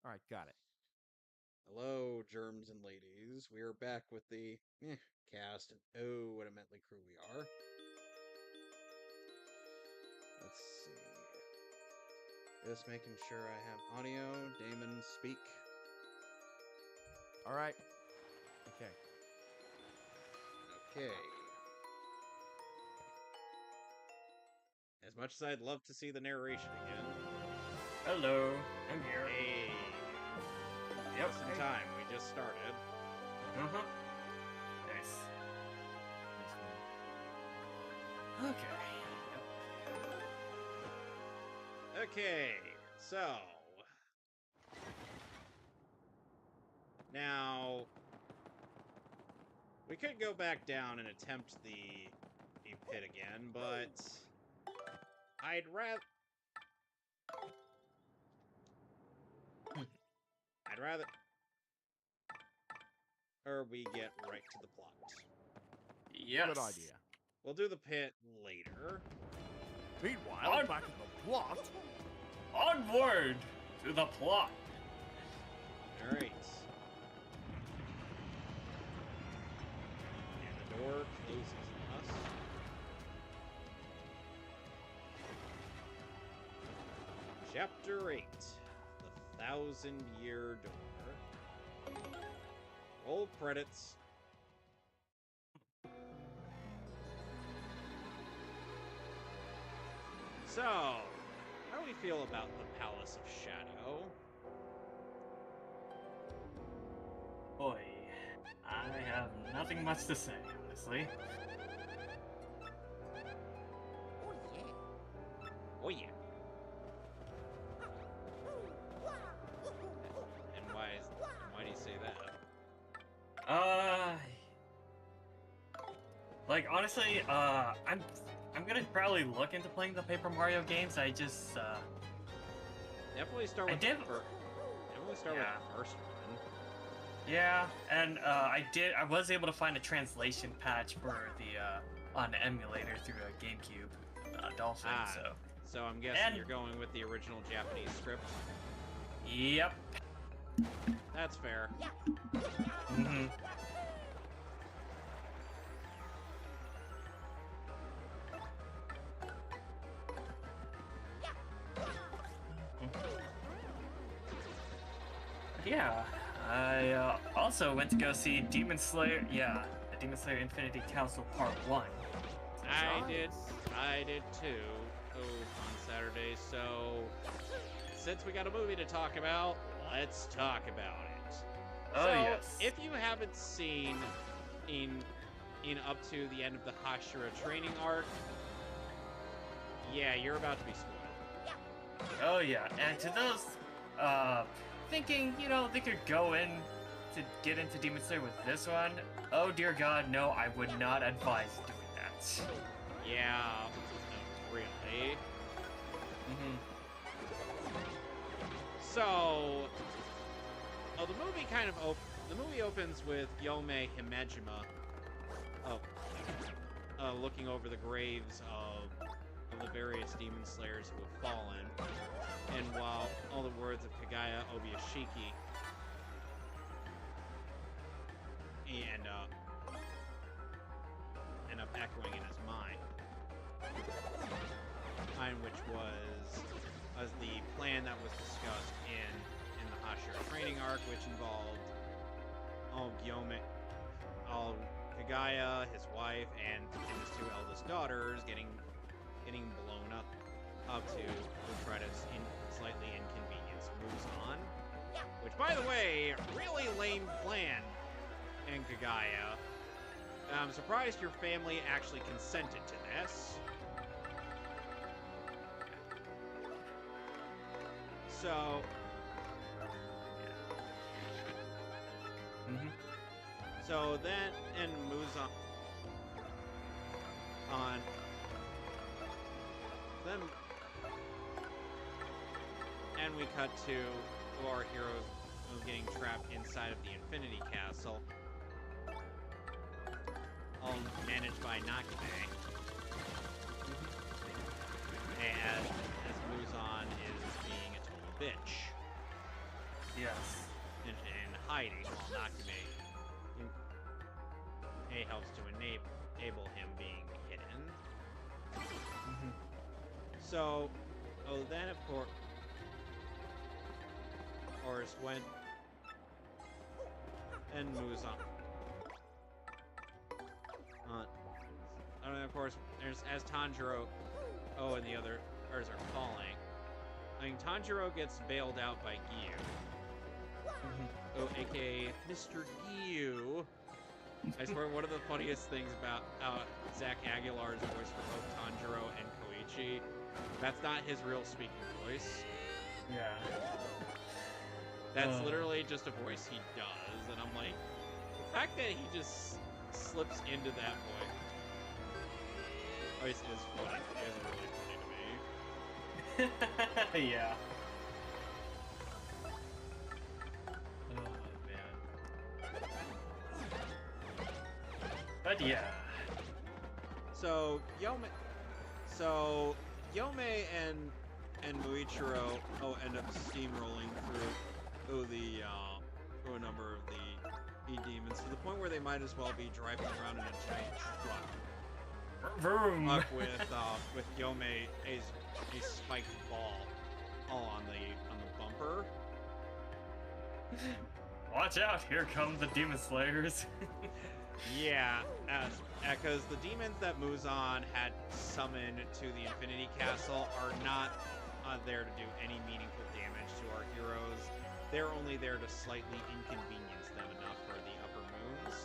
Alright, got it. Hello, germs and ladies. We are back with the cast. Oh, what a motley crew we are. Let's see. Just making sure I have audio. Damon, speak. Alright. Okay. Okay. As much as I'd love to see the narration again. Hello, I'm here. Hey. Yep. Just in time. We just started. Uh-huh. Nice. Okay. Yep. Okay, so now we could go back down and attempt the pit again, but I'd rather we get right to the plot. Yes. Good idea. We'll do the pit later. Meanwhile, back in the plot. Onward to the plot. Alright. And the door closes on us. Chapter 8. The 1,000-Year Door. Roll credits. So, how do we feel about the Palace of Shadow? Boy, I have nothing much to say, honestly. Oh yeah. And why do you say that? Like honestly, I'm gonna probably look into playing the Paper Mario games. I just Definitely start with definitely start with the first one. Yeah, and I was able to find a translation patch for the on the emulator through a GameCube Dolphin. So I'm guessing you're going with the original Japanese script. Yep. That's fair. Mm-hmm. Yeah, I also went to go see Demon Slayer. Yeah, Demon Slayer Infinity Council Part 1. I did too. On Saturday. So since we got a movie to talk about, let's talk about it. Oh so, yes. If you haven't seen in up to the end of the Hashira training arc, yeah, you're about to be spoiled. Oh yeah, and to those thinking, they could go in to get into Demon Slayer with this one, oh dear god, no, I would not advise doing that. Yeah, really. Mm-hmm. So, the movie the movie opens with Yome Himejima, looking over the graves of the various demon slayers who have fallen, and while all the words of Kagaya Obiyashiki end up echoing in his mind, which was the plan that was discussed in the Hashira training arc, which involved Kagaya, his wife, and his two eldest daughters getting blown up to try to slightly inconvenience Muzan. Which, by the way, really lame plan, and Kagaya. I'm surprised your family actually consented to this. So, yeah. Mm-hmm. So then, and Muzan on then, and we cut to our heroes getting trapped inside of the Infinity Castle, all managed by Nakame. As Muzan is being a total bitch. Yes. in hiding while Nakume helps to enable him being hidden. Mhm. So, then of course, when and moves on. And then of course, there's as Tanjiro, and the others are falling. I mean, Tanjiro gets bailed out by Gyu, aka Mr. Gyu. I swear, one of the funniest things about Zach Aguilar's voice for both Tanjiro and Koichi, that's not his real speaking voice. Yeah. That's literally just a voice he does, and I'm like, the fact that he just slips into that voice is funny. It is really funny to me. Yeah. Oh man. But yeah. So Yome and Muichiro end up steamrolling through a number of the demons to the point where they might as well be driving around in a giant truck. Vroom. With Yome a spiked ball all on the bumper. Watch out! Here come the demon slayers. Yeah, because the demons that Muzan had summoned to the Infinity Castle are not there to do any meaningful damage to our heroes. They're only there to slightly inconvenience them enough for the upper moons.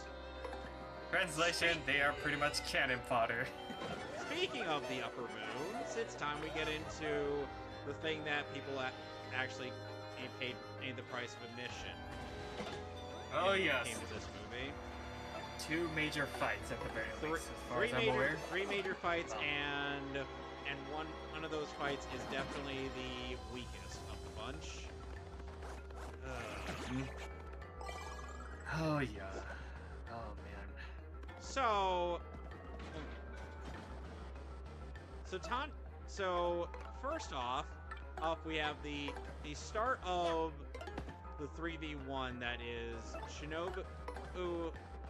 Translation, they are pretty much cannon fodder. Speaking of the upper moons, it's time we get into the thing that people actually paid the price of admission. Oh yes. Came to this movie. 2 major fights at the very least, as far as I'm aware. 3 major fights, and one of those fights is definitely the weakest of the bunch. Oh yeah. Oh man. So first off we have the start of the 3v1 that is Shinobu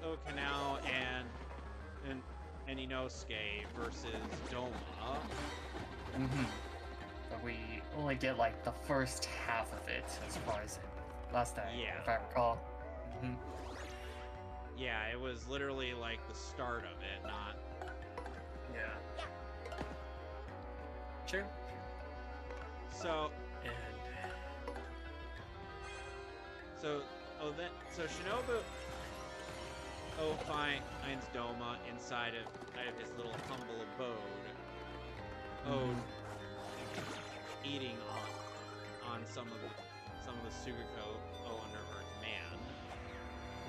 Okanao and Inosuke versus Doma. But we only get like the first half of it as far as last time, if I recall. Yeah, it was literally like the start of it, not. Yeah. True. So Shinobu finds Doma inside of his little humble abode. Eating on some of the Sugako under her command.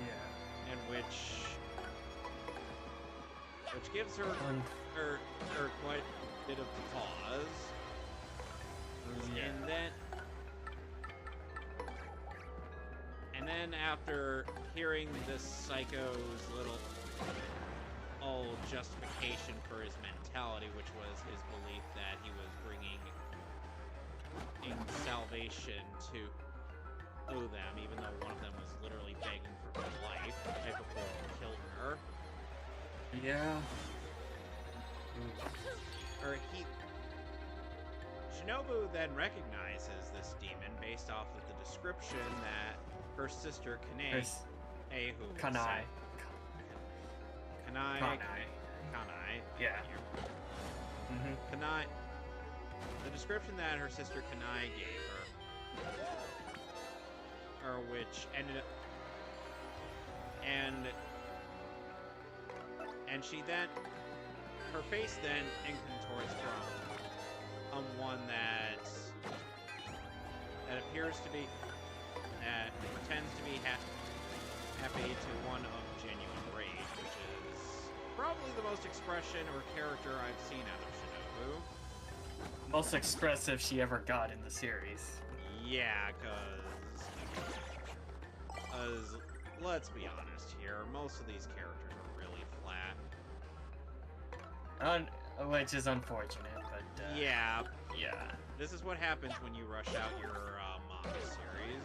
Yeah. And which gives her quite a bit of pause. Yeah. And then after hearing this psycho's little justification for his mentality, which was his belief that he was bringing in salvation to them, even though one of them was literally begging for her life right before he killed her. Yeah. Shinobu then recognizes this demon based off of the description that her sister Kanai, Yeah. Kanai, the description that her sister Kanai gave her, or which ended up, and she then, her face then contorts from one that appears to be, that pretends to be happy to one of genuine rage, which is probably the most expression or character I've seen out of Shinobu. Most expressive she ever got in the series. Yeah, cause let's be honest here, most of these characters are really flat. Which is unfortunate, but yeah. Yeah. This is what happens when you rush out your manga series.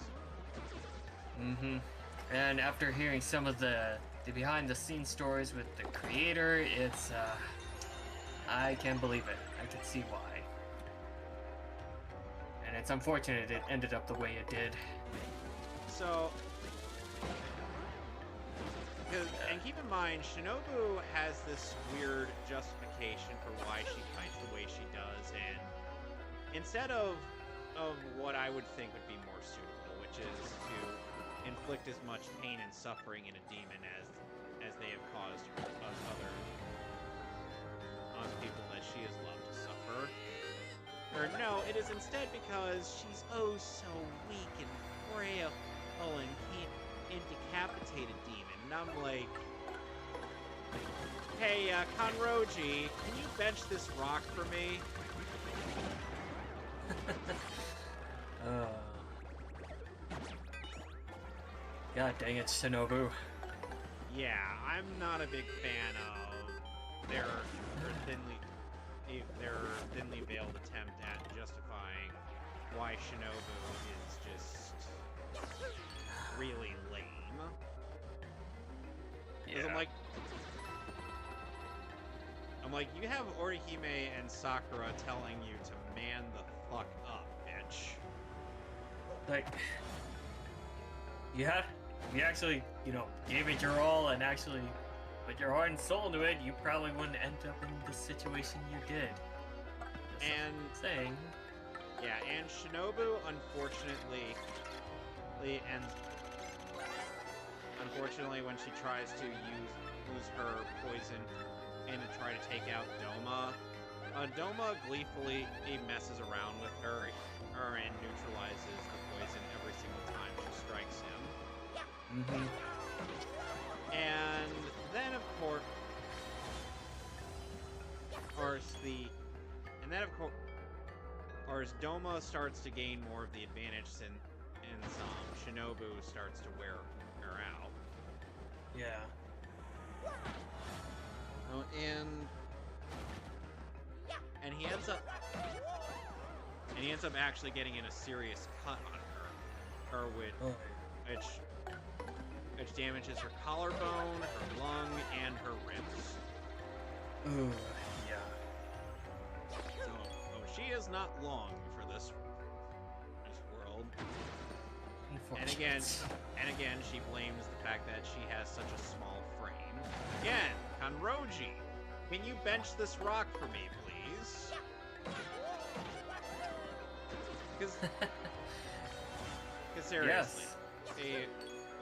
And after hearing some of the behind-the-scenes stories with the creator, it's I can't believe it. I can see why. And it's unfortunate it ended up the way it did. So, and keep in mind, Shinobu has this weird justification for why she fights the way she does, and instead of what I would think would be more suitable, which is to inflict as much pain and suffering in a demon as they have caused us other people that she has loved to suffer. Or no, it is instead because she's oh so weak and frail and can't decapitate a demon. And I'm like, hey, Kanroji, can you bench this rock for me? God dang it, Shinobu. Yeah, I'm not a big fan of their thinly veiled attempt at justifying why Shinobu is just really lame. Because I'm like, you have Orihime and Sakura telling you to man the fuck up, bitch. Like, you actually, gave it your all and actually put your heart and soul into it, you probably wouldn't end up in the situation you did. And saying. Yeah, and Shinobu, unfortunately, when she tries to use her poison and to try to take out Doma, Doma gleefully messes around with her and neutralizes the poison every single time she strikes him. And then of course, Doma starts to gain more of the advantage since Shinobu starts to wear her out. Yeah. Oh, and he ends up actually getting in a serious cut on her which damages her collarbone, her lung, and her ribs. Ooh, yeah. So, she is not long for this world. And again, she blames the fact that she has such a small frame. Again, Kanroji, can you bench this rock for me, please? Because seriously,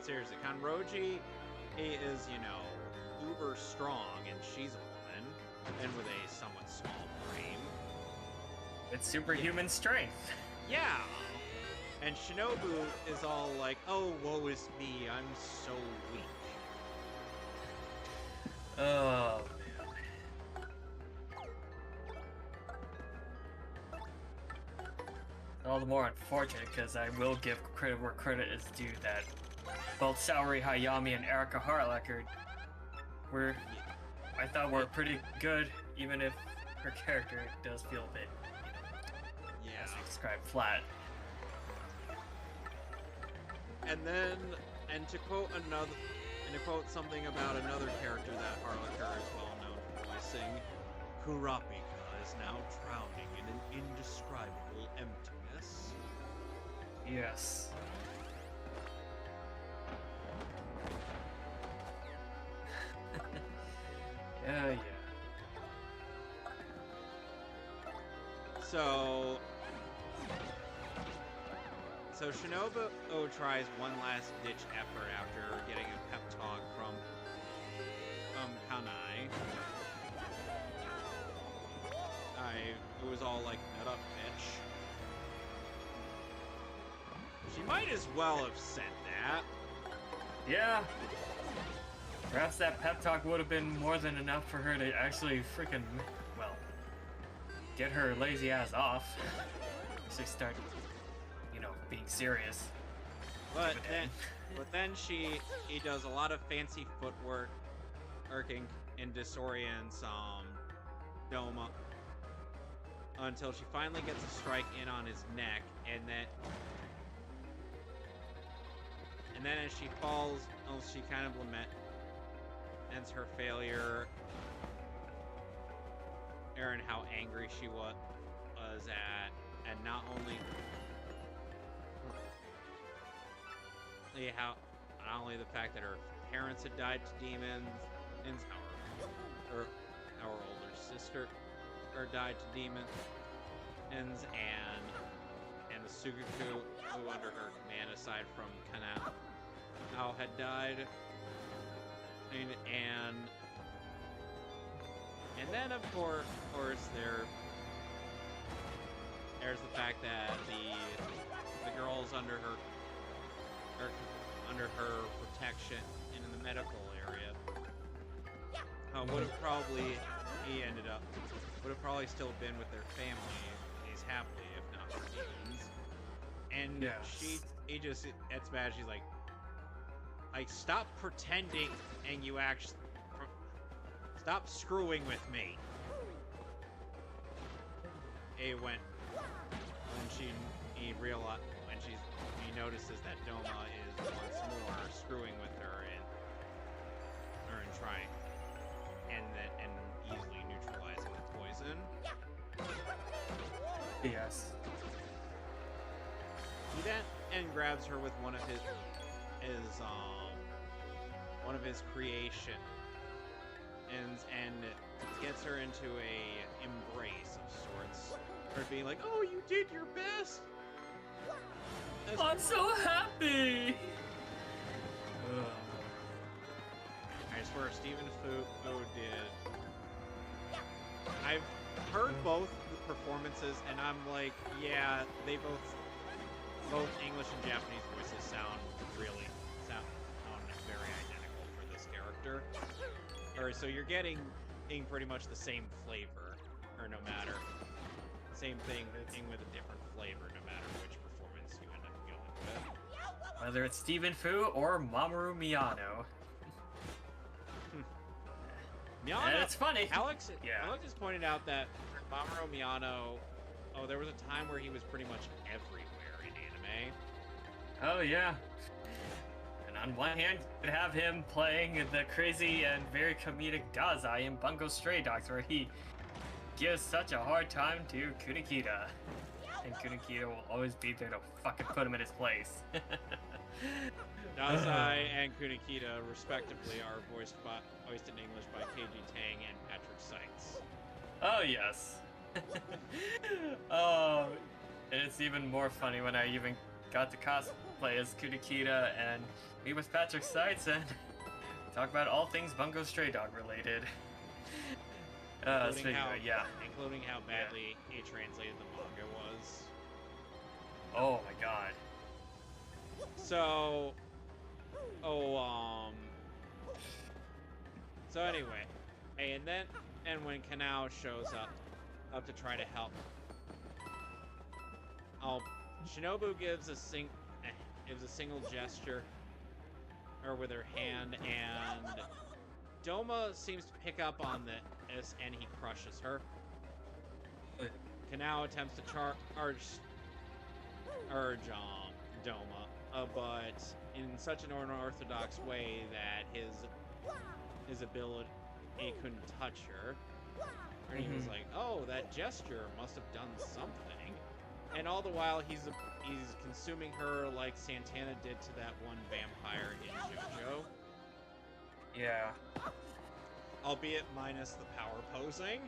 seriously, Kanroji is, uber strong, and she's a woman, and with a somewhat small frame. It's superhuman strength. Yeah. And Shinobu is all like, oh, woe is me, I'm so weak. Oh, man. All the more unfortunate, because I will give credit where credit is due that both Saori Hayami and Erika Harlacher I thought were pretty good, even if her character does feel a bit, as I described, flat. And to quote something about another character that Harlacher is well known for voicing, Kurapika is now drowning in an indescribable emptiness. Yes. Yeah. So Shinobu tries one last ditch effort after getting a pep talk from Kanai. It was all like, nut up, bitch. She might as well have said that. Yeah. Perhaps that pep talk would have been more than enough for her to actually freaking, get her lazy ass off. Actually start, being serious. But then he does a lot of fancy footwork, and disorients Doma until she finally gets a strike in on his neck, and then as she falls, she kind of laments her failure, and how angry she was at, and not only the fact that her parents had died to demons, and our older sister died to demons, and the Sugaku who under her command, aside from Kanao, had died, and then of course there's the fact that the girls under her protection and in the medical area would have probably still been with their families happily, if not with demons. And Yes. it's bad. She's like, stop pretending, and you actually stop screwing with me. When he notices that Doma is once more screwing with her and trying and easily neutralizing the poison. Yes. He then grabs her with one of his creation and gets her into a embrace of sorts. Her being like, "Oh, you did your best." I'm so happy. I swear, Stephen Fu did. I've heard both the performances, and I'm like, yeah, they both English and Japanese voices sound very identical for this character. So you're getting pretty much the same flavor, or no matter same thing with a different flavor, no matter which performance you end up going with. Whether it's Stephen Fu or Mamoru Miyano. Miyano, And it's funny. Alex has pointed out that Mamoru Miyano, there was a time where he was pretty much everywhere in anime. Oh yeah. And on one hand, you could have him playing the crazy and very comedic Dazai in Bungo Stray Dogs, where he gives such a hard time to Kunikita. And Kunikita will always be there to fucking put him in his place. Dazai and Kunikita, respectively, are voiced in English by KG Tang and Patrick Seitz. Oh yes. Oh, and it's even more funny when I even got to cosplay as Kunikita and meet with Patrick Seitz and talk about all things Bungo Stray Dog related. Including how badly he translated the manga was. Oh my god. So anyway, and when Kanao shows up to try to help, Shinobu gives a single gesture, or with her hand, and Doma seems to pick up on this, and he crushes her. Kanao attempts to urge Doma, but in such an unorthodox way that his ability couldn't touch her. And he was like, "Oh, that gesture must have done something." And all the while, he's consuming her like Santana did to that one vampire in JoJo. Yeah. Albeit minus the power posing.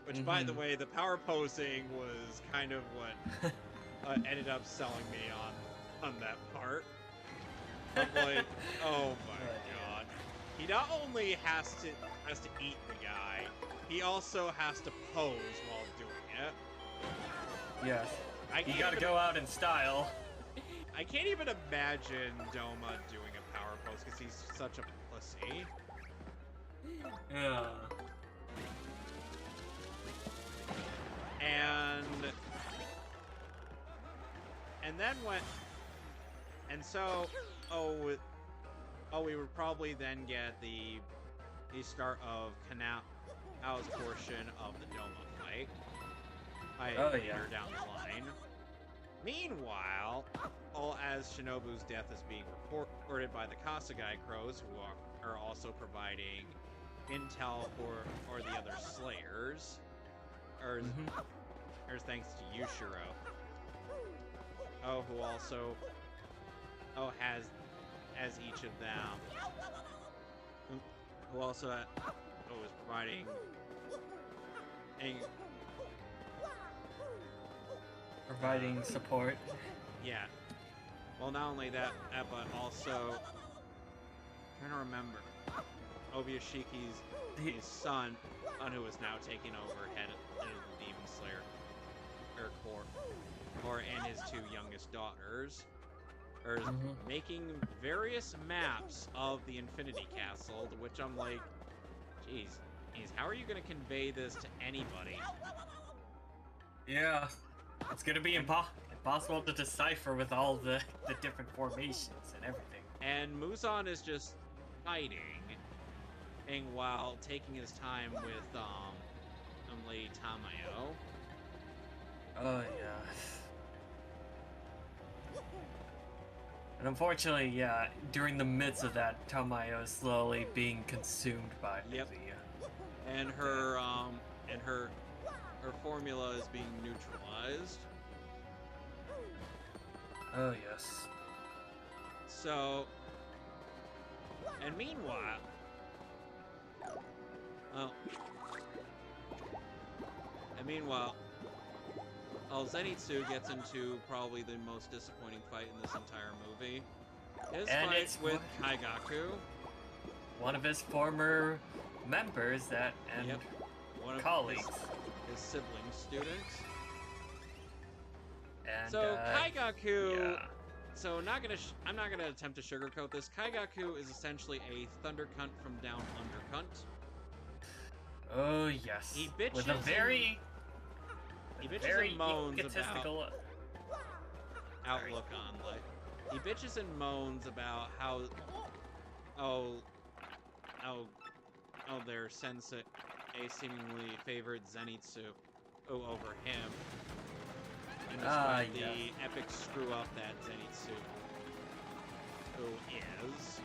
Which, by the way, the power posing was kind of what ended up selling me on that part. I'm like, oh my god. He not only has to eat the guy, he also has to pose while doing it. Yes. You gotta go out in style. I can't even imagine Doma doing a power pose because he's such a pussy. Yeah. We would probably then get the start of Kanao's portion of the Doma fight. Later down the line. Meanwhile, as Shinobu's death is being reported by the Kasagai Crows, who are also providing intel for the other Slayers, or thanks to Yushiro. Who also has each of them, who also is providing support. Yeah. Well, not only that, but also trying to remember Obiyashiki's his son, who is now taking over head of the Demon Slayer Corps, and his two youngest daughters are making various maps of the Infinity Castle, to which I'm like, geez, how are you going to convey this to anybody? Yeah, it's gonna be impossible to decipher with all the different formations and everything. And Muzan is just hiding, and while taking his time with Lady Tamayo. Oh yeah. And unfortunately, yeah, during the midst of that, Tamayo is slowly being consumed by the and her formula is being neutralized. Oh yes. So, and meanwhile, Zenitsu gets into probably the most disappointing fight in this entire movie. His fight with Kaigaku, one of his former members and one of colleagues, his sibling students. And so Kaigaku. Yeah. So I'm not gonna attempt to sugarcoat this. Kaigaku is essentially a thunder cunt from down under cunt. Oh yes. He bitches with a very and moans about outlook on life. He bitches and moans about how their sensei seemingly favored Zenitsu over him. And despite the epic screw up that Zenitsu is.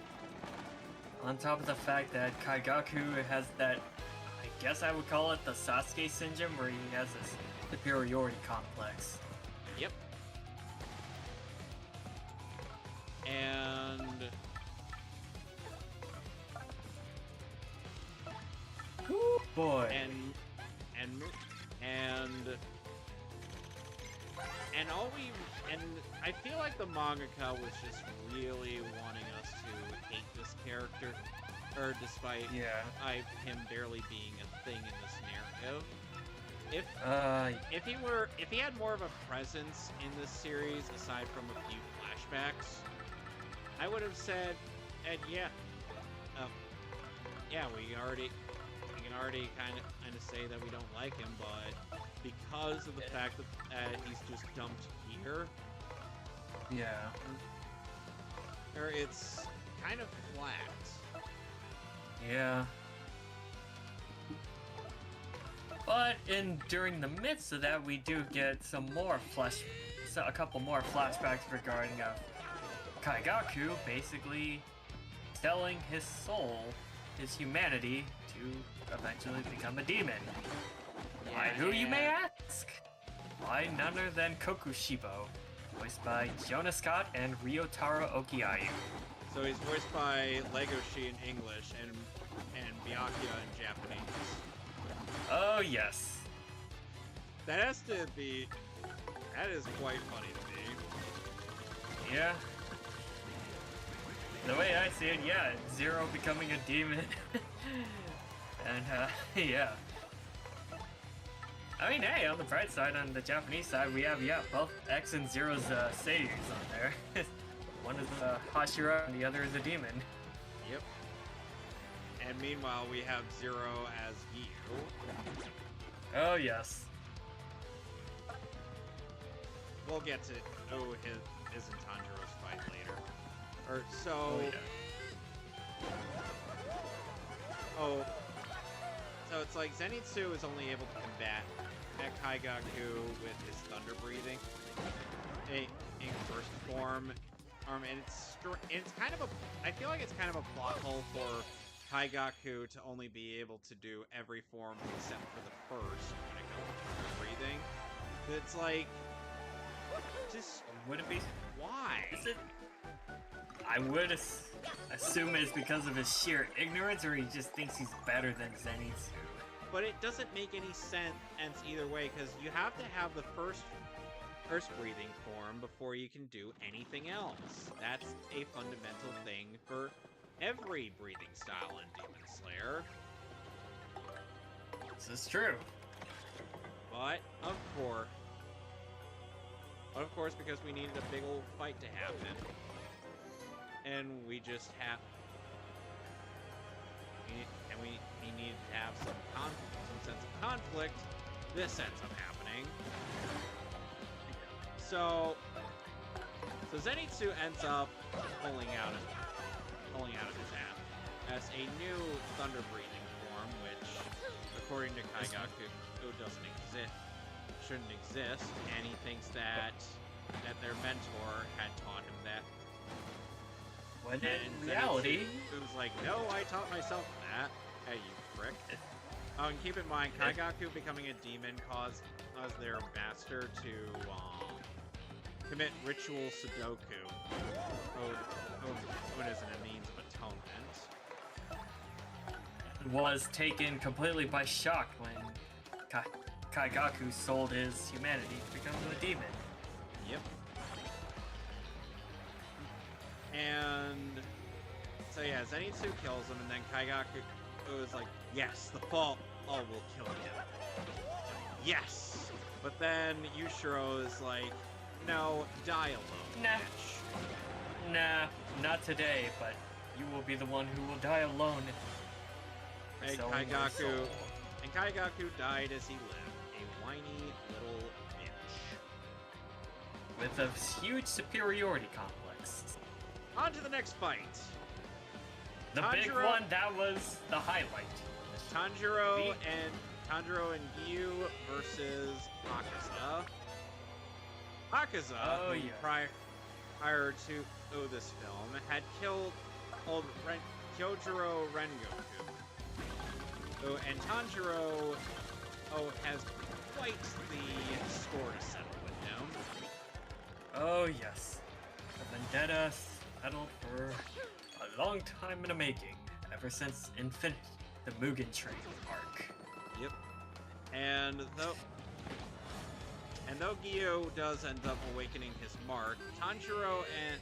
On top of the fact that Kaigaku has that, I guess I would call it the Sasuke syndrome, where he has this superiority complex. Yep. And ooh, boy. And I feel like the mangaka was just really wanting us to hate this character, despite him barely being a thing in this narrative. If he had more of a presence in this series aside from a few flashbacks, I would have said, we can already kind of say that we don't like him, but because of the fact that he's just dumped here, or it's kind of flat. Yeah. But during the midst of that, we do get a couple more flashbacks regarding Kaigaku basically selling his soul, his humanity, to eventually become a demon. By who, you may ask? By none other than Kokushibo, voiced by Jonah Scott and Ryotaro Okiayu. So he's voiced by Legoshi in English and Byakuya in Japanese. Oh yes. That is quite funny to me. Yeah. The way I see it, Zero becoming a demon. And, yeah. I mean, hey, on the bright side, on the Japanese side, we have, both X and Zero's saviors on there. One is Hashira, and the other is a demon. Yep. And meanwhile, we have Zero as Gyu. Oh, yes. We'll get to his and Tanjiro's fight later. So it's like Zenitsu is only able to combat Kaigaku with his thunder breathing. in first form, and it's kind of a. I feel like it's kind of a plot hole for Kaigaku to only be able to do every form except for the first when it comes to breathing. It's like, just Would it be? why? Is it? I would assume it's because of his sheer ignorance, or he just thinks he's better than Zenitsu. But it doesn't make any sense either way, because you have to have the first breathing form before you can do anything else. That's a fundamental thing for every breathing style in Demon Slayer. This is true. But of course, because we needed a big old fight to happen, and we just have, we needed to have some sense of conflict. This ends up happening. So Zenitsu ends up pulling out of his ass as a new thunder breathing form, which, according to Kaigaku, shouldn't exist, and he thinks that their mentor had taught him that. When And in reality, it was like, no, I taught myself that. Hey, you prick. Oh, and keep in mind, Kaigaku becoming a demon caused their master to commit ritual Sudoku, known as a means of atonement. was taken completely by shock when Kaigaku sold his humanity to become a demon. Yep. And so yeah, Zenitsu kills him, and then Kaigaku was like, yes, the fall will kill you. Yes! But then Yushiro is like, no, die alone, Nah. bitch. Nah, not today, but you will be the one who will die alone. And Selling your soul. Kaigaku died as he lived, a whiny little bitch. With a huge superiority complex. On to the next fight. The big Tanjiro- one, that was the highlight. Tanjiro and Gyu versus Akaza. Akaza, Oh, who yeah. prior to this film, had killed old Kyojuro Rengoku. And Tanjiro has quite the score to settle with him. Oh yes, the vendetta settled for a long time in the making, ever since Infinite, the Mugen Train arc. Yep. And though Gyu does end up awakening his mark, Tanjiro and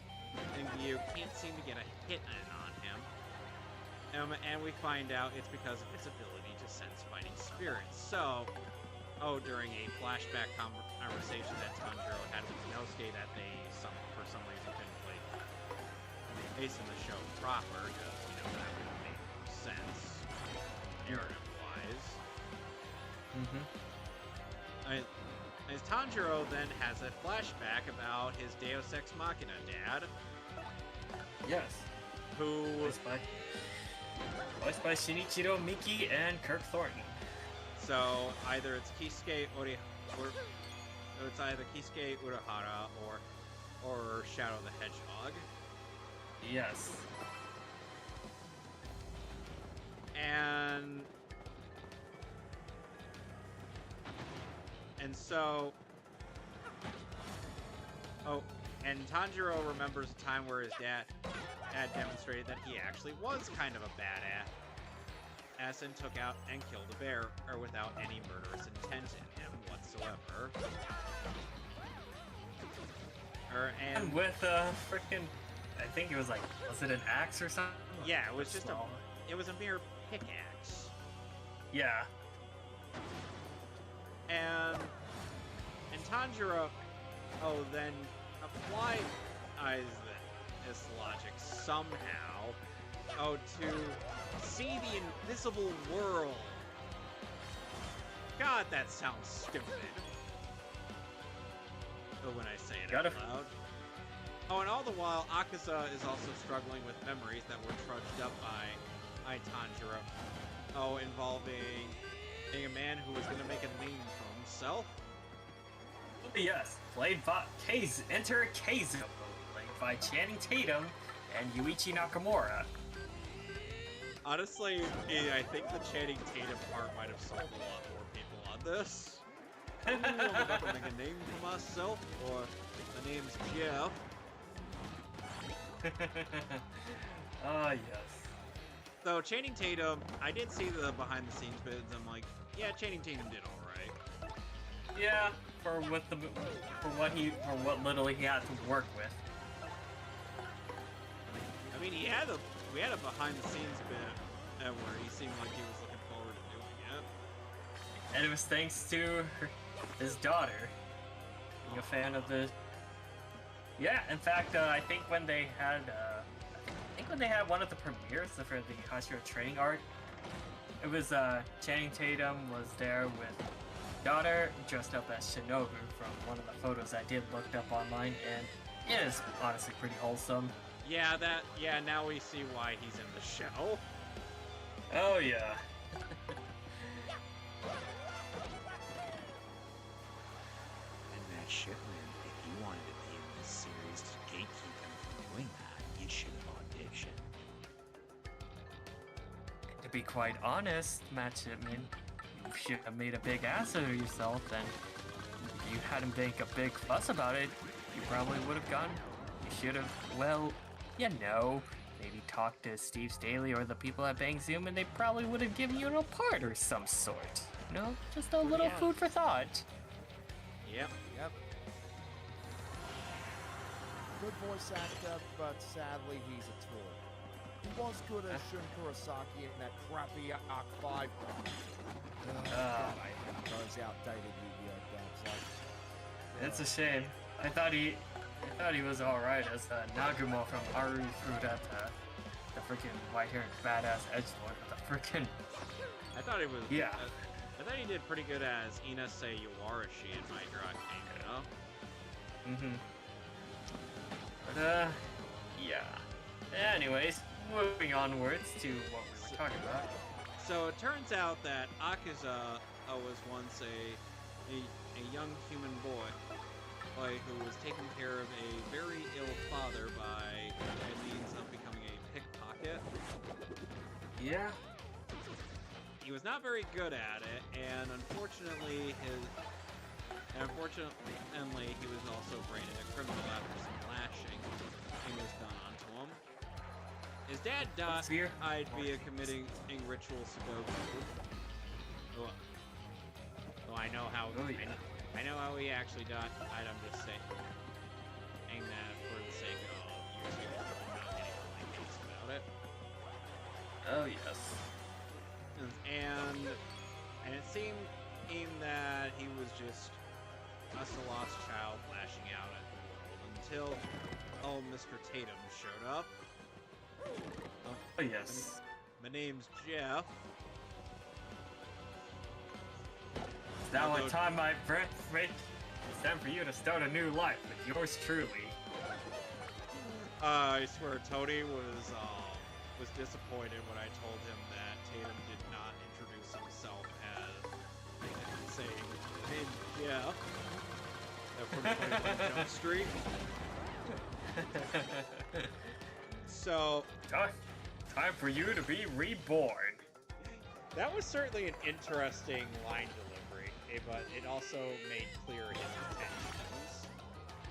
Gyu can't seem to get a hit in on him. And we find out it's because of his ability to sense fighting spirits. So, during a flashback conversation that Tanjiro had with Inosuke that they, for some reason, couldn't play based on the show proper, because, that would have made more sense, narrative-wise. As Tanjiro then has a flashback about his Deus Ex Machina dad, Yes. who Voiced by Shinichiro Miki and Kirk Thornton. So either it's Kisuke it's either Kisuke Urahara or Shadow the Hedgehog. Yes. And so and Tanjiro remembers a time where his dad had demonstrated that he actually was kind of a badass and took out and killed a bear, without any murderous intent in him whatsoever. And with a freaking, I think it was like, was it an axe or something? Yeah, it was just Small. it was a mere pickaxe. Yeah. And Tanjiro, then applies this logic somehow, to see the invisible world. God, that sounds stupid. When I say it out loud. And all the while, Akaza is also struggling with memories that were trudged up by Tanjiro. Involving being a man who was going to make a name for himself. Yes, played by Enter Keizo, played by Channing Tatum and Yuichi Nakamura. Honestly, I think the Channing Tatum part might have sold a lot more people on this. Ooh, I'm about to make a name for myself, or my name's Jeff. Ah, yes. Though Channing Tatum, I did see the behind the scenes bits. I'm like, yeah, Channing Tatum did all right. Yeah, for what little he had to work with. I mean, we had a behind the scenes bit where he seemed like he was looking forward to doing it. And it was thanks to his daughter being a fan of the. Yeah, in fact, I think when they had one of the premieres for the Hashira training arc, it was Channing Tatum was there with daughter dressed up as Shinobu from one of the photos I did looked up online, and it is honestly pretty wholesome. Yeah, now we see why he's in the show. Oh yeah. And that shipment, if you wanted to be in this series to gatekeep him from doing that, you should have auditioned. To be quite honest, Matt Shipman, you should have made a big ass of yourself, and if you hadn't made a big fuss about it, you probably would have gone. You should have, well, you know, maybe talked to Steve Staley or the people at Bang Zoom, and they probably would have given you a part or some sort. You know, just a little food for thought. Yep. Good voice actor, but sadly he's a tool. He was good as Shun Kurosaki in that crappy Arc 5. God, I hate those outdated Yu-Gi-Oh dubs. Like, It's a shame. I thought he was alright as Nagumo from Haru Furudata, the freaking white-haired badass edgelord with the freaking. I thought he was. Yeah. I thought he did pretty good as Inase Yuwarashi in My Hero Academia. But yeah. Anyways, moving onwards to what we were talking about. So it turns out that Akaza was once a young human boy who was taking care of a very ill father by means of becoming a pickpocket. Yeah. He was not very good at it, and unfortunately he was also branded a criminal after some lashing was done onto him. His dad died via committing ritual Sudoku. Oh, I know how. Oh, yeah. I know how he actually died. I'm just saying that for the sake of YouTube, not getting really pissed about it. Oh yes. And it seemed that he was just a lost child lashing out at the world until Mr. Tatum showed up. Oh yes. My name's Jeff. Now it's time, my friend. It's time for you to start a new life with yours truly. I swear Tony was disappointed when I told him that Tatum did not introduce himself as saying, "Hey, Jeff." From 21 Jump Street. So time for you to be reborn. that was certainly an interesting line delivery, but it also made clear his intentions.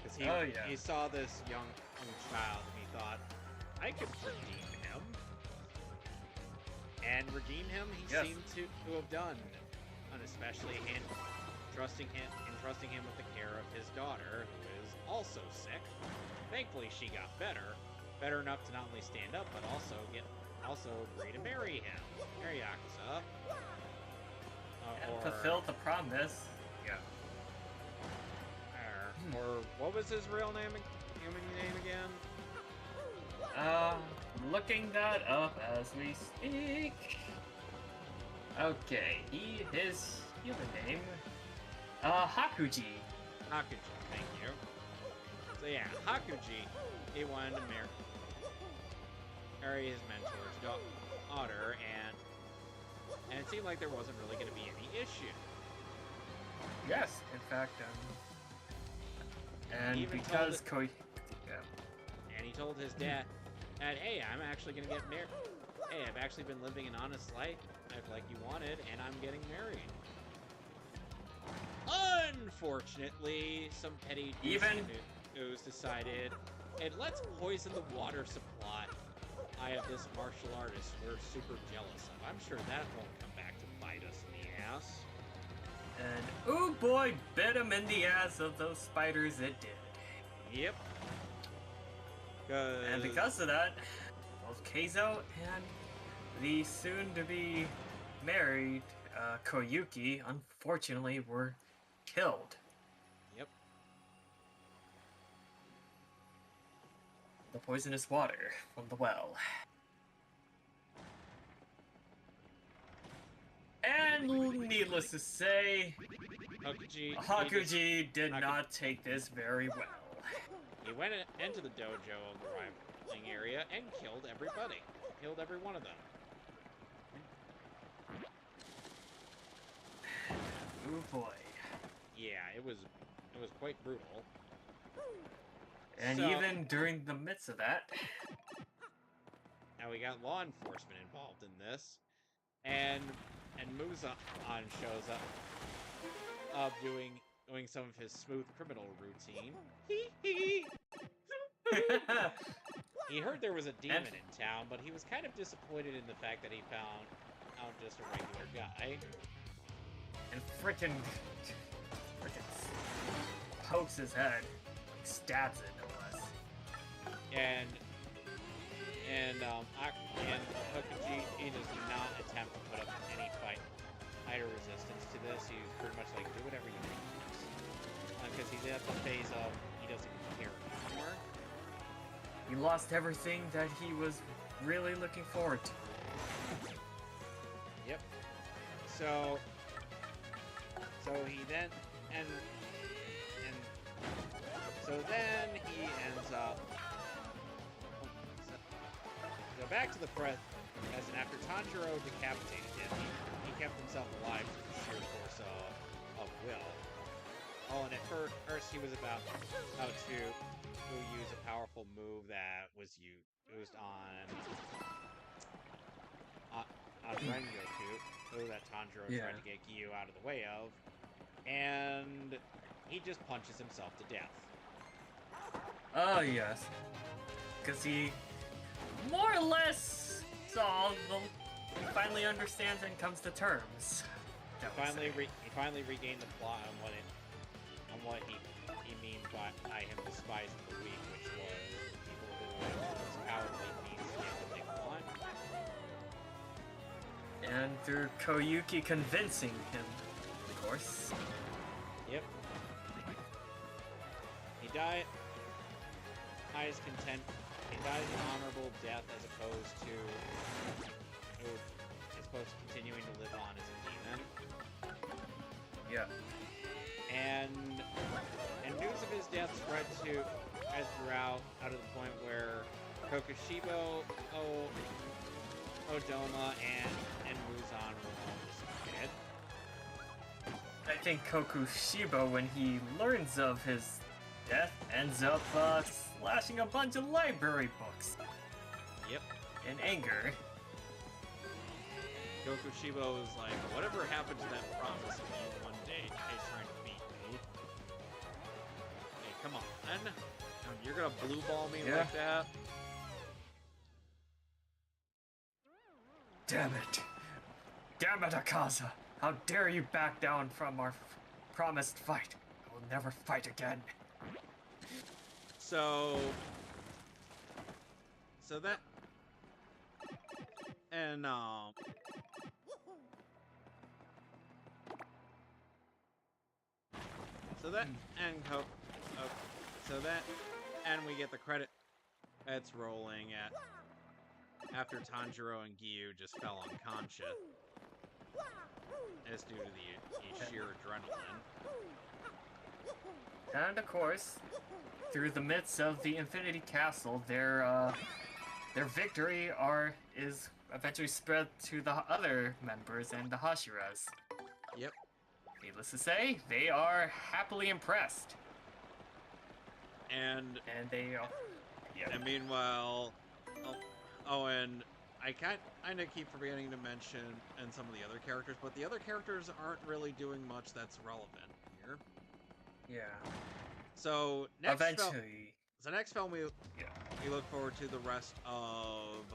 Because he saw this young child and he thought, I could redeem him. And redeem him, he seemed to have done, and especially entrusting him with the care of his daughter, who is also sick. Thankfully, she got better enough to not only stand up, but also agree to marry him. Marry Akaza. And fulfill the promise. Yeah. Or what was his real name? Human name again? Looking that up as we speak. Okay, his human name, Hakuji. Hakuji, thank you. So yeah, Hakuji, he wanted to marry his mentor's daughter, and it seemed like there wasn't really going to be any issue. Yes, in fact, And Even because told And he told his dad, and hey, I'm actually gonna get married. Hey, I've actually been living an honest life like you wanted, and I'm getting married. Unfortunately, some petty news decided, and let's poison the water supply. I have this martial artist we're super jealous of. I'm sure that won't come back to bite us in the ass. And oh boy, bit him in the ass of those spiders it did. Yep. And because of that, both Keizo and the soon-to-be married Koyuki, unfortunately, were killed. Yep. The poisonous water from the well. And needless to say, Hakuji did not take this very well. He went into the dojo of the rivaling area and killed everybody. Killed every one of them. Oh boy. Yeah, it was quite brutal. And even during the midst of that, now we got law enforcement involved in this, and Muzan shows up doing some of his smooth criminal routine. He heard there was a demon in town, but he was kind of disappointed in the fact that he found out just a regular guy. And frickin' pokes his head, like stabs it, no less. And Hakuji, he does not attempt to put up any fighter resistance to this. He's pretty much like, do whatever you want. Because he's at the phase of, he doesn't care anymore. He lost everything that he was really looking forward to. Yep. So he then, he ends up, so back to the present, after Tanjiro decapitated him, he kept himself alive through the sheer force of will. Oh, and at first he was about to use a powerful move that was used on Rengoku, who that Tanjiro tried to get Gyu out of the way of, and he just punches himself to death. Oh yes, because he more or less he finally understands and comes to terms. He finally regained the plot on what he means by him despising the weak, which was people who cowardly means to get what they want. And through Koyuki convincing him, of course. Yep. He dies content. He dies an honorable death as opposed to continuing to live on as a demon. Yeah. And news of his death spread throughout out to the point where Kokushibo, Odoma, and Muzan were all dead. I think Kokushibo, when he learns of his death, ends up slashing a bunch of library books. Yep. In anger. Kokushibo was like, whatever happened to that promise of you one day trying to beat me? Hey, come on. You're gonna blue ball me like that? Damn it. Damn it, Akaza. How dare you back down from our promised fight. I will never fight again. So that... And, and we get the credits rolling after Tanjiro and Gyu just fell unconscious. It's due to the sheer adrenaline. And of course, through the midst of the Infinity Castle, their victory is eventually spread to the other members and the Hashiras. Yep. Needless to say, they are happily impressed. And they, yeah. and meanwhile, and I kind of keep forgetting to mention and some of the other characters, but the other characters aren't really doing much that's relevant here. Yeah. So next eventually. Next film we look forward to the rest of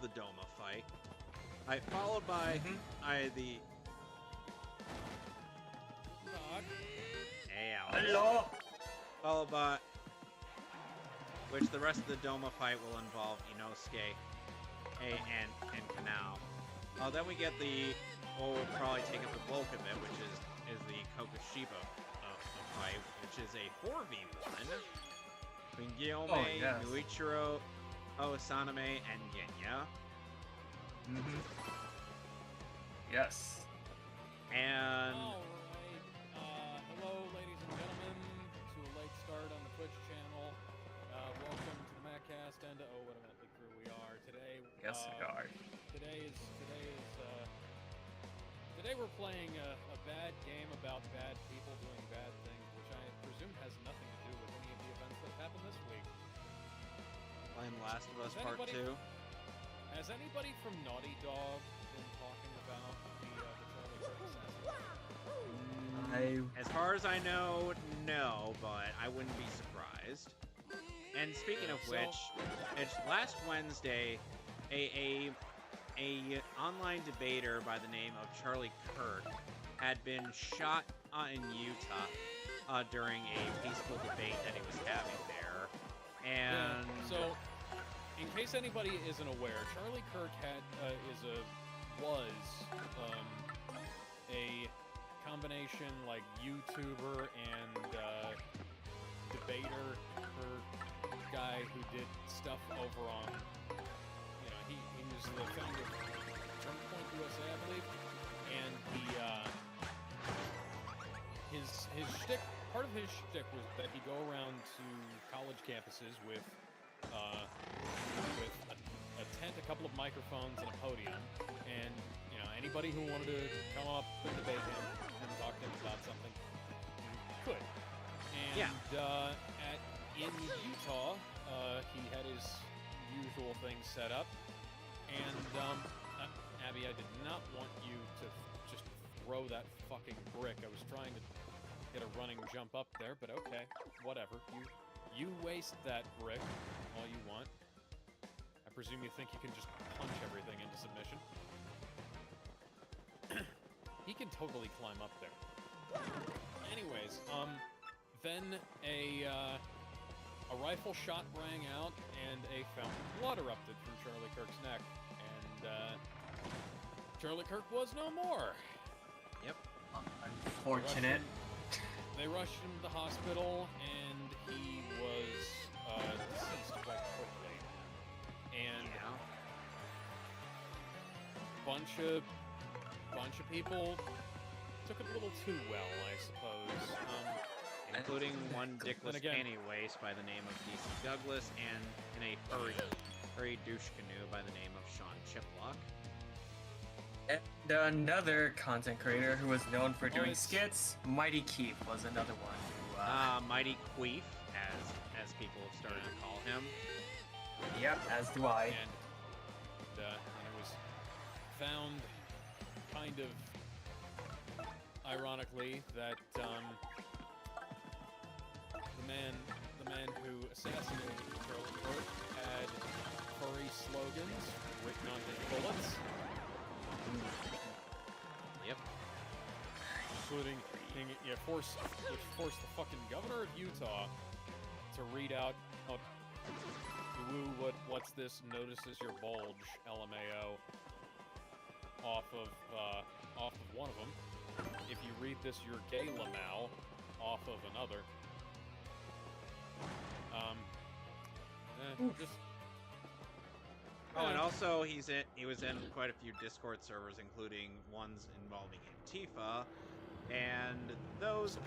the Doma fight. Followed by the. Hey, Alex. Hello. Followed by which the rest of the Doma fight will involve Inosuke and Kanao. Then we get what will probably take up the bulk of it, which is the Kokushiba fight, which is a 4v1 between Guillaume, Muichiro, Osaname, and Genya. Yes. And Alright, hello ladies and gentlemen, to a late start on the Twitch channel. Welcome to the Mehcast and what a motley crew we are today. Yes, we are. Today we're playing a bad game about bad people doing bad things, which I presume has nothing to do with any of the events that have happened this week. playing Last of Us Part 2. Has anybody from Naughty Dog been talking about the Charlie Kirk assassination? As far as I know, no, but I wouldn't be surprised. And speaking of which, it's last Wednesday, a online debater by the name of Charlie Kirk had been shot in Utah during a peaceful debate that he was having there. And so, in case anybody isn't aware, Charlie Kirk was a combination like YouTuber and debater guy who did stuff over on, he was the founder of Turnpoint USA, I believe, and his shtick, part of his shtick was that he'd go around to college campuses with a tent, a couple of microphones, and a podium, and anybody who wanted to come up and debate him and talk to him about something could. And in Utah, he had his usual things set up, and Abby, I did not want you to just throw that fucking brick. I was trying to get a running jump up there, but okay, whatever. You waste that brick all you want. I presume you think you can just punch everything into submission. He can totally climb up there. Anyways, then a rifle shot rang out, and a fountain of blood erupted from Charlie Kirk's neck, and Charlie Kirk was no more. Yep. Unfortunate. They rushed him to the hospital, and he was deceased quite quickly. And bunch of people took it a little too well, I suppose. Including one dickless panty waste by the name of DC Douglas, and in a furry douche canoe by the name of Sean Chiplock. And another content creator who was known for doing skits, Mighty Keith, was another one. Mighty Queef, as people have started to call him. Yep, as do I. And it was found, kind of ironically, that the man who assassinated Charlie Kirk had furry slogans written on his bullets. Yep. Including, which forced the fucking governor of Utah to read out, what's this? Notices your bulge, LMAO, off of one of them. If you read this, you're gay, Lamau, off of another. And also he was in quite a few Discord servers, including ones involving Antifa, and those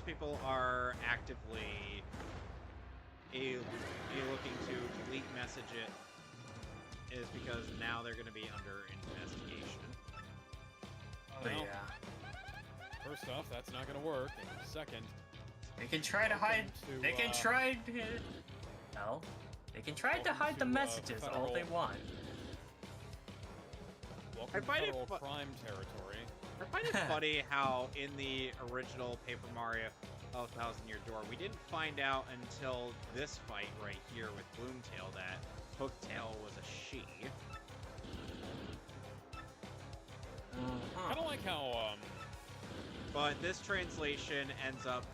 people are actively looking to delete message it, is because now they're going to be under investigation. Well, first off, that's not going to work, and second, They can try to hide. to, They can try to. Well, they can try to hide the messages all they want. Welcome to find it federal fu- crime territory. I find it funny how in the original Paper Mario Thousand Year Door, we didn't find out until this fight right here with Bloomtail that Hooktail was a she. Kind of like how But this translation ends up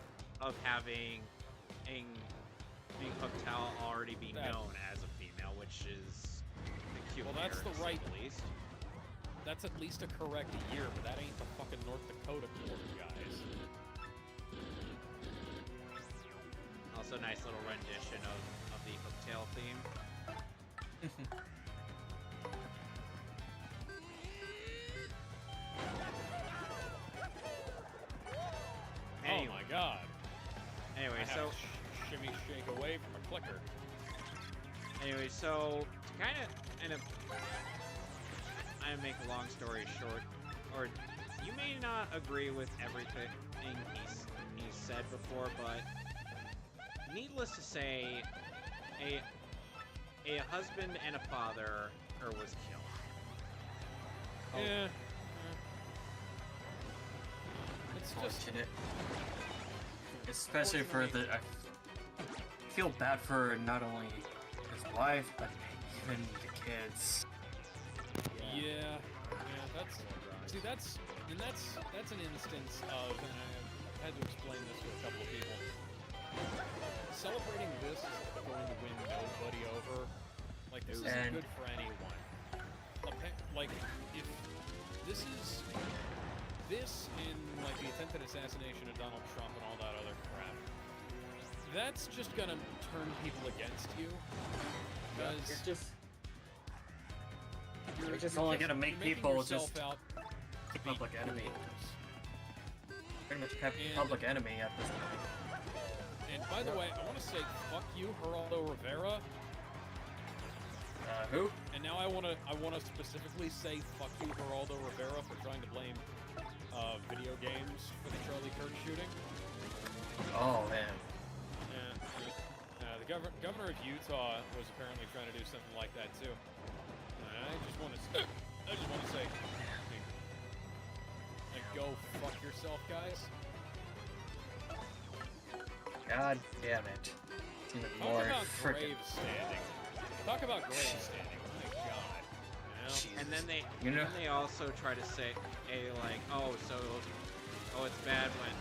of having Hooktail already be known as a female, which is peculiar. Well, that's the to say right- the least. that's at least a correct year, but that ain't the fucking North Dakota court, guys. Also, nice little rendition of the Hooktail theme. Oh my god. Anyway, I have so to shimmy shake away from a clicker. Anyway, so to kind of end up, I make a long story short, or you may not agree with everything he's said before, but needless to say, a husband and a father was killed. Oh, Yeah. It's just Fortunate. Especially for the. I feel bad for not only his wife, but even the kids. yeah, that's an instance of, and I've had to explain this to a couple of people. Celebrating this is going to win nobody over. Like, this isn't And- good for anyone. Like, if this is this in like the attempted assassination of Donald Trump and all that other crap, that's just gonna turn people against you. Because You're just only gonna make you're making people yourself just out to be public enemy. haters. Pretty much have And- public enemy at this point. And by the way, I want to say fuck you, Geraldo Rivera. Who? And now I want to specifically say fuck you, Geraldo Rivera, for trying to blame video games for the Charlie Kirk shooting. Oh man. The governor of Utah was apparently trying to do something like that too. I just want to say, like, go fuck yourself, guys. God damn it. It's even Talk more about freaking. grave standing. Talk about grave standing. My God. You know? and then You know- they also try to say, like, it's bad when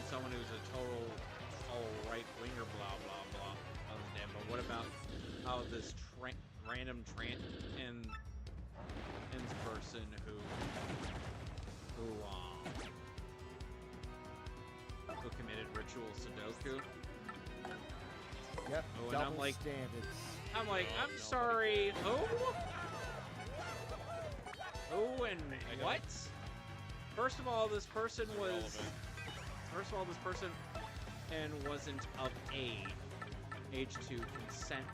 someone who's a total right winger, blah blah blah. But what about how this random trans person who committed ritual Sudoku? Yep, Oh, and double I'm like- standards. I'm like, Oh, I'm no, sorry, who? Who and what? First of all, this person wasn't of age to consent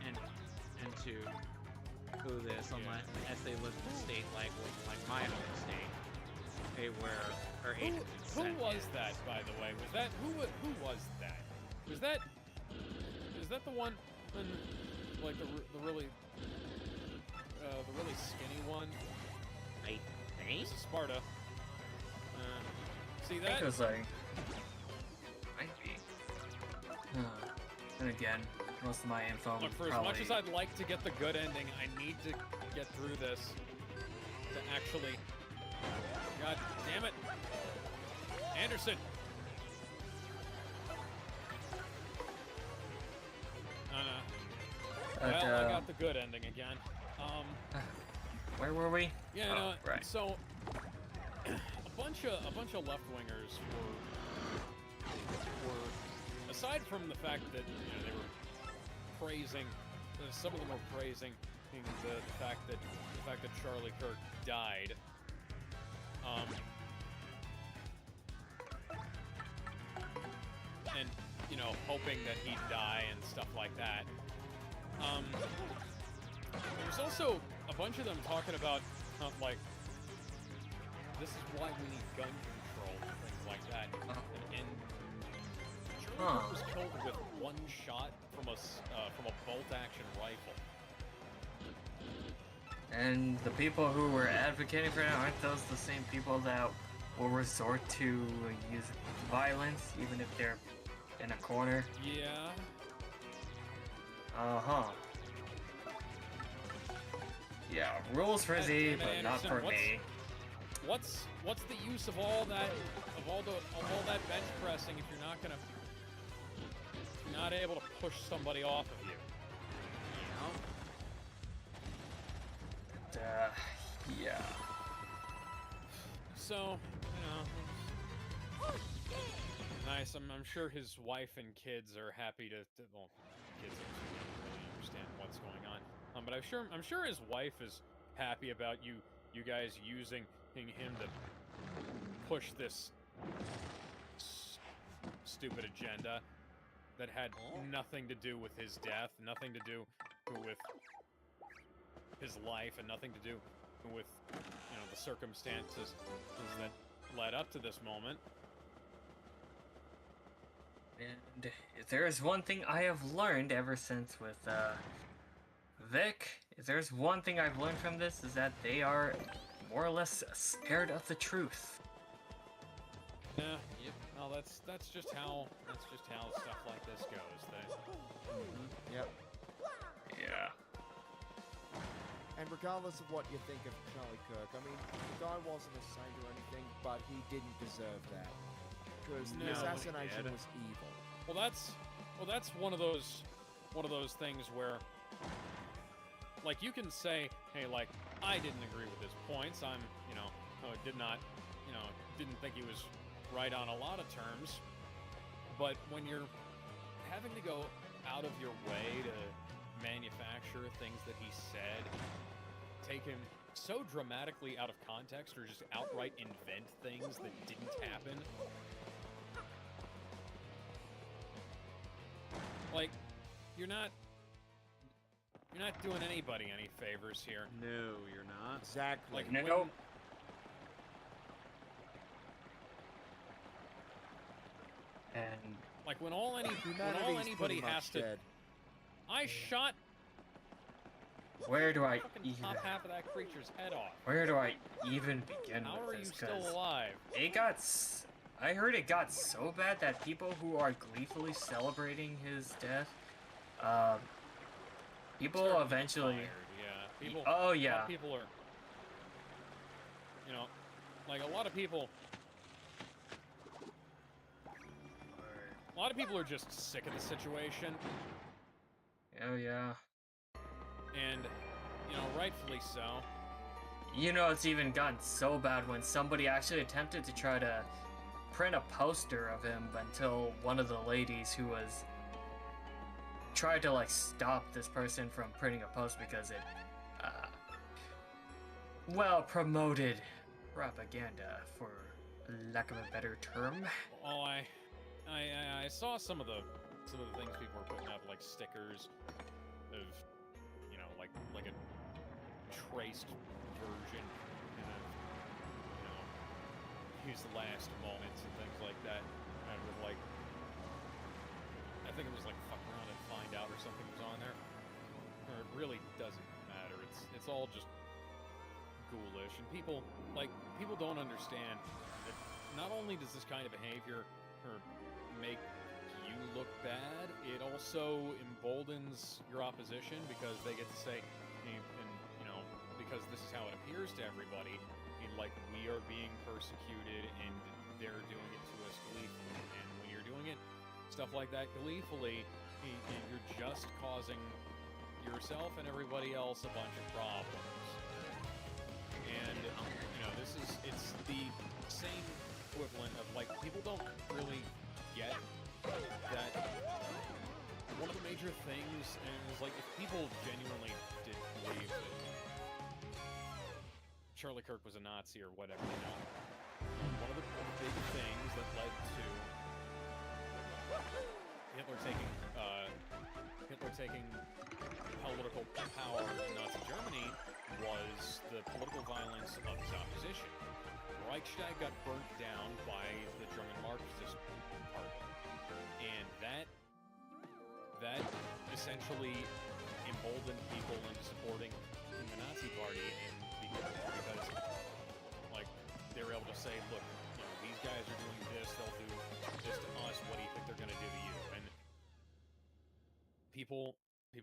and to do this unless they live in a state like my home state, okay, where her age of Who consent was is. that, by the way? Was that who was that? Is that the one, like the really skinny one? I think. This is Sparta. See I that? think it was like. Might be. And again, most of my info Look, for as probably. much as I'd like to get the good ending, I need to get through this to actually. God damn it, Anderson. But, Well, I got the good ending again. Where were we? Yeah, Oh, no, right. so a bunch of left-wingers were aside from the fact that they were praising, some of them were praising the fact that Charlie Kirk died. And hoping that he'd die and stuff like that. There's also a bunch of them talking about like, this is why we need gun control and things like that. And Charlie Huh. Kirk was killed with one shot from a bolt-action rifle. And the people who were advocating for it, aren't those the same people that will resort to use violence even if they're in a corner? Yeah. Uh-huh. Yeah, rules for Z, Damn it, but not Anderson, for me. What's the use of all that all that bench pressing if you're not able to push somebody off of you? Yeah. So, nice. I'm sure his wife and kids are happy to well, kids don't really understand what's going on. But I'm sure his wife is happy about you guys using him to push this stupid agenda that had nothing to do with his death, nothing to do with his life, and nothing to do with the circumstances that led up to this moment. And if there is one thing I have learned ever since with Vic, if there's one thing I've learned from this is that they are more or less scared of the truth. Yeah. Yep. Well, that's just how stuff like this goes. Yep. Yeah. And regardless of what you think of Charlie Kirk, I mean, the guy wasn't a saint or anything, but he didn't deserve that. Because the No, assassination he did. was evil. Well, that's one of those things where, like, you can say, hey, like, I didn't agree with his points. I'm, didn't think he was right on a lot of terms. But when you're having to go out of your way to manufacture things that he said, take him so dramatically out of context, or just outright invent things that didn't happen. Like, you're not doing anybody any favors here. No, you're not. Exactly. Like, No. when, And like when all Humanity's anybody pretty much has to, dead. I shot where do I fucking even top half of that creature's head off. where do I even begin How with are you this? still 'Cause alive? it got I heard it got so bad that people who are gleefully celebrating his death, people Starting to get eventually. tired, yeah. People. Oh A lot yeah. of people are. Like a lot of people. A lot of people are just sick of the situation, Oh yeah. and rightfully so. You know, it's even gotten so bad when somebody actually attempted to try to print a poster of him until one of the ladies who was tried to like stop this person from printing a post because it promoted propaganda, for lack of a better term. Oh, I saw some of the things people were putting up, like stickers of, like a traced version of, his last moments and things like that, and with like, I think it was like fuck around and find out or something was on there. Or it really doesn't matter. It's all just ghoulish, and people don't understand that not only does this kind of behavior make you look bad, it also emboldens your opposition because they get to say, and because this is how it appears to everybody, like we are being persecuted and they're doing it to us gleefully. And when you're doing it, stuff like that gleefully, you're just causing yourself and everybody else a bunch of problems. And it's the same equivalent of, like, people don't really get that one of the major things is, like, if people genuinely did believe that Charlie Kirk was a Nazi or whatever, one of the big things that led to Hitler taking political power in Nazi Germany was the political violence of his opposition. Reichstag got burnt down by the German Marxist Party, and that essentially emboldened people into supporting the Nazi Party, and because like they were able to say, look, you know, these guys are doing this, they'll do this to us. What do you think they're going to do to you? And people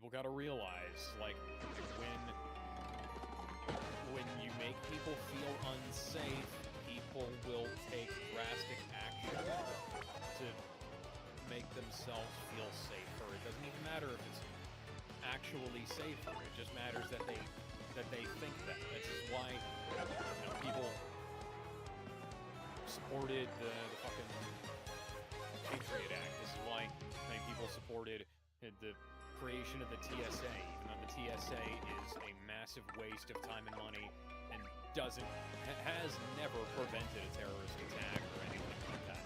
got to realize, like, when you make people feel unsafe, people will take drastic action to make themselves feel safer. It doesn't even matter if it's actually safer. It just matters that they think that. This is why, you know, people supported the fucking Patriot Act. This is why many people supported the creation of the TSA, even though the TSA is a massive waste of time and money and has never prevented a terrorist attack or anything like that.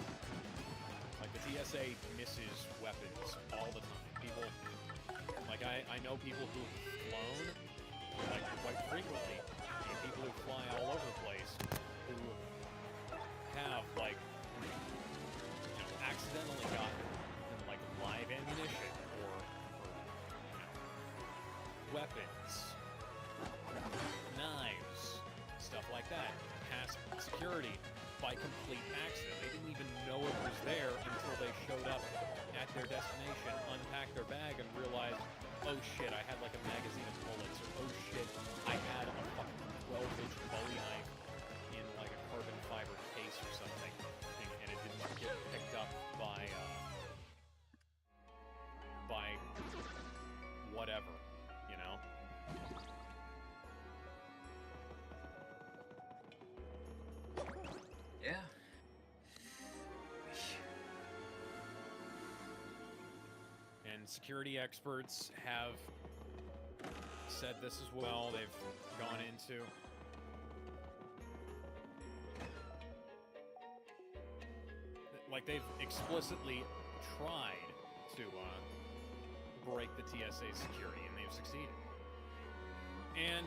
Like, the TSA misses weapons all the time. People, like, I know people who've flown, like, quite frequently, and people who fly all over the place who have, like, you know, accidentally gotten, like, live ammunition or you know, weapons, knives, stuff like that, past security by complete accident. They didn't even know it was there until they showed up at their destination, unpacked their bag, and realized, oh shit, I had like a magazine of bullets, or oh shit, I had a fucking 12-inch Bowie knife in like a carbon fiber case or something, and it didn't get picked up by whatever, you know? Yeah. And security experts have said this as well. They've gone into like they've explicitly tried to break the TSA security, and they've succeeded. And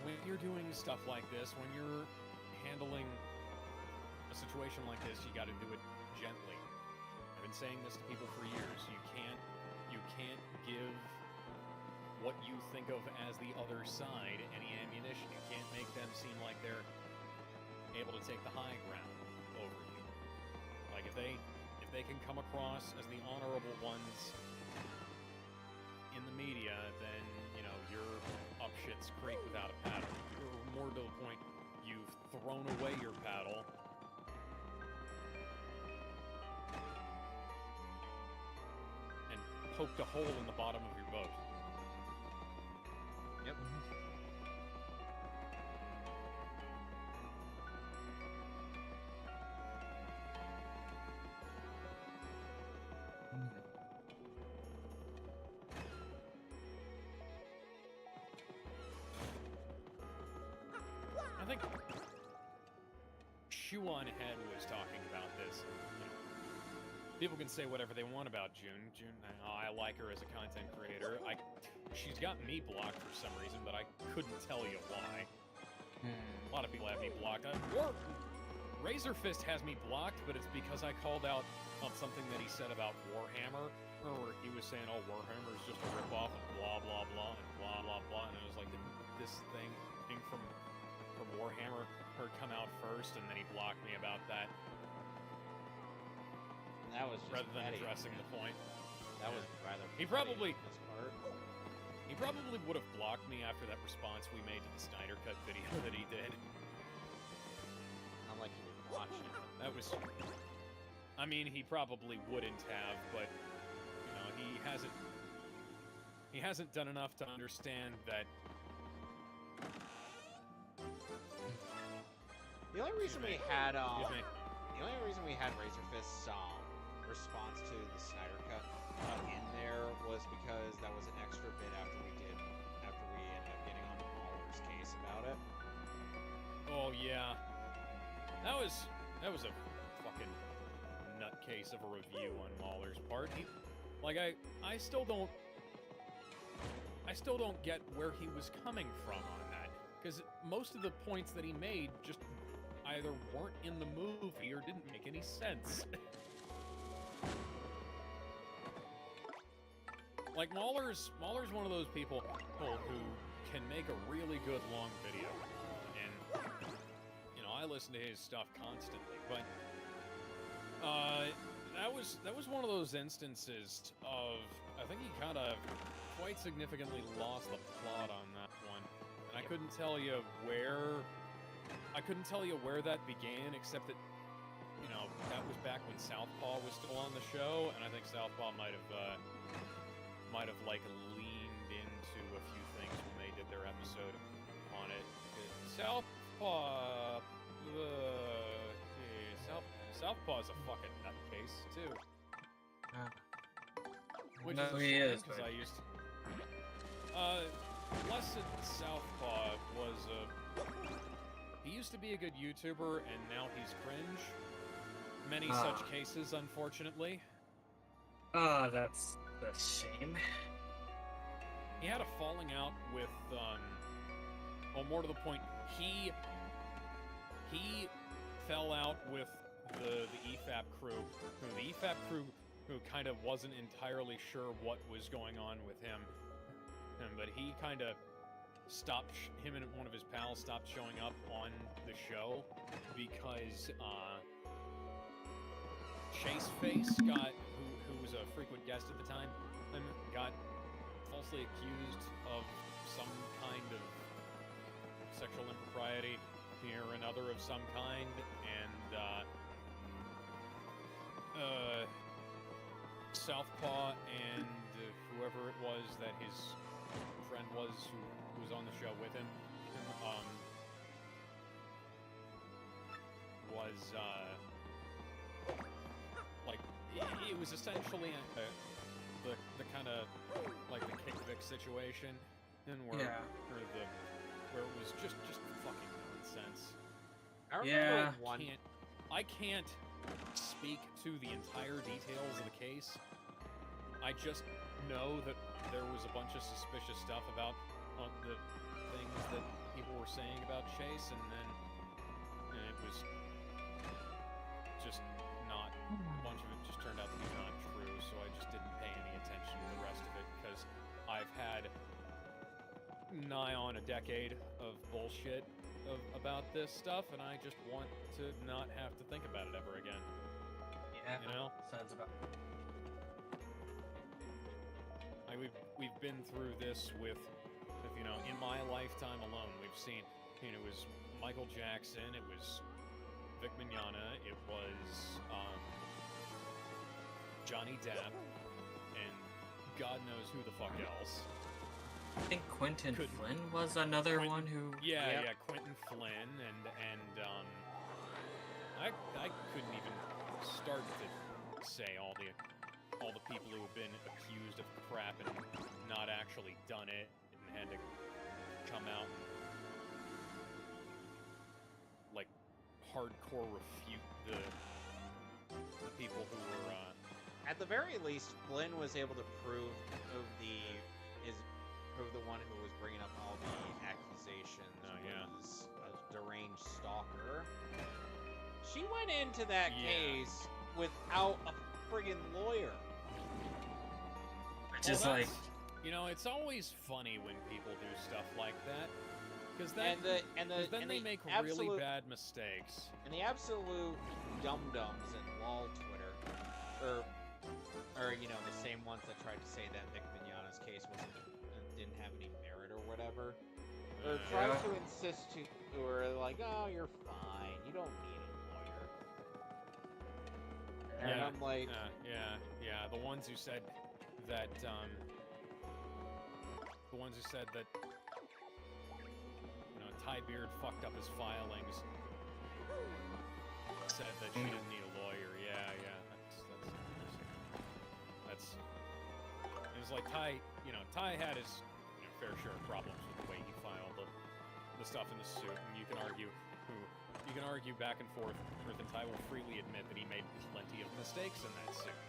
when you're doing stuff like this, when you're handling a situation like this, you got to do it gently. I've been saying this to people for years. You can't give what you think of as the other side any ammunition. You can't make them seem like they're able to take the high ground over you. Like, if they can come across as the honorable ones in the media, then, you know, you're up shit's creek without a paddle. Or more to the point, you've thrown away your paddle and poked a hole in the bottom of your boat. Yep. I think Shoe on Head was talking about this. You know, people can say whatever they want about June. I like her as a content creator. She's got me blocked for some reason, but I couldn't tell you why. A lot of people have me blocked. Or Razor Fist has me blocked, but it's because I called out on something that he said about Warhammer, where he was saying, "Oh, Warhammer is just a ripoff of blah blah blah and blah blah blah," and it was like this thing from Warhammer heard come out first, and then he blocked me about that. That was just rather than petty. addressing the point. That was rather. He petty probably- on his part. He probably would have blocked me after that response we made to the Snyder Cut video that he did. Not like he was watching. That was... I mean, he probably wouldn't have, but, you know, he hasn't done enough to understand that... The only reason we had Excuse me. the only reason we had Razorfist's response to the Snyder Cut in there was because that was an extra bit after we ended up getting on Mahler's case about it. Oh, yeah. That was a fucking nutcase of a review on Mahler's part. I still don't get where he was coming from on that. because most of the points that he made just either weren't in the movie or didn't make any sense. Like, Mahler's one of those people who can make a really good long video. And, you know, I listen to his stuff constantly, but that was one of those instances of, I think he kind of quite significantly lost the plot on that one. And I couldn't tell you where that began, except that, you know, that was back when Southpaw was still on the show, and I think Southpaw might have like leaned into a few things when they did their episode on it. Southpaw's a fucking nutcase too. Which No, is a he shame, is, because but- I used to... Blessed Southpaw was he used to be a good YouTuber, and now he's cringe. Many such cases, unfortunately. Oh, that's a shame. He had a falling out with, well, more to the point, he fell out with the EFAP crew, who kind of wasn't entirely sure what was going on with him, but he kind of stopped, him and one of his pals stopped showing up on the show because, Chaseface who was a frequent guest at the time, got falsely accused of some kind of sexual impropriety or another of some kind, and Southpaw and whoever it was that his friend was who was on the show with him, was like, it was essentially the kind of like the Kick Vic situation, and where where it was just fucking nonsense. I remember Yeah. one. I can't speak to the entire details of the case. I just know that there was a bunch of suspicious stuff about the things that people were saying about Chase, and then it was just not, a bunch of it just turned out to be not true, so I just didn't pay any attention to the rest of it, because I've had nigh on a decade of bullshit about this stuff, and I just want to not have to think about it ever again. Yeah. You know? Sounds about. We've been through this with, you know, in my lifetime alone, we've seen, you know, it was Michael Jackson, it was Vic Mignogna, it was Johnny Depp, and God knows who the fuck else. I think Quentin Couldn't- Flynn was another one who. Yeah, Quentin Flynn, and I couldn't even start to say all the people who have been accused of crap and not actually done it and had to come out and like hardcore refute the people who were At the very least, Flynn was able to prove the one who was bringing up all the accusations was a deranged stalker. She went into that case without a friggin' lawyer. Just like. You know, it's always funny when people do stuff like that, because then they make really bad mistakes. And the absolute dum-dums in lol Twitter, or you know, the same ones that tried to say that Vic Mignogna's case didn't have any merit or whatever, or tried to insist or like, oh, you're fine, you don't need a lawyer. And I'm like, the ones who said that, you know, Ty Beard fucked up his filings, said that she didn't need a lawyer. That's it was like Ty had his, you know, fair share of problems with the way he filed the stuff in the suit, and you can argue back and forth, and Ty will freely admit that he made plenty of mistakes in that suit.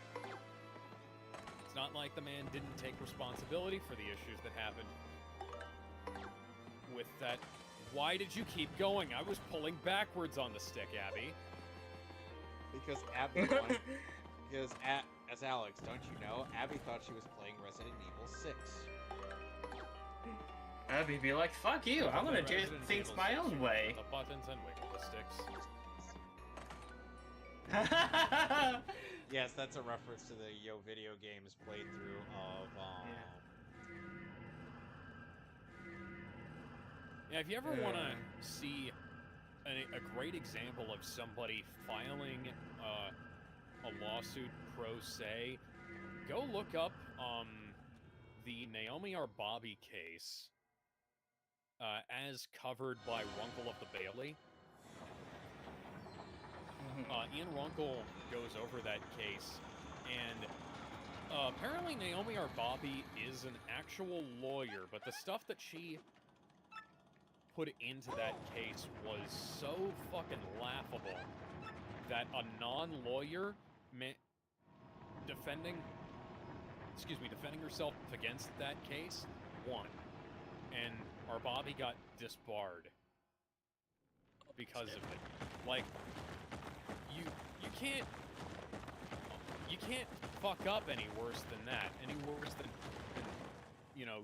It's not like the man didn't take responsibility for the issues that happened with that Why did you keep going? I was pulling backwards on the stick, Abby. Because Abby wanted... Because, as Alex, don't you know, Abby thought she was playing Resident Evil 6. Abby be like, fuck you, I want to do Resident things Evil my 6, own way. The buttons and wiggle the sticks. Yes, that's a reference to the Yo Video Games playthrough of, Yeah, if you ever want to see a great example of somebody filing a lawsuit pro se, go look up the Naomi R. Bobby case as covered by Runkle of the Bailey. Ian Runkle goes over that case, and apparently Naomi R. Bobby is an actual lawyer, but the stuff that she put into that case was so fucking laughable that a non-lawyer defending herself against that case won, and our Bobby got disbarred because of it. Like, you can't fuck up any worse than that, any worse than you know,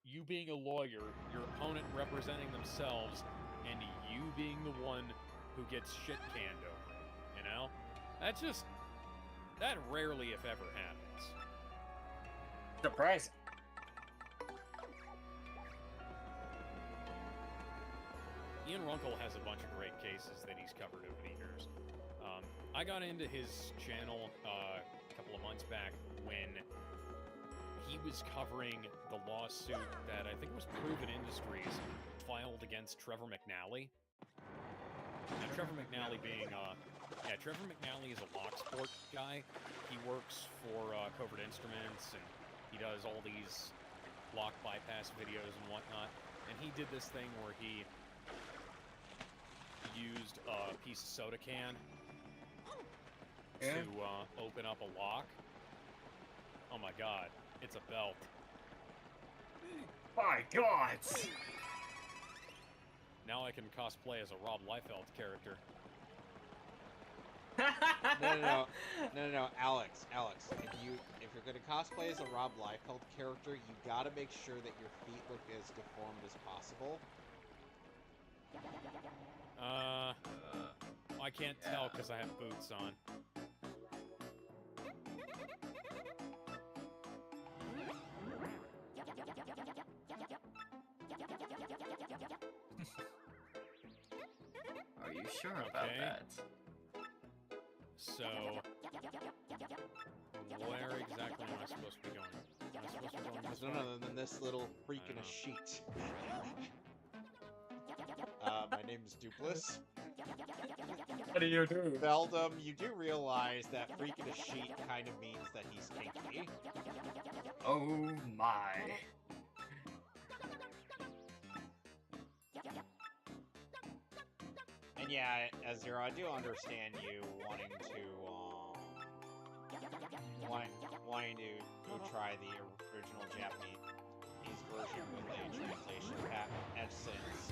you being a lawyer, your opponent representing themselves, and you being the one who gets shit canned over, you know? That rarely, if ever, happens. Surprising. Ian Runkle has a bunch of great cases that he's covered over the years. I got into his channel a couple of months back when he was covering the lawsuit that I think was Proven Industries filed against Trevor McNally. Now, Trevor McNally being, Trevor McNally is a Locksport guy. He works for Covert Instruments, and he does all these lock bypass videos and whatnot. And he did this thing where he used a piece of soda can to open up a lock. Oh my god, it's a belt. My god! Now I can cosplay as a Rob Liefeld character. No, Alex, if you're gonna cosplay as a Rob Liefeld character, you gotta make sure that your feet look as deformed as possible. I can't tell because I have boots on. Are you sure about Okay. that? So, where exactly am I supposed to be going? Am I supposed to be going this There's way? none other than this little freak in a sheet. My name's Dupless. What do you do? Veldum, you do realize that freak in a sheet kind of means that he's kinky. Oh my. And yeah, Azira, I do understand you wanting to try the original Japanese version with a translation pack, and since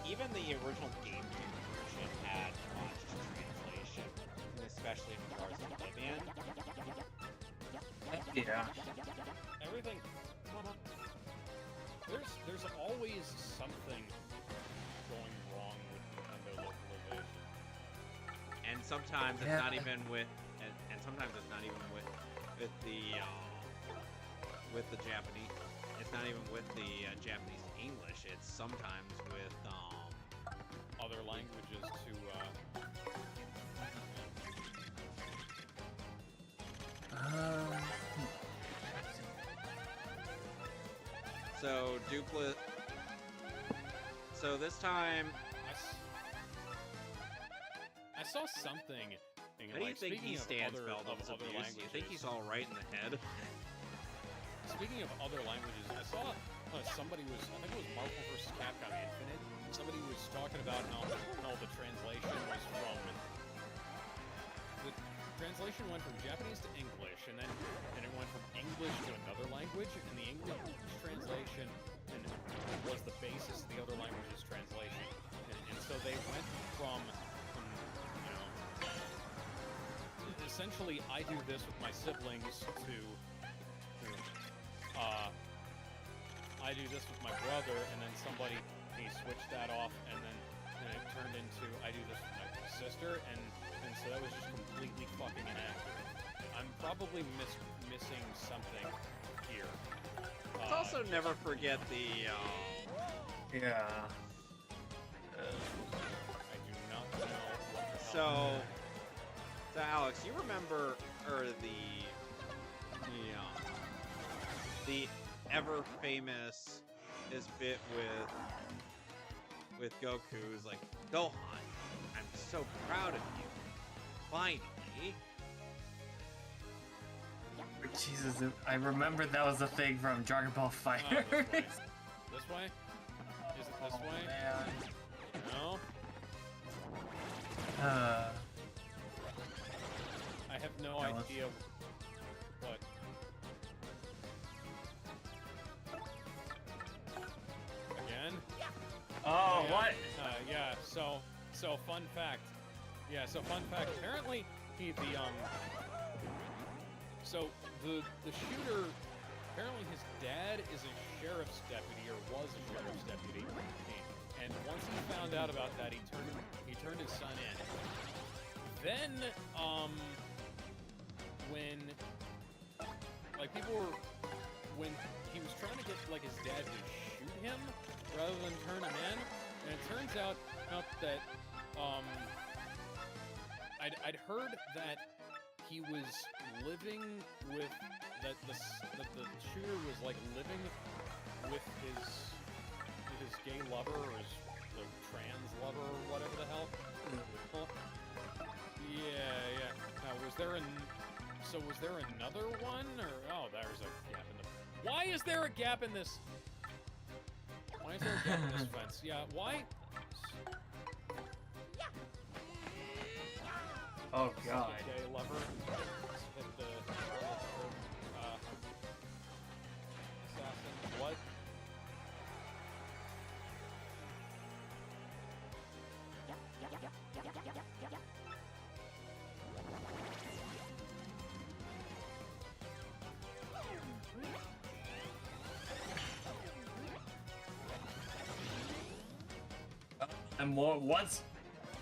even the original GameCube version had much translation, especially in regards to Oblivion. Yeah. Everything. There's always something going wrong with Nintendo localization. And sometimes it's not even with, and sometimes it's not even with the Japanese. It's not even with the Japanese to English. It's sometimes with Other languages to So Duplicate. So this time, I saw something. how do you think he stands Veldum's abuse? Do you think he's all right in the head? Speaking of other languages, I saw somebody was, I think it was Marvel vs. Capcom Infinite. Somebody was talking about how the translation was from. The translation went from Japanese to English, and then it went from English to another language, and the English translation was the basis of the other language's translation. And so they went from, you know, essentially I do this with my siblings to I do this with my brother, and then he switched that off, and then it turned into I do this with my sister, and so that was just completely fucking inaccurate. I'm probably missing something here. Let's also never forget the, Yeah. I do not know what the hell So Alex, you remember, the ever famous bit with Goku's like, Gohan, I'm so proud of you. Finally. Jesus, I remember that was a thing from Dragon Ball Fighter. This way? This way? Is it this way? Man. No? I have no idea what. Again? Oh, Yeah. what? Yeah, so fun fact. Yeah, so fun fact. Apparently, so the shooter, apparently his dad is a sheriff's deputy, or was a sheriff's deputy, and once he found out about that, he turned his son in. Then, when he was trying to get, like, his dad to shoot him, rather than turn him in, and it turns out that, I'd heard that he was living with, that the shooter was, like, living with his gay lover, or the trans lover, or whatever the hell. Yeah. Now, was there another one, or, oh, there's a gap in the, why is there a gap in this? Why is there a gap in this fence? Yeah, why? Oh god. Gay lover. Hit the assassin. What?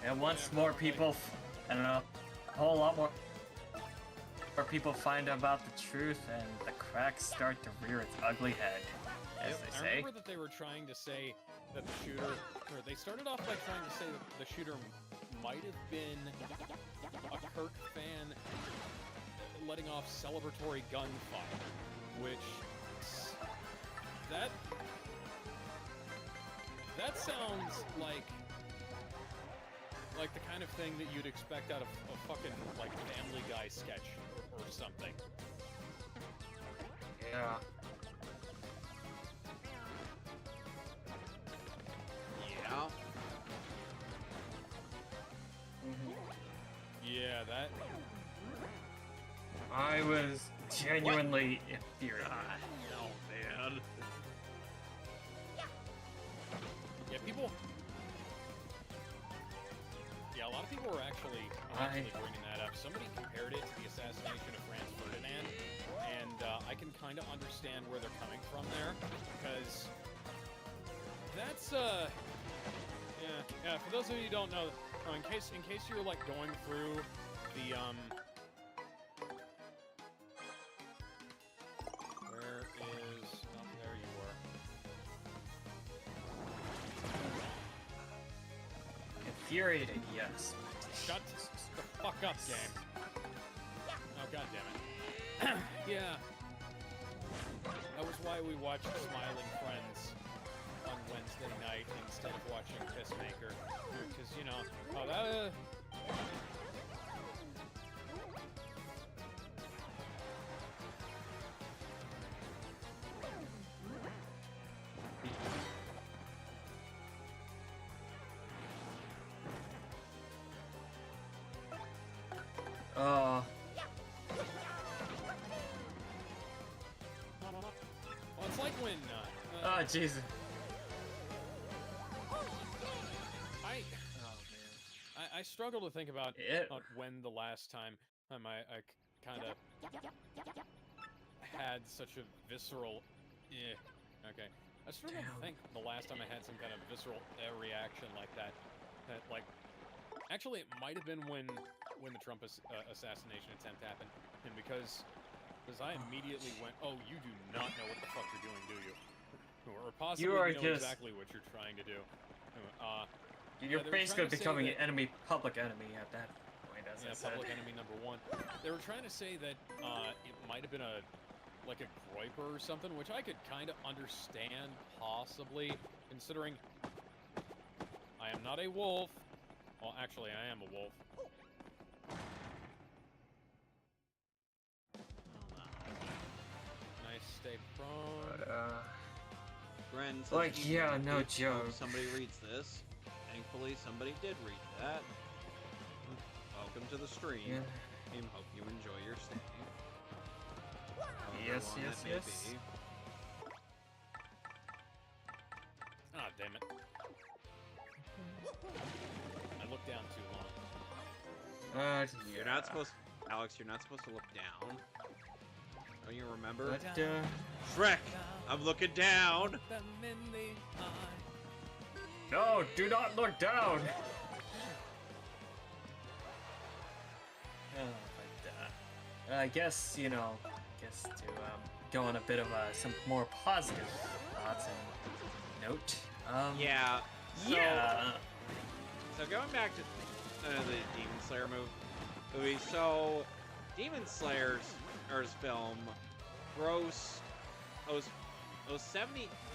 And once more people, I don't know, a whole lot more people find out about the truth, and the cracks start to rear its ugly head, as they I say. remember that they were trying to say that the shooter, or they started off by trying to say that the shooter might have been a Kirk fan letting off celebratory gunfire, which that sounds like the kind of thing that you'd expect out of a fucking, like, Family Guy sketch or something. Yeah. Yeah. Yeah, that. I was genuinely infuriated. No, man. Yeah, people. Yeah, a lot of people were actually bringing that up. Somebody compared it to the assassination of Franz Ferdinand, and I can kind of understand where they're coming from there, because that's yeah. For those of you who don't know, in case you're like going through the where is? Oh, there you were. Infuriated, yes. Shut the fuck up, game. Oh, god damn it. Yeah. That was why we watched Smiling Friends on Wednesday night instead of watching Pissmaker. Because, you know, oh, that... Oh. Well, it's like when, Oh, Jesus. I struggle to think about It. when the last time I kind of had such a visceral, okay. I struggle to think the last time I had some kind of visceral reaction like that. Like, actually, it might have been when the Trump assassination attempt happened, and because I immediately went, oh, you do not know what the fuck you're doing, do you? Or possibly you know exactly what you're trying to do. You're basically becoming an enemy, public enemy at that point, as I said. Public enemy #1. They were trying to say that it might have been a groiper or something, which I could kind of understand, possibly, considering I am not a wolf. Well, actually, I am a wolf. Nice, stay prone. Gren says like, yeah, no joke. Somebody reads this. Thankfully, somebody did read that. Welcome to the stream. Yeah. I hope you enjoy your stay. Yes, yes, yes. Ah, damn it. I looked down too long. Yeah. You're not supposed Alex, you're not supposed to look down. Don't you remember? But, Shrek! I'm looking down! no, do not look down! I guess, you know, to go on a bit of some more positive thoughts and note. Yeah. Yeah. So going back to the Demon Slayer movie, so Demon Slayer's film grossed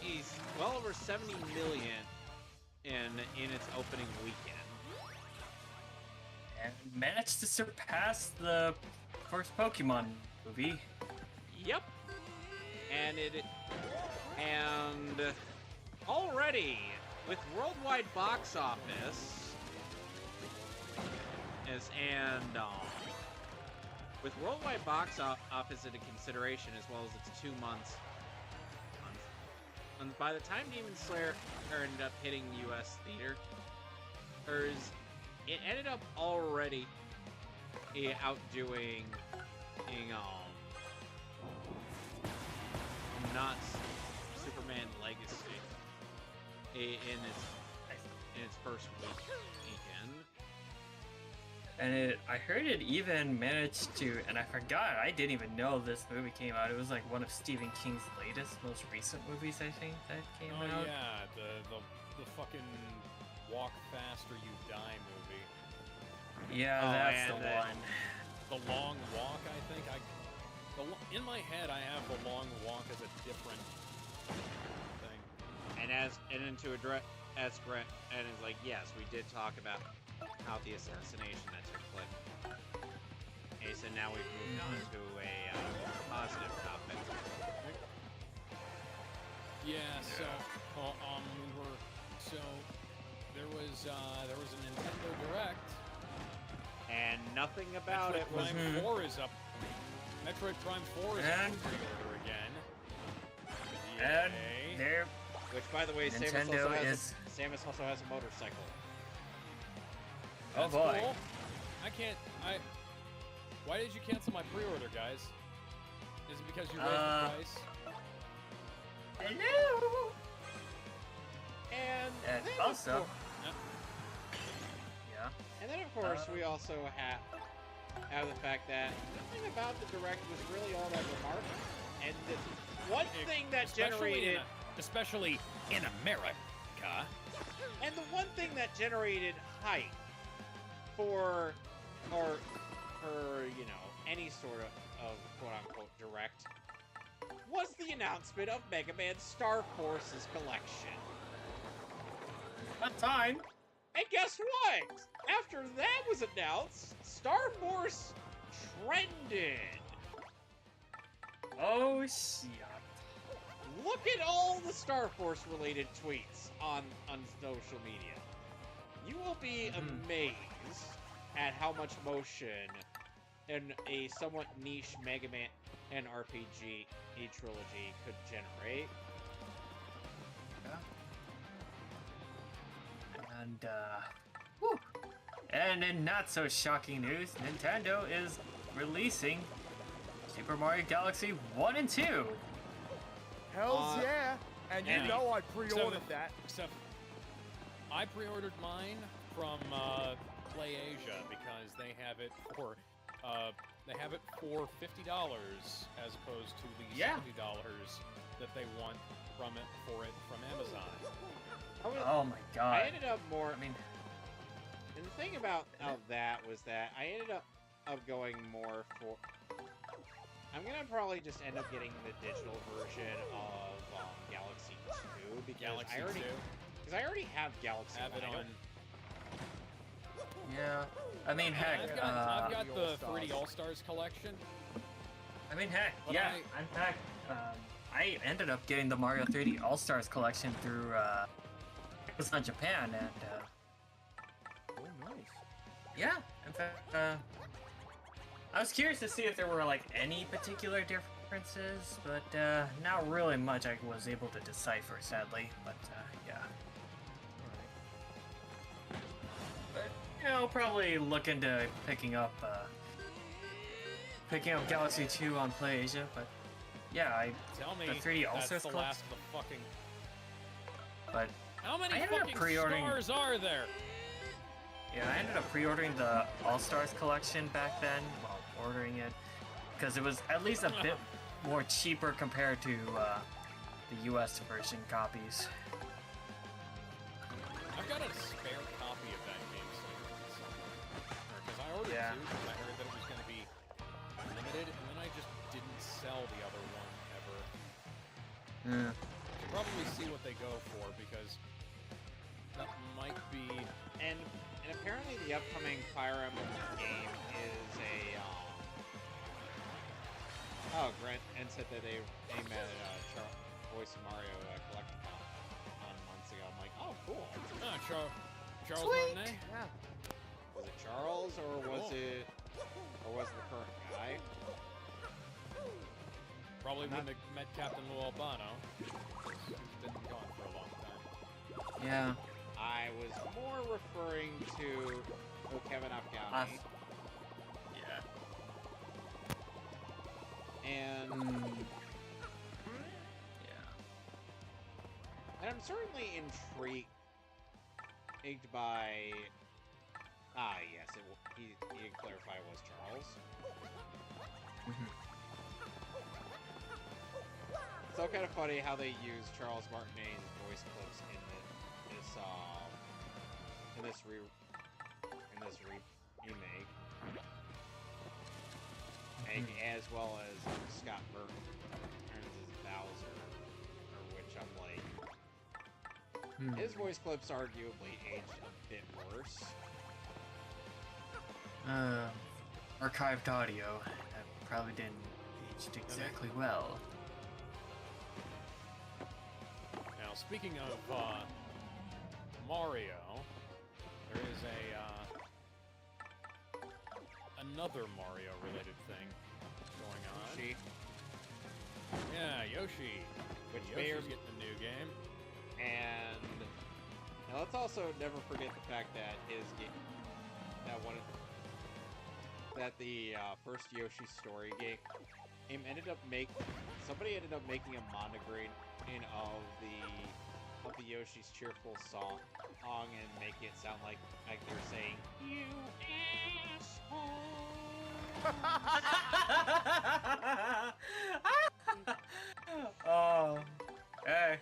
he's well over 70 million in its opening weekend. And managed to surpass the first Pokemon movie. Yep. And already with worldwide box office with worldwide box office into consideration, as well as its 2 months. And by the time Demon Slayer ended up hitting U.S. theaters, it ended up already outdoing not Superman Legacy in its first weekend. And I heard it even managed to, and I forgot, I didn't even know this movie came out. It was like one of Stephen King's most recent movies, I think, that came out. Oh yeah, the fucking Walk Fast or You Die movie. Yeah, that's the one. The Long Walk, I think. In my head, I have The Long Walk as a different thing. And to address Grant, and it's like, yes, we did talk about how the assassination that took place. Okay, so now we've moved on to a positive topic. Yeah. So, there was a Nintendo Direct, and nothing about Metroid Prime 4 is up. Metroid Prime 4 is up for pre-order again. And there. Which, by the way, Samus also has a motorcycle. That's oh boy. Cool. Why did you cancel my pre-order, guys? Is it because you raised the price? Hello. And then also. Yeah. And then of course we also have the fact that nothing about the Direct was really all that remarkable. And the one thing that generated, especially in America, and the one thing that generated hype for any sort of quote-unquote Direct was the announcement of Mega Man Star Force's collection. What time? And guess what? After that was announced, Star Force trended. Oh shit. Look at all the Star Force related tweets on social media. You will be amazed at how much motion in a somewhat niche Mega Man and RPG trilogy could generate. And, whew. And in not so shocking news, Nintendo is releasing Super Mario Galaxy 1 and 2. Hells yeah! And you yeah. know I pre-ordered that. Except I pre-ordered mine from Play Asia because they have it for $50 as opposed to the $70 that they want from Amazon. Oh my god. I ended up more. I mean, And the thing about that was that I ended up going more for. I'm gonna probably just end up getting the digital version of Galaxy 2 because Galaxy I already 2. because I already have Galaxy. Have it 1. on. yeah. I mean, heck, I've got the 3D All-Stars collection. I mean, heck, But yeah. In fact, I ended up getting the Mario 3D All-Stars collection through Amazon Japan, and Oh, nice. yeah, in fact, I was curious to see if there were like any particular differences, but not really much I was able to decipher, sadly. But yeah. But you know, probably look into picking up Galaxy 2 on PlayAsia. But yeah, Tell me the 3D that's All-Stars the collection. last of the fucking... But How many I ended up fucking pre-ordering- stars are there? yeah, I ended up pre-ordering the All-Stars collection back then. Well, ordering it because it was at least a bit more cheaper compared to the US version copies. I've got a spare copy of that game somewhere. Because I ordered Yeah. two because I heard that it was going to be limited, and then I just didn't sell the other one ever. Yeah. Should probably see what they go for because that might be... And apparently the upcoming Fire Emblem game is a Grant said that they met Voice of Mario Collecticon months ago. I'm like, oh, cool. Charles Sweet. Martinet? Yeah. Was it Charles or was Cool. it the current guy? Probably wouldn't have met Captain Lou Albano. He's been gone for a long time. Yeah. I was more referring to Kevin Afghani. Yeah. And Yeah. And I'm certainly intrigued by. Yes, he did clarify it was Charles. It's all kind of funny how they use Charles Martinet's voice clips in this remake, and as well as Scott Burton turns as Bowser, which I'm like. His voice clips arguably aged a bit worse. Archived audio. That probably didn't age exactly well. Now, speaking of Mario, there is another Mario-related thing going on. Yoshi, Yeah, Yoshi. which may or Yoshi's getting a new game. and now let's also never forget the fact that his game, the first Yoshi story game somebody ended up making a monogram of the Yoshi's cheerful song and make it sound like they're saying "You asshole." Oh. Hey.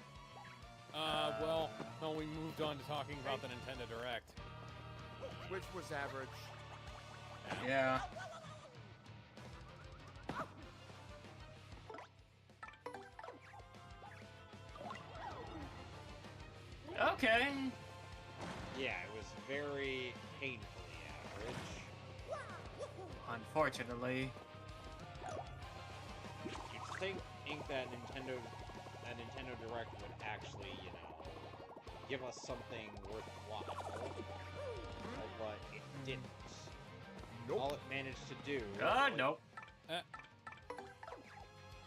Well, we moved on to talking about the Nintendo Direct. Which was average. Yeah. Okay. Yeah, it was very painfully average. Unfortunately. You'd think that Nintendo Direct would actually, give us something worthwhile, but it didn't. Nope. All it managed to do. Nope.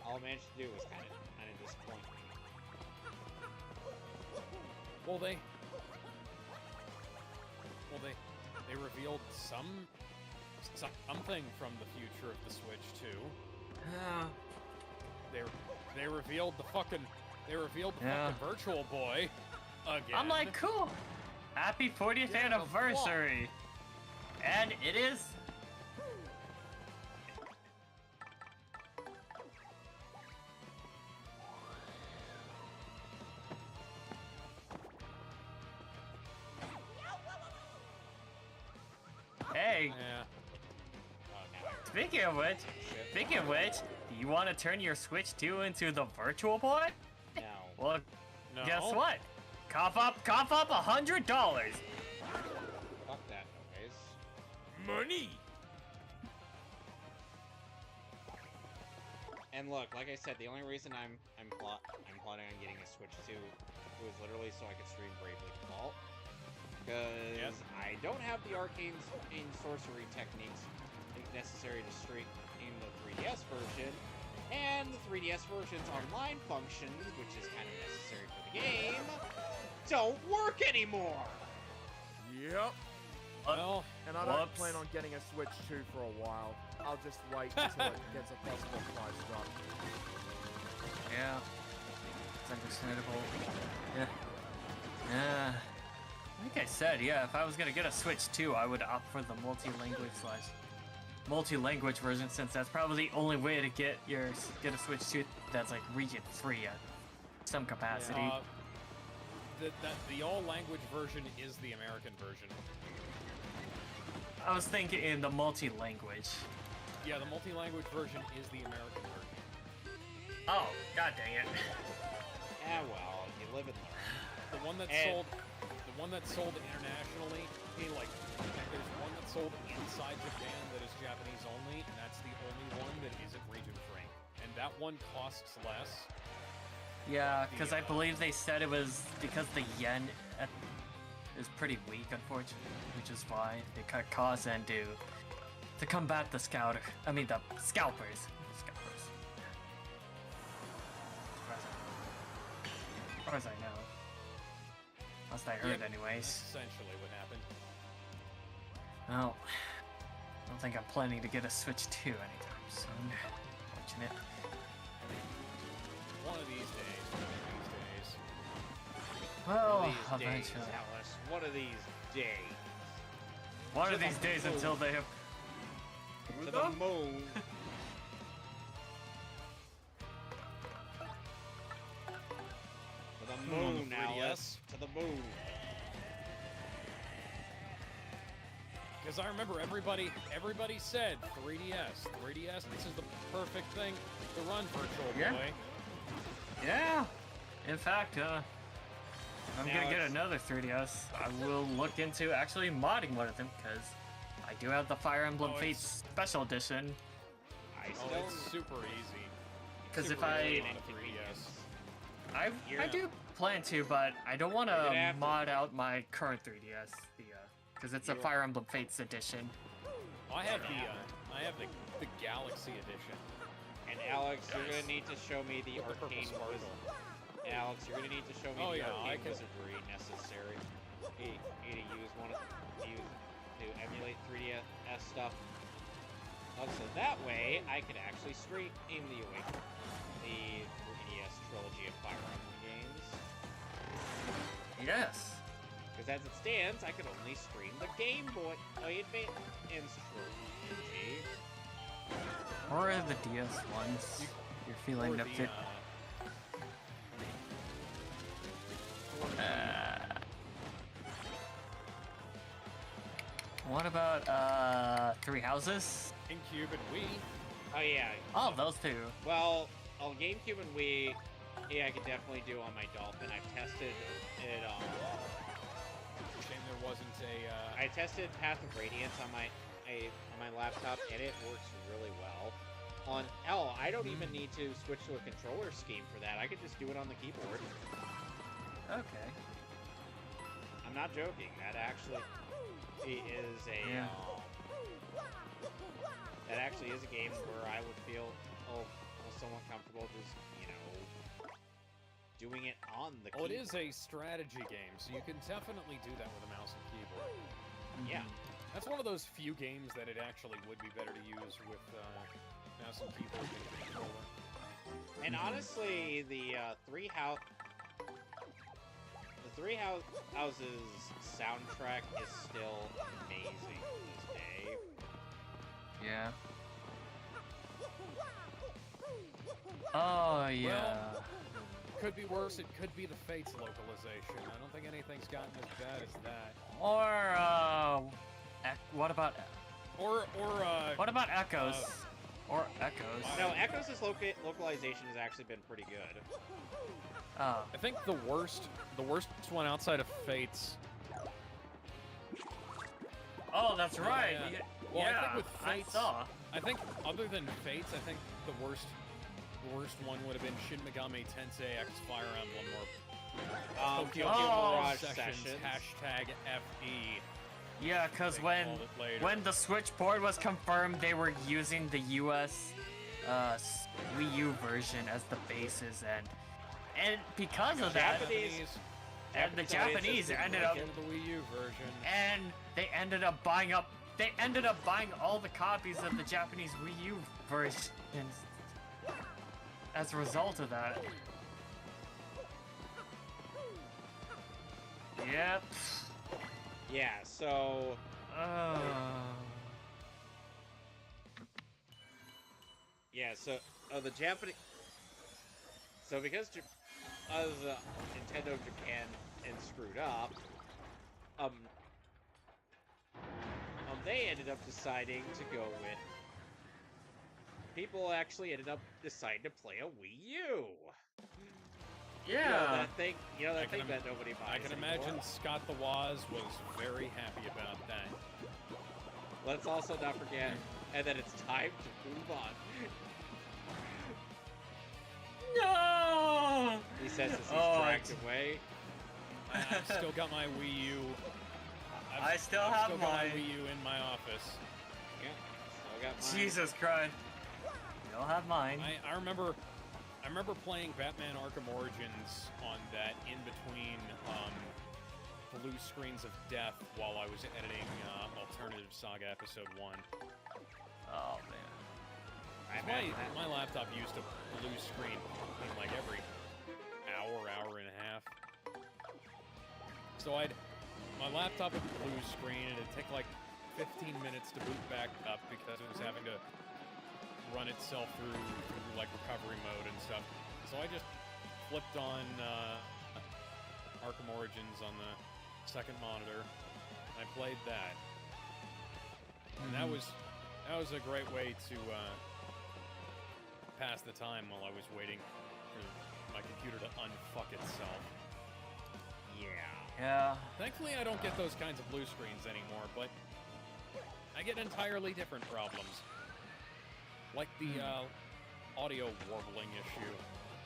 All it managed to do was kind of disappoint me. Well, they revealed something from the future of the Switch too. They revealed the fucking Virtual Boy again. I'm like, cool. Happy 40th Yeah, anniversary. And it is. Hey, Yeah. speaking of which, do you want to turn your Switch 2 into the Virtual Boy? No. Well, No. guess what? Cough up $100. Fuck that noise. Money. And look, like I said, the only reason I'm plotting on getting a Switch 2 was literally so I could stream Bravely Default. Because I don't have the arcane sorcery techniques necessary to stream the 3DS version, and the 3DS version's online functions, which is kind of necessary for the game, don't work anymore! Yep. Well, And I don't Whoops. plan on getting a Switch 2 for a while. I'll just wait until it gets a possible price drop. Yeah, it's understandable. Yeah. Like I said, yeah, if I was gonna get a Switch 2, I would opt for the multi-language version, since that's probably the only way to get a Switch 2 that's like region free at some capacity. the all-language version is the American version. I was thinking in the multi-language. Yeah, the multi-language version is the American version. Oh, god dang it. Yeah, well, you live and learn. The one that's And- sold internationally, there's one that's sold inside Japan that is Japanese only, and that's the only one that isn't region free. And that one costs less. Yeah, because I believe they said it was because the yen is pretty weak, unfortunately, which is why they cut costs and to combat the scalpers. Scalpers. As far as I know. Last I heard, Yeah, anyways. That's essentially what happened. Well, I don't think I'm planning to get a Switch 2 anytime soon. Fortunate. One of these days. Well, One of these days, eventually. Alice. One of these days. One To of the these days moon. until they have. To the moon. To the moon, the Alice. 3DS. To the moon. Because I remember everybody said 3DS. 3DS, this is the perfect thing to run Virtual Yeah. Boy. Yeah. In fact, I'm Now gonna get it's- another 3DS. I will look into actually modding one of them because I do have the Fire Emblem Oh, Fates it's- Special Edition. I Oh, still. it's super easy. Because if Super easy I on a 3DS. I do plan to, but I don't want You're gonna to have to- mod out my current 3DS, because it's a You- Fire Emblem Fates edition. I have the Galaxy Edition. And Alex, you're gonna need to show me the With the purple arcane sparkle. wizard. Alex, you're gonna need to show me Oh, the yeah, I arcane can- wizardry necessary to emulate 3DS stuff. So that way, I could actually stream the 3DS trilogy of Fire Emblem games. Yes. Because as it stands, I could only stream the Game Boy Advance trilogy. Or the DS ones. You're feeling Or to the, fit. What about Three Houses? GameCube and Wii. Oh yeah. Oh, those two. Well, on GameCube and Wii, yeah, I could definitely do on my Dolphin. I've tested it. Shame there wasn't a. I tested Path of Radiance on my laptop, and it works really well. On L, I don't even need to switch to a controller scheme for that. I could just do it on the keyboard. Okay. I'm not joking. That actually is a Yeah. that actually is a game where I would feel somewhat comfortable just doing it on the Well, it keyboard. is a strategy game, so you can definitely do that with a mouse and keyboard. Yeah. That's one of those few games that it actually would be better to use with mouse and keyboard than controller. And honestly, the Three Houses soundtrack is still amazing to this day. Yeah. Oh, yeah. Could be worse. It could be the Fates localization. I don't think anything's gotten as bad as that. Or, what about Echoes? Or Echoes? No, Echoes' localization has actually been pretty good. Oh. I think the worst one outside of Fates. Oh, that's right. Yeah. Yeah, Well, yeah, I think with Fates, saw. I think other than Fates, I think the worst one would have been Shin Megami Tensei X Fire Emblem or Tokyo Mirage Sessions #FE. Yeah, because They when called it later. when the Switch port was confirmed, they were using the US Wii U version as the basis, and because of that, Japanese and the Japanese ended up, into the Wii U version. and they ended up buying all the copies of the Japanese Wii U versions as a result of that. Yep. Yeah, so yeah, so the Japanese. So because Nintendo Japan and screwed up, they ended up deciding to go with. People actually ended up deciding to play a Wii U. Yeah. You know, that thing that nobody buys I can anymore. imagine Scott the Woz was very happy about that. Let's also not forget, and then it's time to move on. No. He says as he's Oh, dragged away. I've still got my Wii U. I still I've have still got my mine. Wii U in my office. Yeah, still got mine. Jesus Christ. You'll have mine. I remember playing Batman Arkham Origins on that in between blue screens of death while I was editing Alternative Saga Episode 1. Oh man. My laptop used a blue screen in like every hour and a half. So my laptop would blue screen and it'd take like 15 minutes to boot back up because it was having to run itself through like recovery mode and stuff. So I just flipped on Arkham Origins on the second monitor. And I played that. And that was a great way to pass the time while I was waiting for my computer to unfuck itself. Yeah. Thankfully, I don't get those kinds of blue screens anymore, but I get entirely different problems. Like the audio warbling issue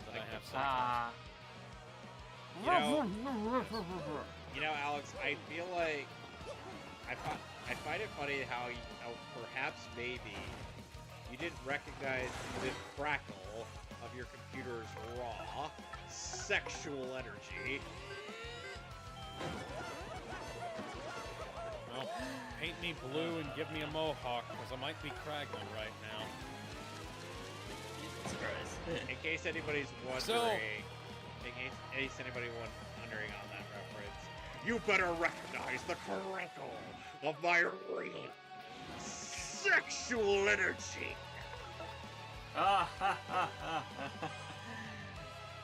that I have sometimes. You know, Alex, I feel like I find it funny how perhaps maybe you didn't recognize the crackle of your computer's raw sexual energy. Well, paint me blue and give me a mohawk, because I might be craggling right now. Jesus Christ. In case anybody's wondering, wondering on that reference, you better recognize the crackle of my real sexual energy. Oh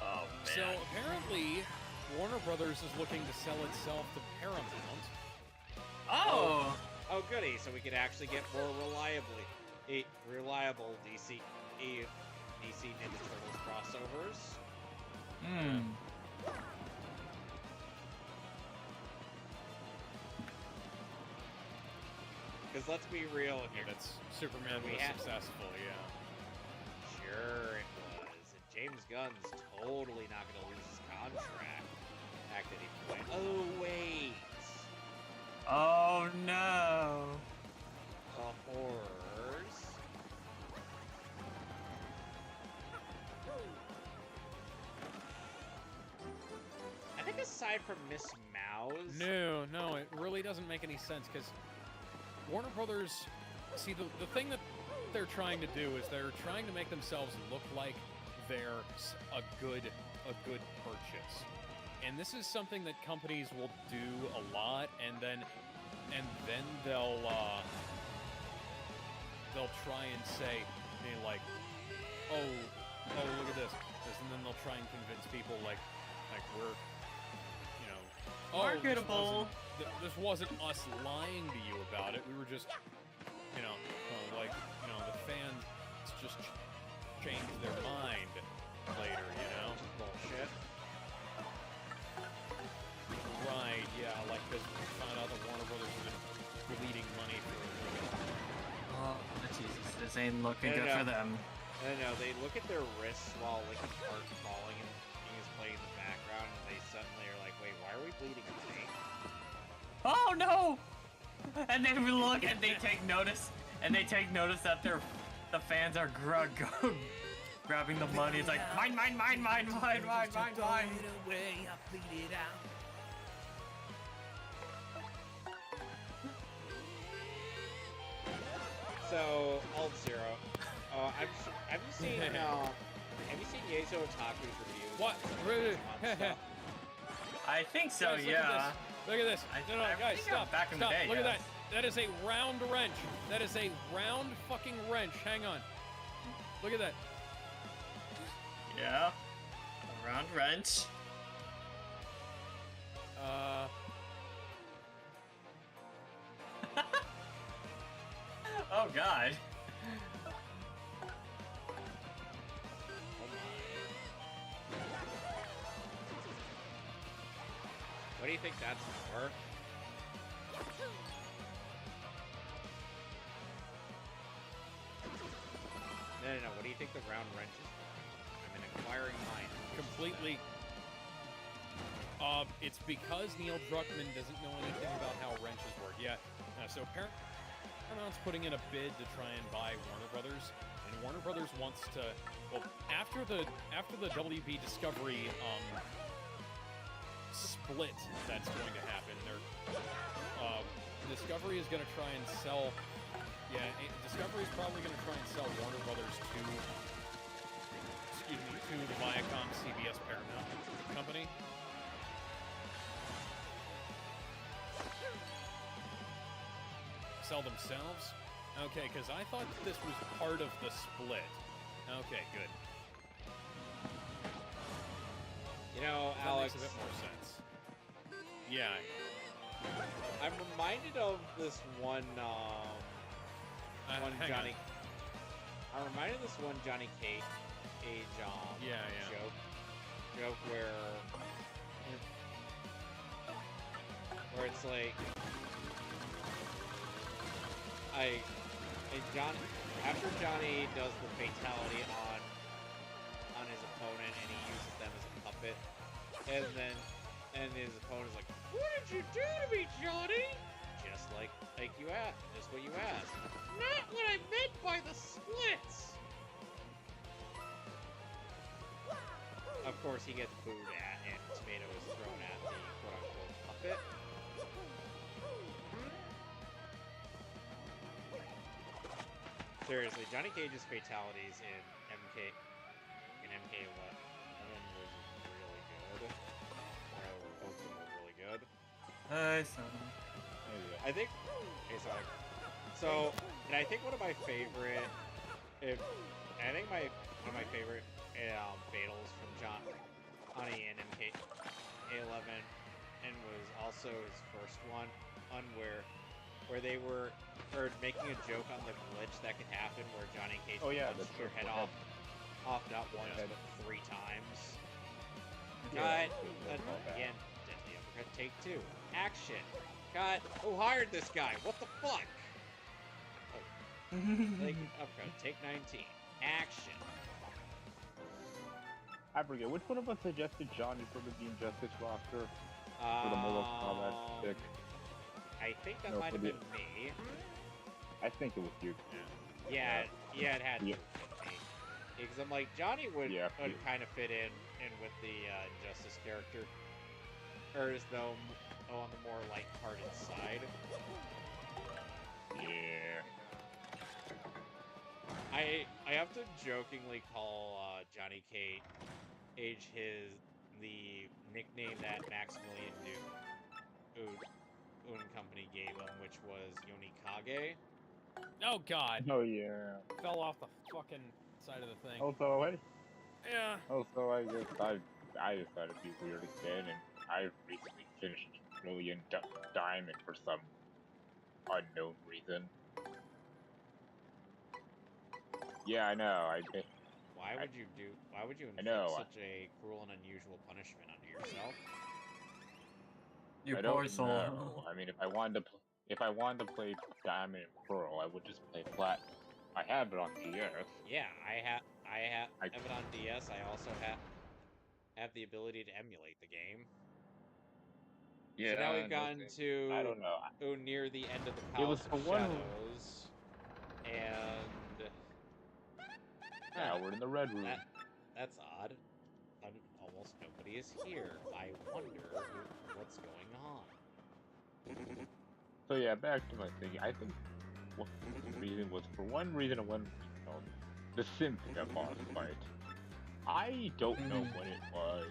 man. So apparently, Warner Brothers is looking to sell itself to Paramount. Oh. Oh, goody! So we could actually get more reliable DC Ninja Turtles crossovers. Because let's be real here. That's Superman was successful, yeah. Sure it was. And James Gunn's totally not going to lose his contract at any point. Oh, wait. Oh no. The horrors. aside from Miss Mouse. No, it really doesn't make any sense because Warner Brothers. See, the thing that they're trying to do is they're trying to make themselves look like they're a good purchase, and this is something that companies will do a lot, and then they'll try and say, like, oh, look at this, and then they'll try and convince people like we're, oh, marketable. This wasn't us lying to you about it. We were just, the fans just changed their mind later, Bullshit. Right, yeah, like, because we found out that Warner Brothers has been bleeding money for a movie. Oh, Jesus, this ain't looking No, good no. for them. No, they look at their wrists while Linkin Park falling and is playing in the background, and they suddenly are like, wait, why are we bleeding money? Oh no! And they look and they take notice, that the fans are grabbing the money. It's like mine. So, Alt Zero, have you seen Yezo Otaku's reviews? What? on stuff? I think so, Guys, yeah. Look at this. I- No, I guys, think stop. back in the Stop. day, Look at that. yes. That is a round wrench. That is a round fucking wrench. Hang on. Look at that. Yeah. A round wrench. Oh god. What do you think that's for? No. What do you think the round wrench is for? I'm an inquiring mind. Completely. It's because Neil Druckmann doesn't know anything about how wrenches work. Yeah. So Paramount's putting in a bid to try and buy Warner Brothers, and Warner Brothers wants to. Well, after the WB Discovery split that's going to happen, Discovery is going to try and sell. Yeah, Discovery is probably going to try and sell Warner Brothers to the Viacom CBS Paramount company. Sell themselves? Okay, because I thought that this was part of the split. Okay, good. That Alex, Alex, makes a bit more sense. Yeah. I'm reminded of this one, hang Johnny. on. I'm reminded of this one Johnny Cage, Yeah. joke where it's like, after Johnny does the fatality on his opponent and he uses them as a puppet, and his opponent's like, "What did you do to me, Johnny?" Just like you asked, just what you asked. Not what I meant by the splits. Of course, he gets booed at, and tomato is thrown at the quote-unquote puppet. Seriously, Johnny Cage's fatalities in MK11 was really good. Both of them were really good. Hi, son. I think. Okay, sorry. So, and I think one of my favorite, one of my favorite battles from Johnny in MK11, and was also his first one where they were making a joke on the glitch that could happen where Johnny Cage punches your head off not once but 3 times. Cut. Again, deadly uppercut. Take 2. Action. Cut. Who hired this guy? What the fuck? Uppercut. Take 19. Action. I forget which one of us suggested Johnny for the Injustice roster for the Mortal Kombat pick. I think that might have been me. I think it was you. Yeah, it had to be me. Because I'm like, Johnny would kind of fit in with the Injustice character. or is though on the more light-hearted side. Yeah. I have to jokingly call Johnny Cage the nickname that Maximilian Un Company gave him, which was Yonikage. Oh God! Oh yeah. Fell off the fucking side of the thing. Also, Yeah. I guess I decided to be weird again, and I recently finished Brilliant Diamond for some unknown reason. Yeah, I know. Why would you inflict know. such a cruel and unusual punishment onto yourself? You I poor don't soul. know. I mean, if I wanted to play Diamond and Pearl, I would just play Plat. I have it on DS. Yeah, I have it on DS. I also have the ability to emulate the game. Yeah. So now we've gotten to I don't know. near the end of the It was Palace for of one. Shadows, and Now we're in the Red Room. that's odd. Almost nobody is here. I wonder what's going on. So yeah, back to my thing. I think what the reason was for one reason, the Cynthia boss fight. I don't know what it was,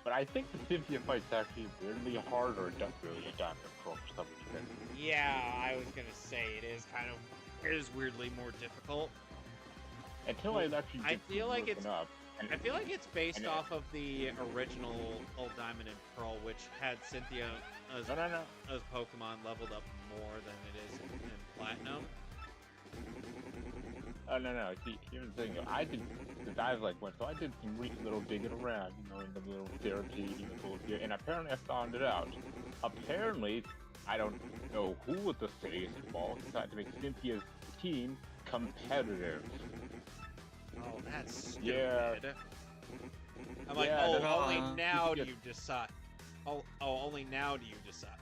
but I think the Cynthia fight's actually weirdly harder than Brilliant Diamond Pearl for some reason. Yeah, I was gonna say it is weirdly more difficult. Until I actually I feel like it's up. I feel like it's based off of the original Old Diamond and Pearl, which had Cynthia as Pokemon leveled up more than it is in Platinum. Oh no! See, here's the thing. I did some little digging around, in the little therapy, here, and apparently I found it out. Apparently, I don't know who with the Sadiest ball decided to make Cynthia's team competitive. Oh, that's stupid. Yeah. I'm like, Yeah, only now do you decide. Only now do you decide.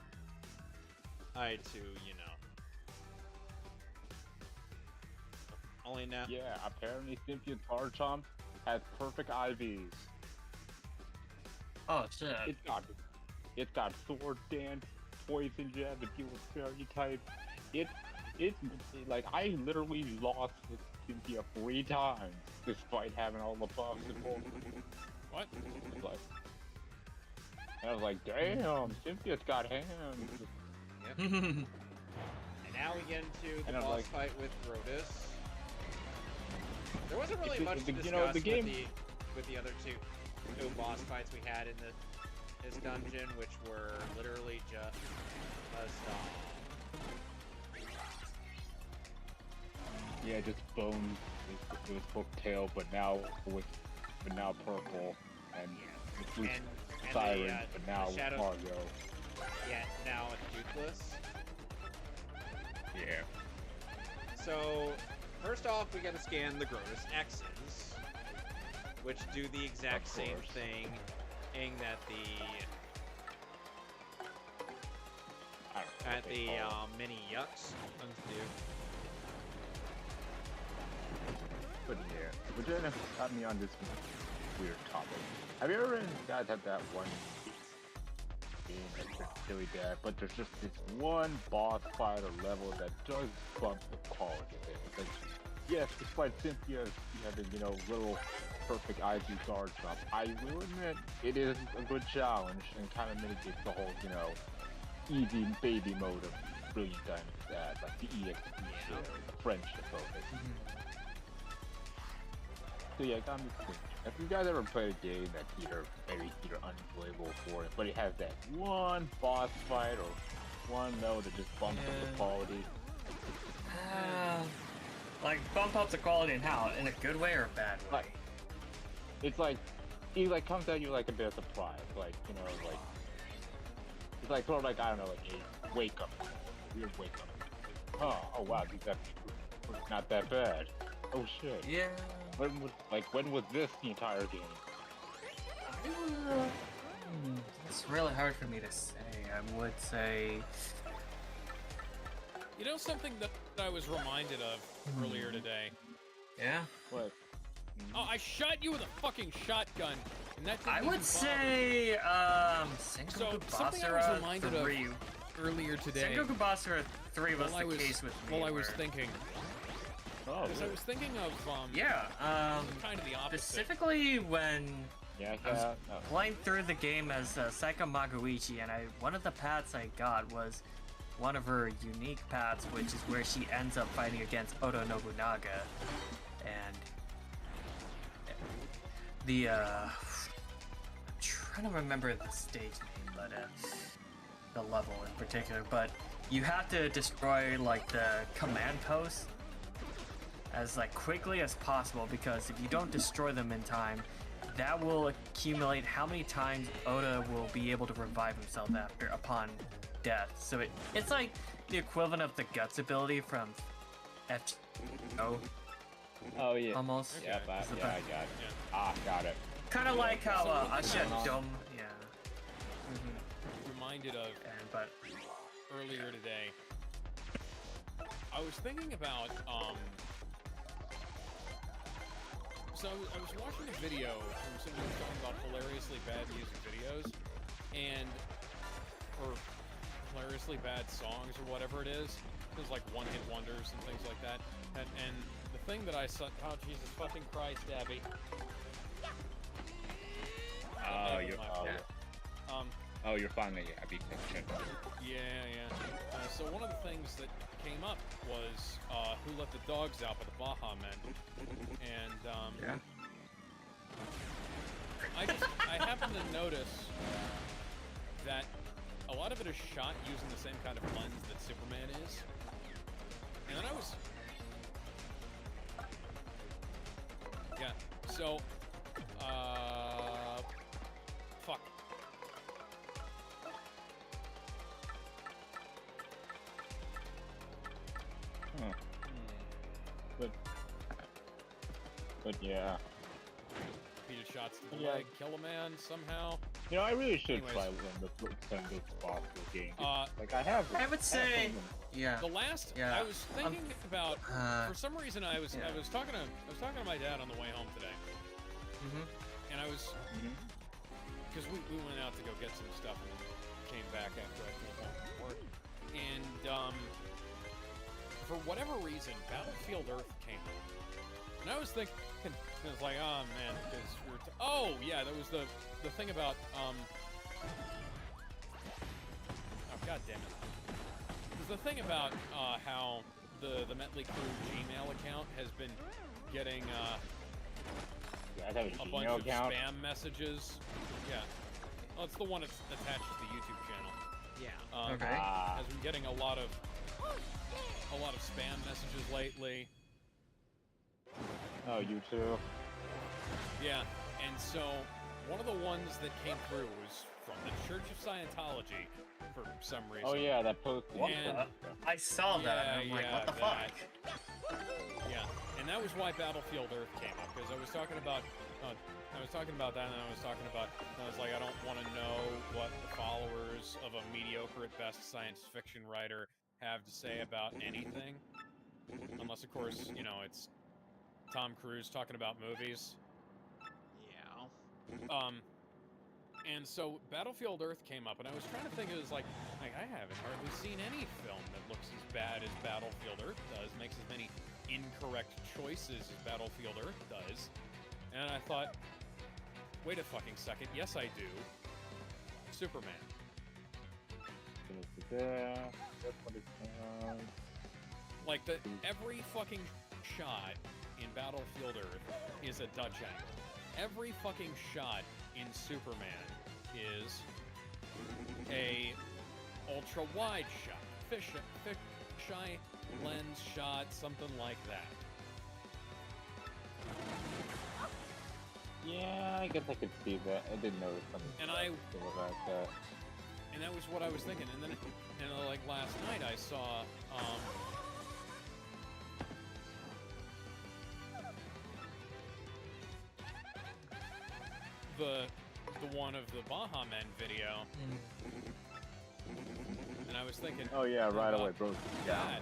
Only now. Yeah, apparently Cynthia's Garchomp has perfect IVs. Oh shit. It's got Sword Dance, Poison Jab to deal with Fairy type. It's like I literally lost with Cynthia 3 times despite having all the buffs and all. What? And I was like, damn, Cynthia's got hands. Yep. And now we get into the boss fight with Rotus. There wasn't really much to discuss with the other two boss fights we had in this dungeon, which were literally just a stomp. Yeah, just Bones. It was both tail, but now purple, and Siren, but now Shadow, Mario. Yeah, now toothless. Yeah. So, first off, we gotta scan the Grotus X's, which do the exact same thing that the mini yucks do. But yeah, which got me on this weird topic. Have you ever guys had that one game that's just really bad, but there's just this one boss fight or level that does bump the quality of it? Because yes, despite Cynthia having, little perfect IV guard jump, I will admit it is a good challenge and kind of mitigates the whole, easy baby mode of Brilliant Diamond's ad, like the EXP shit, the friendship focus. So yeah, it got me thinking. If you guys ever played a game that's either unplayable for it, but it has that one boss fight or one level that just bumps up the quality. Like bump up the quality and how? In a good way or a bad way? It comes at you like a bit of surprise, it's like sort of like, I don't know, like a wake up, weird wake up. Oh wow, these episodes not that bad. Oh shit. Yeah. When was this the entire game? It's really hard for me to say. I would say. Something that I was reminded of earlier today. Yeah? What? Oh, I shot you with a fucking shotgun And that I didn't would even say, So, Sengoku something I was Basara reminded of 3. earlier today. Sengoku Basara 3 was while the case with me. While I was where- thinking, Oh, because I was thinking of Yeah, kind of the opposite. specifically when yeah, I was yeah. playing through the game as Saika Magoichi, and one of the paths I got was one of her unique paths, which is where she ends up fighting against Oda Nobunaga, and the I'm trying to remember the stage name, but the level in particular, but you have to destroy like the command posts as like quickly as possible, because if you don't destroy them in time, that will accumulate how many times Oda will be able to revive himself upon death. So it's like the equivalent of the guts ability from FGO. Oh yeah. Almost. Yeah, Okay. I Is it got it. Yeah. Ah, got it. Kind of like how So one thing Asha I was- Dome. Yeah. reminded of But earlier today. I was thinking about so I was watching a video from somebody who was talking about hilariously bad music videos or hilariously bad songs or whatever it is. There's like one-hit wonders and things like that. And the thing that I saw, oh Jesus fucking Christ, Abby. Oh, Abby, you're my fault. you're finally happy picture. Yeah. So one of the things that came up was Who Let the Dogs Out by the Baha Men. And Yeah. I happened to notice that a lot of it is shot using the same kind of lens that Superman is. And then I was... Yeah, so... Fuck. Huh. But yeah. Repeated shots to the Yeah. leg, kill a man somehow. You know, I really should Anyways. try one of the extended possible games. Uh, Like I have. I would say, yeah. The last, Yeah. I was thinking about. For some reason, I was yeah. talking to my dad on the way home today, and I was because we went out to go get some stuff and then came back after I came home from work, and for whatever reason, Battlefield Earth came up, and I was thinking, it was like, oh man, because we were oh yeah, that was the thing about oh god damn it. There's the thing about how the Metley Crew Gmail account has been getting I have a a Gmail bunch of account. spam messages. Yeah. Well, it's the one that's attached to the YouTube channel. Yeah. Okay. Has been getting a lot of spam messages lately. Oh, you too. Yeah. And so one of the ones that came through was from the Church of Scientology for some reason. Oh yeah, that post. And- I saw that, and I'm like, Yeah, what the that. fuck? Yeah, and that was why Battlefield Earth came up, because I was talking about that, and I was like, I don't want to know what the followers of a mediocre at best science fiction writer have to say about anything, unless of course, you know, it's Tom Cruise talking about movies. Yeah. And so Battlefield Earth came up, and I was trying to think, it was like I haven't hardly seen any film that looks as bad as Battlefield Earth does, makes as many incorrect choices as Battlefield Earth does. And I thought, wait a fucking second, yes I do. Superman. Like, every fucking shot in Battlefield Earth is a Dutch angle. Every fucking shot in Superman is a ultra wide shot, fisheye lens shot, something like that. Yeah, I guess I could see that. I didn't notice something And about that. And that was what I was thinking. And then, like last night, I saw the one of the Baha Men video, and I was thinking, Oh yeah, right about away, bro. that.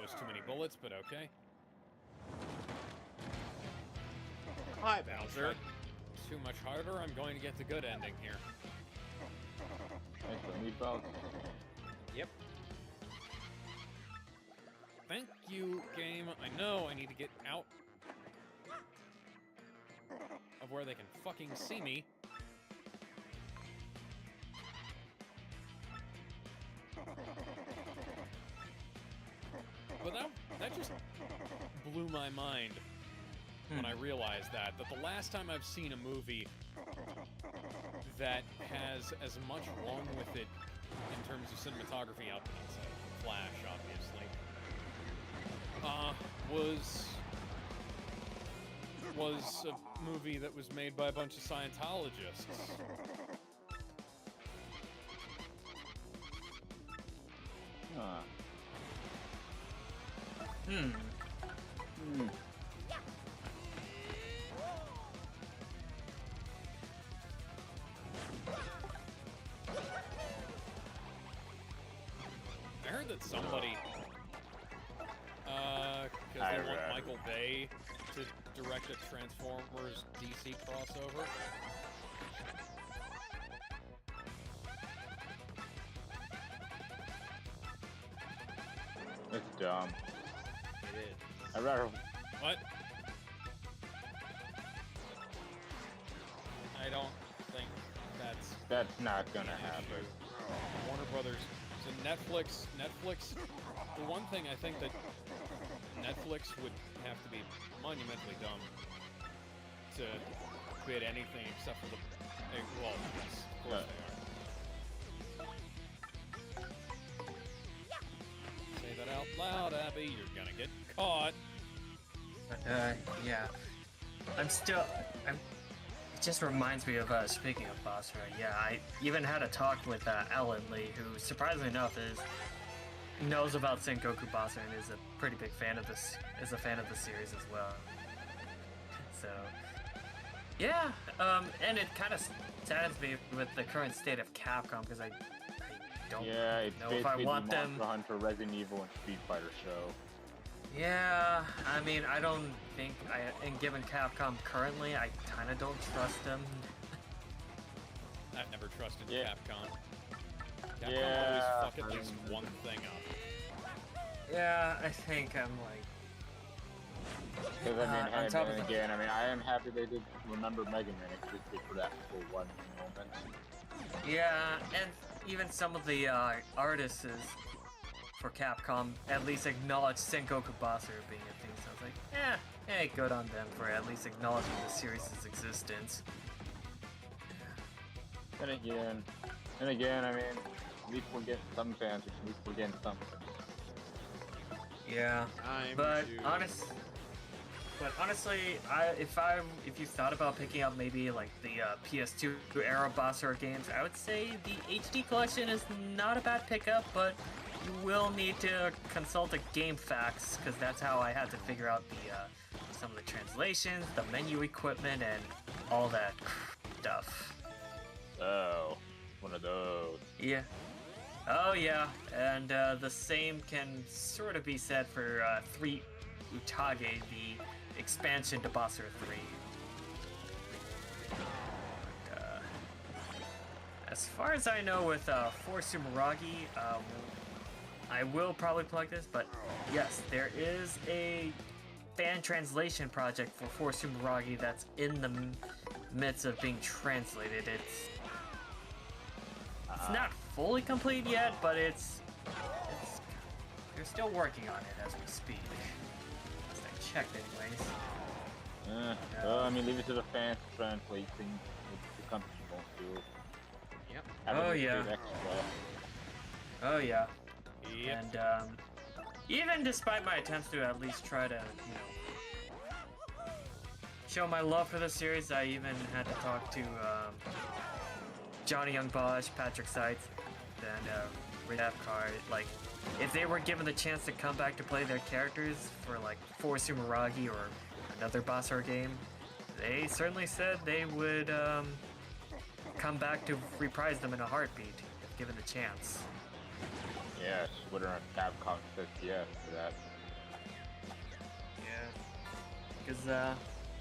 was too many bullets, but okay. Hi, I'll Bowser. try too much harder, I'm going to get the good ending here. Nice to meet Bowser. Yep. Thank you, game. I know I need to get out of where they can fucking see me. But that just blew my mind when I realized that the last time I've seen a movie that has as much wrong with it in terms of cinematography outside of Flash, obviously, was a movie that was made by a bunch of Scientologists. Huh. Hmm. Hmm. I heard that somebody, because they want Michael Bay to direct a Transformers DC crossover. It's dumb. It is. I'd rather. What? I don't think That's not gonna happen. Warner Brothers. So Netflix. The one thing I think that Netflix would have to be monumentally dumb to bid anything except for the. Well, yes, of course they are. Say that out loud, Abby. You're gonna get caught. But, yeah. It just reminds me of, speaking of boss rush, yeah, I even had a talk with, Alan Lee, who, surprisingly enough, knows about Sengoku boss rush and is a pretty big fan of this, is a fan of the series as well. So, yeah, and it kind of saddens me with the current state of Capcom, because I don't It's know if I basically want the them... Monster Hunter, Resident Evil, and Street Fighter show. Yeah, I mean, I don't think, and given Capcom currently, I kind of don't trust them. I've never trusted Yeah. Capcom. Capcom Yeah, always fuck at I least mean- one thing up. Yeah, I think I'm like... Because I mean, on top of and again, I mean, I am happy they did remember Mega Man existed for that for one moment. Yeah, and even some of the artists for Capcom at least acknowledged Sengoku Basara being a thing, so I was like, hey, good on them for at least acknowledging the series' existence. And again, I mean, at least we're getting some fans, at least we're getting something. Yeah, Time but to... honestly, if you thought about picking up maybe like the PS2 era Basara games, I would say the HD collection is not a bad pickup, but you will need to consult the game facts, because that's how I had to figure out the some of the translations, the menu equipment, and all that stuff. Oh, one of those. Yeah. Oh yeah, and the same can sort of be said for 3 Utage, the expansion to Basara 3. As far as I know with Force Sumeragi, I will probably plug this, but yes, there is a fan translation project for Force Sumeragi that's in the midst of being translated. It's not fully complete yet, but it's they're still working on it as we speak. As I checked anyways. Well, I mean, leave it to the fans to translate things the company won't do. Yep. Have Oh, a yeah. bit extra. Oh yeah. Yep. And even despite my attempts to at least try to, you know, show my love for the series, I even had to talk to Johnny Young Bosch, Patrick Seitz, and Redap Card. Like, if they were given the chance to come back to play their characters for like Force Sumeragi or another Basara game, they certainly said they would come back to reprise them in a heartbeat if given the chance. Yes, whether or not Capcom says yes to that. Yeah. Because,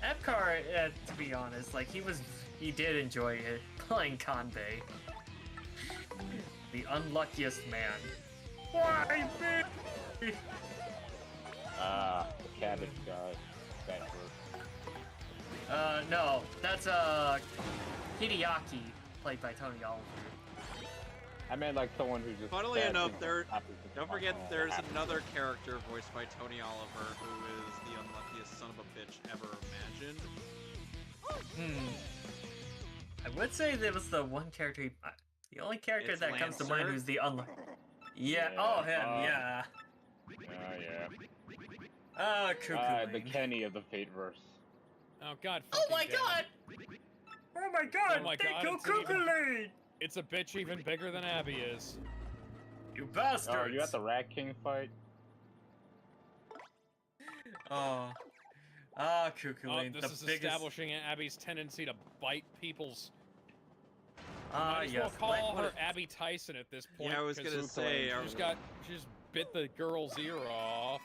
Epcar, to be honest, like, he did enjoy it, playing Kanbei. The unluckiest man. Why me? The cabbage guy. That hurt. No, that's, Hideaki, played by Tony Oliver. I meant like someone who just. Funnily bad enough, things happen to don't them. forget Oh, there's happen. another character voiced by Tony Oliver who is the unluckiest son of a bitch ever imagined. I would say there was the one character, the only character It's that comes to mind Lancer? who's the unlucky. Yeah, Yeah, oh, him, yeah. Oh yeah. Cuckoo The Kenny of the Fateverse. Oh god. Oh my fucking damn god! it. Oh my god! Oh my Big god, Go it's even- Cuckoo Lane! It's a bitch even bigger than Abby is. You bastards! Oh, you at the Rat King fight? Oh. Cuckoo Oh, Lane, this the is biggest... establishing Abby's tendency to bite people's. Ah, Might as yes. well call What her is- Abby Tyson at this point. Yeah, I was 'cause gonna say, she just bit the girl's ear off.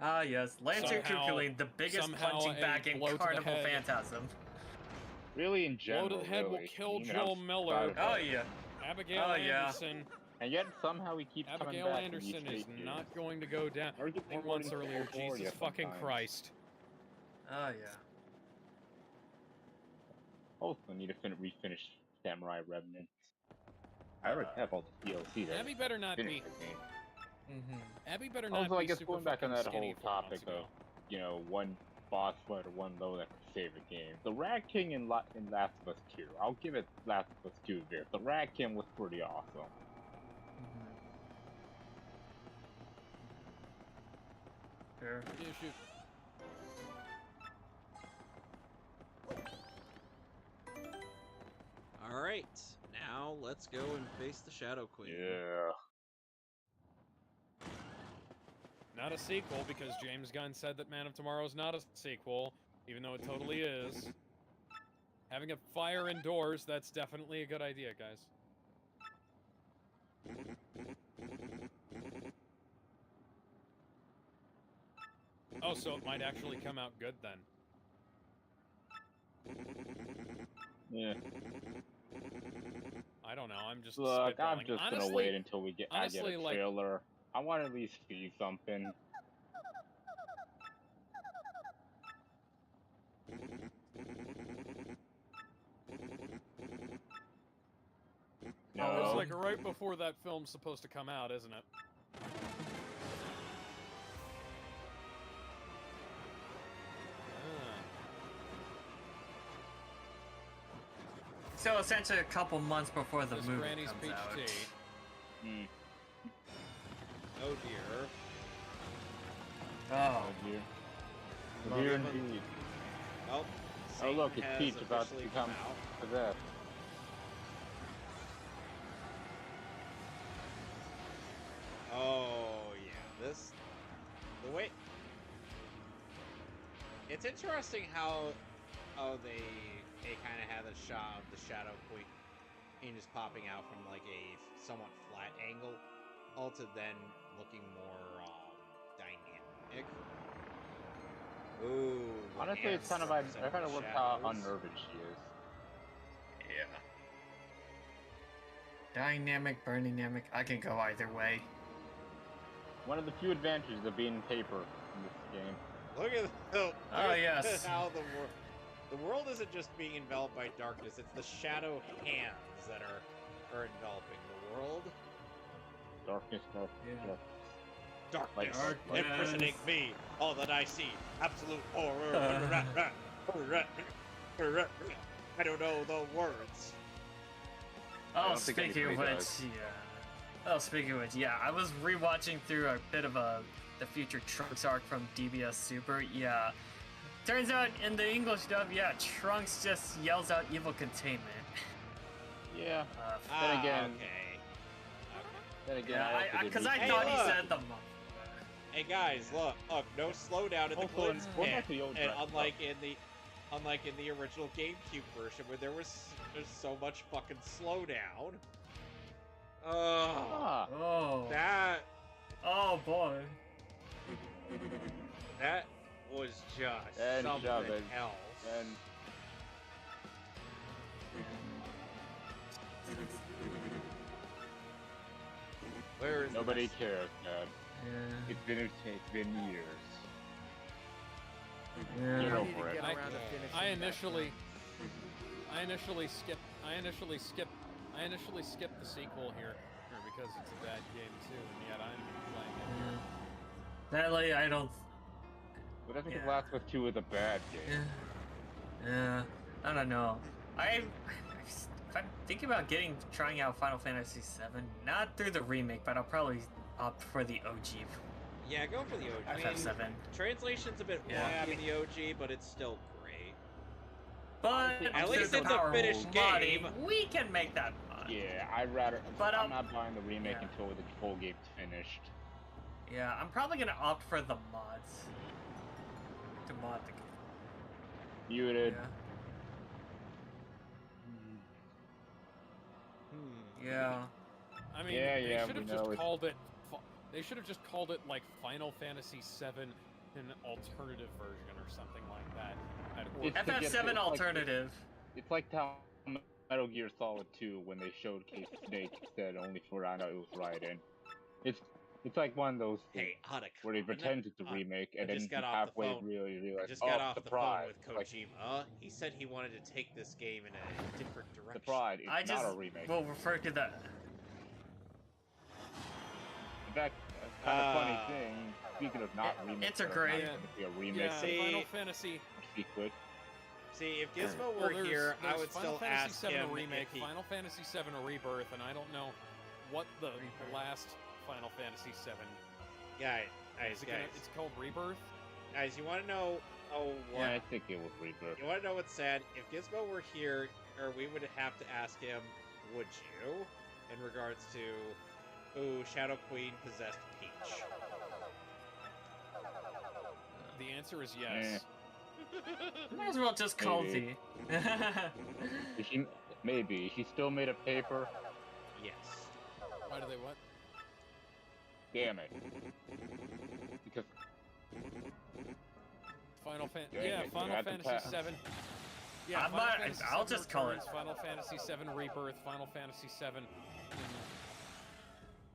Ah, yes. Lancer Somehow- Cuckoo Lane, the biggest somehow punching a bag in blow to the Carnival head. Phantasm. Really, in Blow general, to the head will really. kill Even Joel outside Miller. of Oh, it. yeah. Abigail Oh, yeah. Anderson. And yet somehow he keeps coming Abigail back. Anderson in is each state not going to go down. Or get 4 the months award in earlier. California Jesus fucking sometimes. Christ. Oh, yeah. Also need to refinish Samurai Remnant. I already have all the DLC there. Abby better not Finish be. the game. Abby better not Also, be I guess super going back on fucking that skinny whole 4 months topic ago. of, you know, one boss fight or one low that could save a game. The Rat King in Last of Us 2. I'll give it Last of Us 2 there. The Rat King was pretty awesome. Sure. Yeah, shoot. Alright, now let's go and face the Shadow Queen. Yeah. Not a sequel, because James Gunn said that Man of Tomorrow is not a sequel, even though it totally is. Having a fire indoors, that's definitely a good idea, guys. Oh, so it might actually come out good then. Yeah. I don't know, I'm just Look, I'm spitballing. just Honestly, gonna wait until I get honestly, a like- trailer. I want to at least see something. Oh, it's No. like right before that film's supposed to come out, isn't it? So essentially a couple months before the Miss movie Granny's comes peach out. tea. Hmm. Oh dear. Oh. Oh dear. Well, Dear even- indeed. Well, Oh look, Satan it's has Peach about to officially become come out. possessed. Oh yeah, this the way it's interesting how they kind of have a shot of the Shadow Queen just popping out from like a somewhat flat angle, all to then looking more dynamic. Ooh. the Honestly, it's hands kind of I represent kind of the look how shadows. unnerving she is. Yeah. Dynamic, dynamic. I can go either way. One of the few advantages of being paper in this game. Look at look Oh, at yes. how the world isn't just being enveloped by darkness; it's the shadow hands that are enveloping the world. Darkness, darkness, Yeah. Darkness, Darkness. impersonate me, all that I see, absolute horror. I don't know the words. Oh, don't think speaking of which, anybody does. yeah. Oh, speaking of which, yeah, I was rewatching through a bit of the future Trunks arc from DBS Super. Yeah, turns out in the English dub, yeah, Trunks just yells out evil containment. Yeah. Uh, again- Okay. Then again, yeah, I also because did I read- thought he look. said the. Hey guys, look, no slowdown in the Also, Glint's going Pit. back to the old And Dragon unlike in the original GameCube version where there's so much fucking slowdown. Oh, Ah, Oh. Oh boy. that was just And something shove it. else. and Where is nobody this? cares, man. Yeah. It's been years. Yeah. Get I over need to it. get around to finishing I that initially thing. skipped the sequel here because it's a bad game too, and yet I'm playing it. Sadly, I don't. But I think Yeah. the last one 2 is a bad game. Yeah. I don't know. If I'm thinking about trying out Final Fantasy VII, not through the remake, but I'll probably opt for the OG Yeah, go for the OG. I mean, FF7. translation's a bit Yeah. wonky in the OG, but it's still great. But At least through it's the a power finished of modding, game. we can make that mod. Yeah, I'd rather. But, I'm not buying the remake yeah. until the full game's finished. Yeah, I'm probably gonna opt for the mods to mod the game. Muted. Yeah. I mean, Yeah, they yeah, should have we just know it's- called it. They should have just called it like Final Fantasy VII, an alternative version or something like that. Or- It's to get- FF7 it's like- alternative. It's like how Metal Gear Solid 2 when they showcased Snake said only for I know it was Raiden. It's like one of those Hey, things Otacon. where they pretend it's a remake and I then just got off the halfway phone. really I realize, just got oh, off the the phone pride. with Like, Kojima. He said he wanted to take this game in a different direction. the pride. It's I not just a remake. will refer to the. In fact, a kind of funny thing. Speaking of not remakes, it's a that are great- not gonna be a remake. yeah, See- Final Fantasy. or sequel. See, if Gizmo Well, were here, I there's would Final still Fantasy ask VII him remake, if he... Final Fantasy VII Rebirth, and I don't know what the last Final Fantasy VII. Guys, It's called Rebirth. guys, you want to know? Oh, what? Yeah, I think it was Rebirth. You want to know what's sad? If Gizmo were here, or we would have to ask him, would you? In regards to, ooh, Shadow Queen possessed Peach. The answer is yes. Might as well just call Maybe. the. Maybe. She still made a paper. Yes. Why do they what? Damn it. Because Final Fantasy. Dang Yeah, it, you Final had to Fantasy pass. VII. Yeah, I Final might- Fantasy I'll VII just call it- Returns, Final Fantasy VII Rebirth, Final Fantasy VII.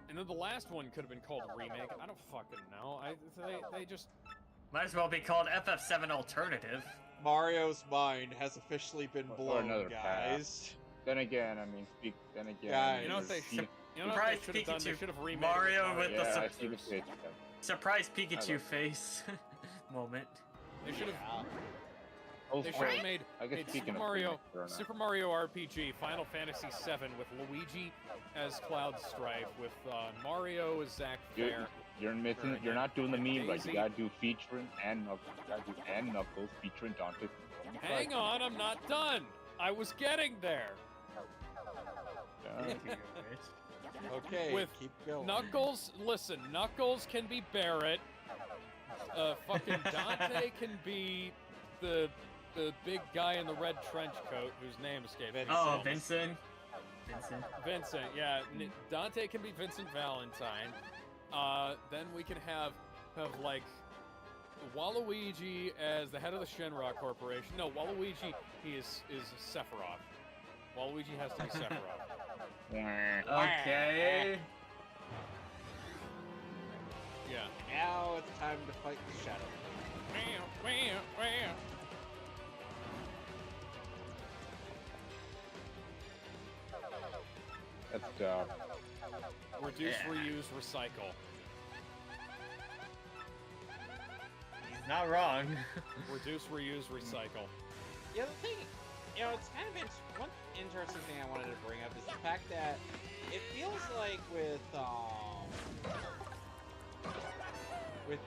And then the last one could have been called Remake. I don't fucking know. They just. Might as well be called FF7 alternative. Mario's mind has officially been Or blown, another guys. then again, I mean, then again. Guys. You know what they Pikachu- You know what Surprise they should have done? They Pikachu. should have remade Mario it with the Yeah, I sup- see the face. Surprise I Pikachu love- face moment. They should have. Oh, They should have right. made, I guess made speaking Super of Mario, remakes, fair enough. Super Mario RPG, Final Fantasy VII with Luigi as Cloud Strife, with Mario as Zack Fair. You're missing. Or You're not doing the and meme right. Daisy. You gotta do featuring and Knuckles. You gotta do and Knuckles featuring Dante. Hang on, I'm not done. I was getting there. Okay, With keep going. Knuckles, listen, Knuckles can be Barrett. Fucking Dante can be the big guy in the red trench coat whose name escaped me. Oh, Vincent. Vincent, yeah. Dante can be Vincent Valentine. Then we can have like Waluigi as the head of the Shenron Corporation. No, Waluigi is Sephiroth. Waluigi has to be Sephiroth. Okay. Yeah. Now it's time to fight the Shadow. That's Reduce, Yeah. reuse, recycle. He's not wrong. Reduce, reuse, recycle. Yeah, the thing, it's kind of one interesting thing I wanted to bring up is the fact that it feels like with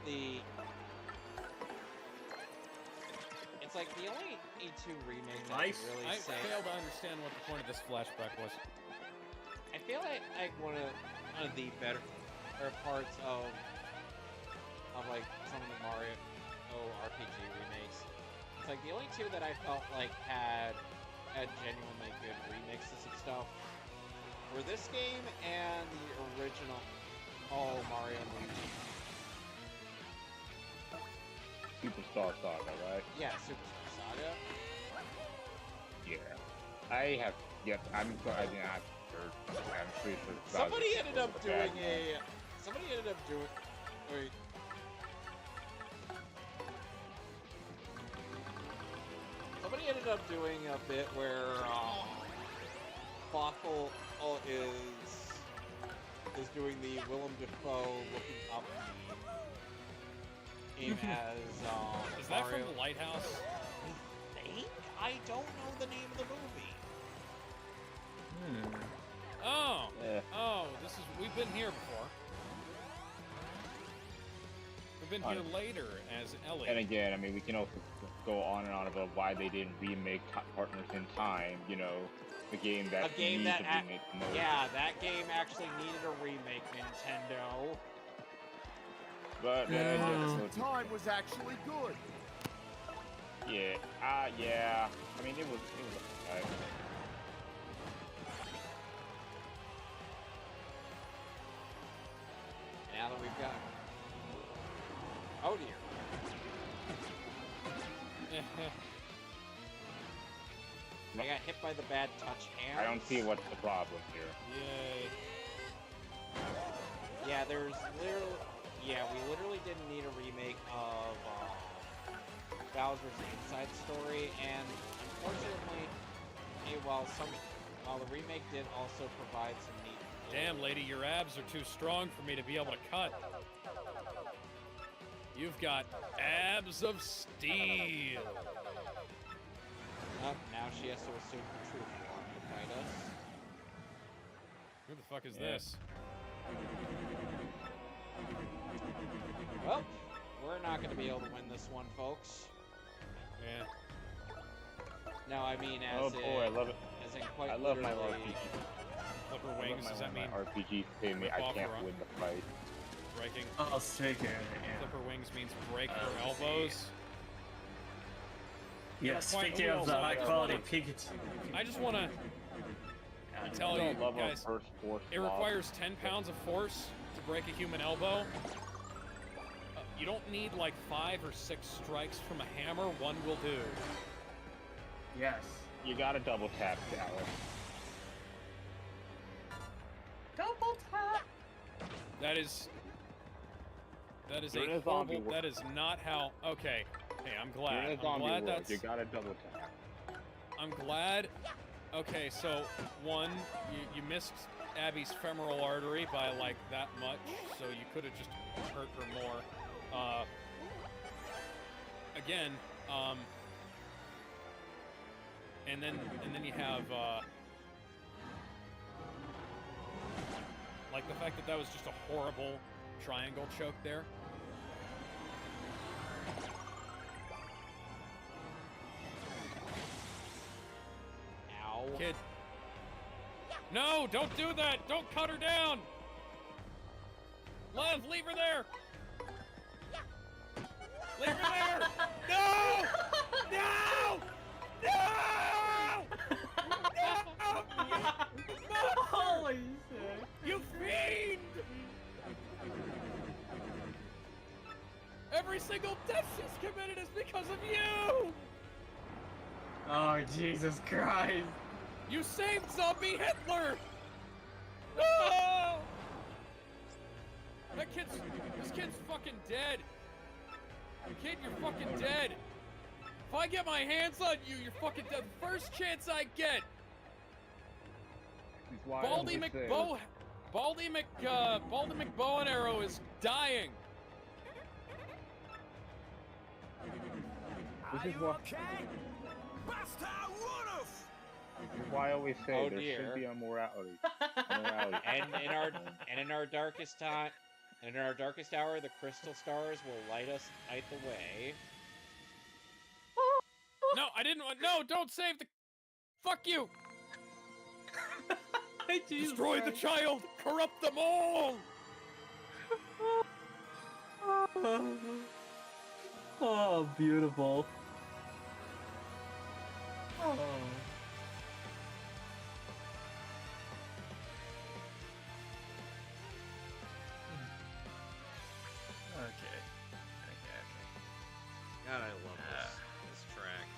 the, it's like the only E2 remake that Life? can really I say. fail to understand what the point of this flashback was. I feel like one of the better parts of like some of the Mario RPG remakes. It's like the only two that I felt like had genuinely good remixes of stuff for this game and the original Mario and Luigi. Superstar Saga, right? Yeah, Superstar Saga. Yeah. I have. Yep. I'm sorry. I didn't have. I'm pretty sure. Somebody ended up doing a. Somebody ended up doing. Wait. Somebody ended up doing a bit where Fossil is doing the Willem Dafoe looking up game as Is that Mario. from the Lighthouse? I think? I don't know the name of the movie. Oh, Yeah. oh, we've been here before. We've been here later as Ellie. And again, I mean, we can also go on and on about why they didn't remake Partners in Time. You know, the game that needs a remake the most. Yeah, that game actually needed a remake, Nintendo. But Time was actually good. yeah, yeah. I mean, it was. Now that we've got. Oh dear. I got hit by the bad touch hands. I don't see what's the problem here. Yay. Yeah, there's literally. Yeah, we literally didn't need a remake of Bowser's Inside Story, and unfortunately, while the remake did also provide some neat. Damn, lady, your abs are too strong for me to be able to cut. You've got abs of steel. Oh, now she has to assume the truth to fight us. Who the fuck is this? Well, we're not going to be able to win this one, folks. Yeah. No, I mean as Oh boy, I love it. As in quite I love my literally. RPG. Flipper I wings, love does that mean my RPG say me I Rip off can't her win the fight. breaking? Oh, speaking. Yeah. Flipper wings means break her let's see. elbows. Yeah, speaking of the high quality Pikachu. I just want to tell I you don't love our guys, first force it mob. requires 10 pounds of force to break a human elbow. You don't need like 5 or 6 strikes from a hammer, one will do. Yes. You gotta double tap, Dallas. Double tap. That is You're in a a zombie horrible, world. that is not how, okay. Hey, I'm You're in glad. a I'm zombie glad world. that's, You gotta double tap. I'm glad. Okay, so one, you missed Abby's femoral artery by like that much, so you could have just hurt her more. Again, and then you have like the fact that that was just a horrible triangle choke there. Ow. Kid. No, don't do that! Don't cut her down! Love, leave her there! Leave her there! No! No! No! No! Holy shit. You fiend! Every single death she's committed is because of you! Oh, Jesus Christ. You saved zombie Hitler! No! This kid's fucking dead. Kid, you're fucking dead. If I get my hands on you, you're fucking dead. First chance I get. Baldy McBow and Arrow is dying. This is why I always say Oh, there dear. should be a morality. And in our darkest time, and in our darkest hour, the crystal stars will light the way. No, I didn't want. No, don't save the. Fuck you. Destroy the child. Corrupt them all. Oh, beautiful. Oh. Okay. God, I love this track.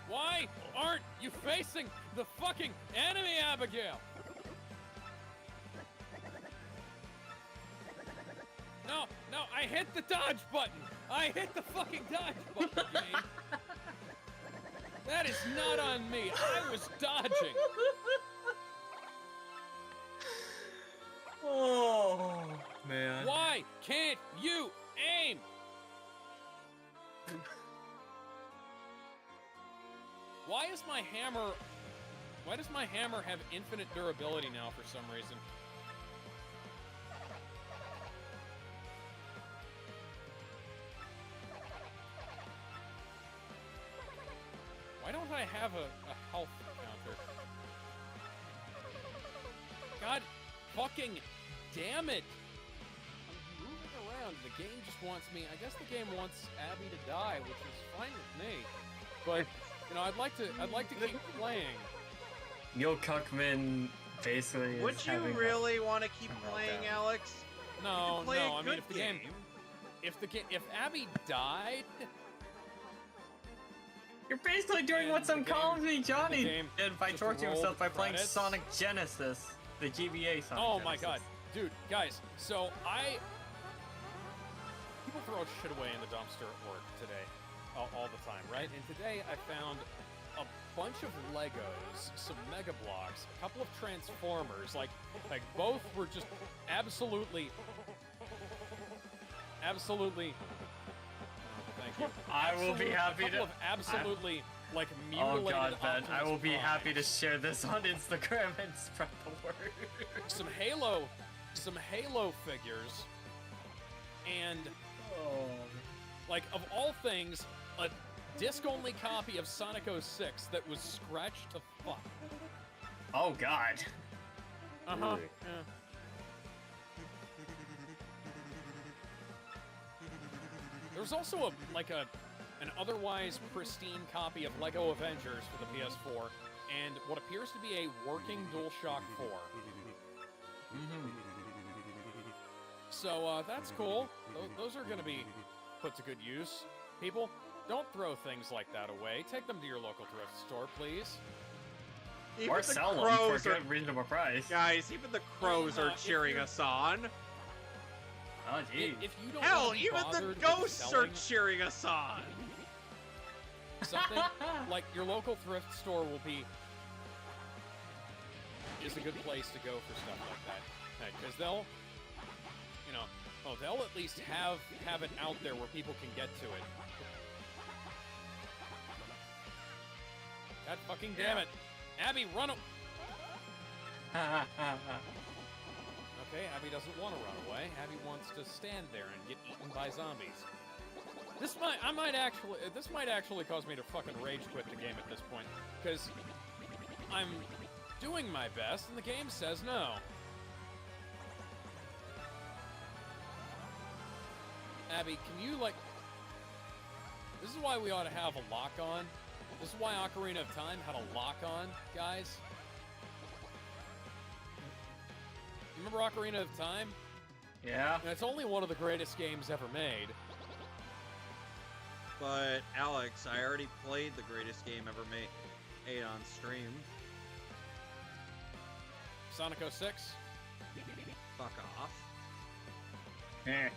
Why aren't you facing the fucking enemy, Abigail? No, I hit the dodge button. I hit the fucking dodge button, game. That is not on me. I was dodging. Oh, man. Why can't you aim? Why does my hammer have infinite durability now for some reason? Why don't I have a health counter? God fucking damn it! I'm moving around. The game just wants me. I guess the game wants Abby to die, which is fine with me. But you know, I'd like to keep playing. Neil Cuckman basically Would is you having really want to keep a playing, meltdown. Alex? No, Play a no. I mean, good if Abby died, You're basically doing And what some the game- calls me Johnny the game did by just torturing rolled himself by playing credits. Sonic Genesis, the GBA Sonic oh Genesis. my god, dude, guys. So people throw shit away in the dumpster at work today, all the time, right? And today I found a bunch of Legos, some Mega Blocks, a couple of Transformers, like both were just absolutely. Thank you. I will be happy a couple to- of absolutely like Oh mutilated. god, Ben, I will be Optimus happy to Primes. share this on Instagram and spread the word. some Halo figures, and Oh. like of all things, a disc-only copy of Sonic 06 that was scratched to fuck. Oh god. Uh-huh. Really? Yeah. There's also an otherwise pristine copy of Lego Avengers for the PS4 and what appears to be a working DualShock 4. So that's cool. Those are going to be put to good use. People, don't throw things like that away. Take them to your local thrift store, please. Even Or the sell them for crows a are, good, reasonable price. guys, even the crows are if cheering you're- us on. Oh jeez. If you don't Hell, wanna be even the bothered with ghosts are selling cheering us on. something, like your local thrift store is a good place to go for stuff like that. Because they'll at least have it out there where people can get to it. God fucking damn it. Abby, run Okay, Abby doesn't want to run away. Abby wants to stand there and get eaten by zombies. This might actually cause me to fucking rage quit the game at this point, because I'm doing my best and the game says no. Abby, can you this is why we ought to have a lock on. This is why Ocarina of Time had a lock on, guys. You remember Ocarina of Time? Yeah. And it's only one of the greatest games ever made. But Alex, I already played the greatest game ever made on stream. Sonic 06? Fuck off. Eh.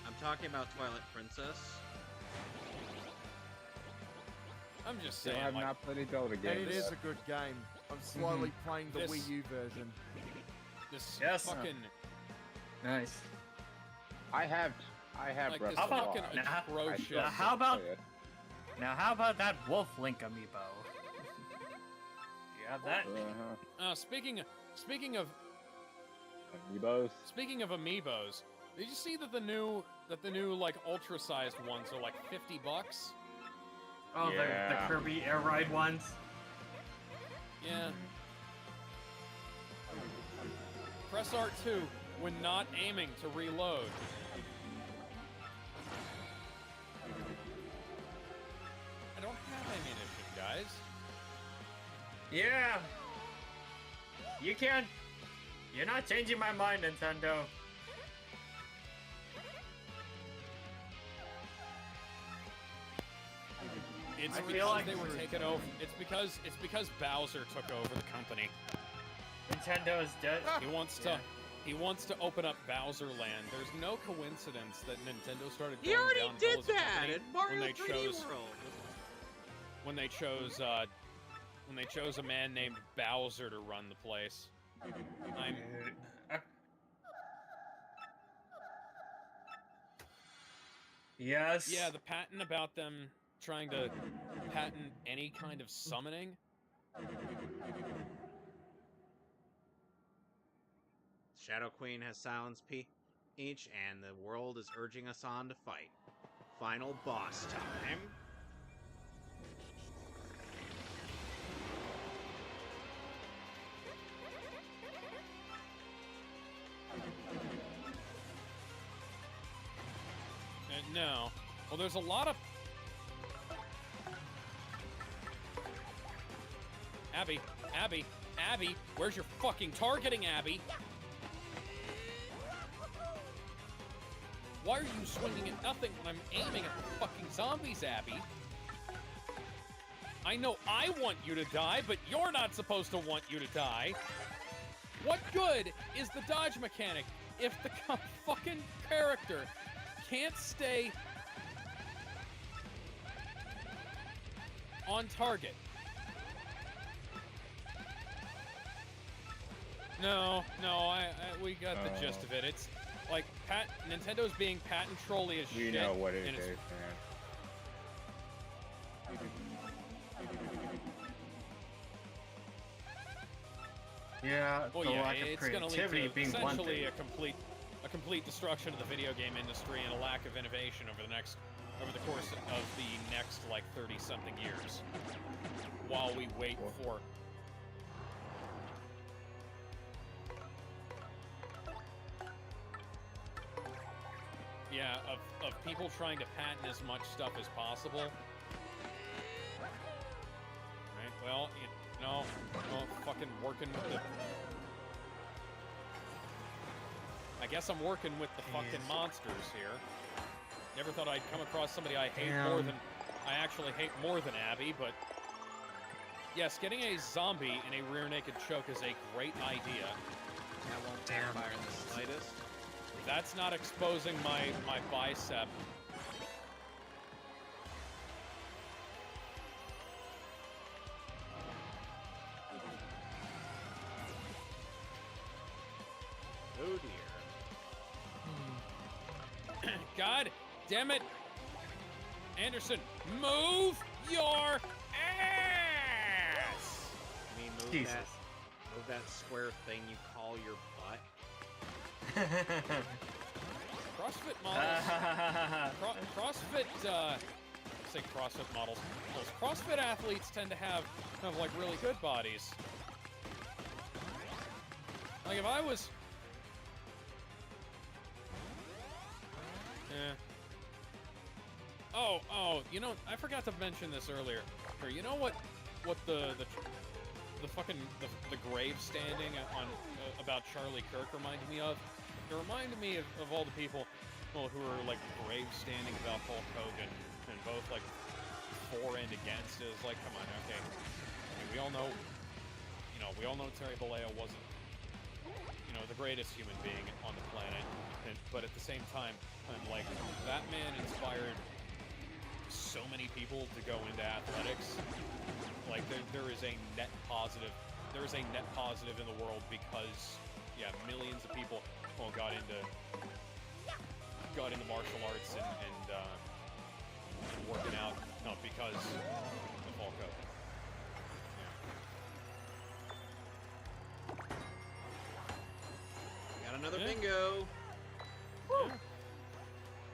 I'm talking about Twilight Princess. I'm just Still saying, have like, not played a Zelda And game. it is a good game. I'm slowly playing the This- Wii U version. this Yes. fucking, Nice. I have like, Breath this of the about- fucking Wild. Nah. atrocious. I How about- play it. Now how about that Wolf Link amiibo? You have that? Speaking of Amiibos. amiibos, did you see that the new like ultra-sized ones are like $50? Oh, Yeah. the Kirby Air Ride ones? Yeah. Press R2 when not aiming to reload. I don't have ammunition, guys. Yeah. You You're not changing my mind, Nintendo. It's I feel because like they were taken over. It's because Bowser took over the company. Nintendo is dead. He wants to open up Bowser Land. There's no coincidence that Nintendo started He going already downhill did as a that company in Mario when they 3D chose World. when they chose a man named Bowser to run the place. Yes. Yeah, the patent about them trying to patent any kind of summoning. Shadow Queen has silenced Peach, and the world is urging us on to fight. Final boss time. No. Well, there's a lot of... Abby, where's your fucking targeting, Abby? Why are you swinging at nothing when I'm aiming at the fucking zombies, Abby? I know I want you to die, but you're not supposed to want you to die. What good is the dodge mechanic if the fucking character can't stay on target? No, we got the gist of it. It's like Nintendo's being patent trolly as shit. You know what it and is, it's- man. Yeah, Well, the yeah, lack of it's going to lead creativity to being one essentially thing. a complete destruction of the video game industry and a lack of innovation over the course of the next like 30-something years, while we wait for. Yeah, of people trying to patent as much stuff as possible. Right. Well, fucking working with the. I guess I'm working with the fucking monsters here. Never thought I'd come across somebody I actually hate more than Abby, but yes, getting a zombie in a rear naked choke is a great idea. That won't backfire in the slightest. That's not exposing my bicep. Oh dear. God damn it! Anderson, move your ass! I mean, move Jesus. that square thing you call your butt. CrossFit models. CrossFit. Say CrossFit models. Those CrossFit athletes tend to have kind of like really good bodies. Like if I was. Oh, you know, I forgot to mention this earlier. Here, you know what the fucking the grave standing on about Charlie Kirk reminded me of? It reminded me of all the people, well, who are like grave standing about Hulk Hogan and both like for and against. It was like, come on, okay. I mean, we all know Terry Bollea wasn't, the greatest human being on the planet, but at the same time, like that man inspired so many people to go into athletics. Like there is a net positive. There is a net positive in the world because, yeah, millions of people got into martial arts and working out, not because of Hulk Hogan. Got another Yeah. bingo. Yeah.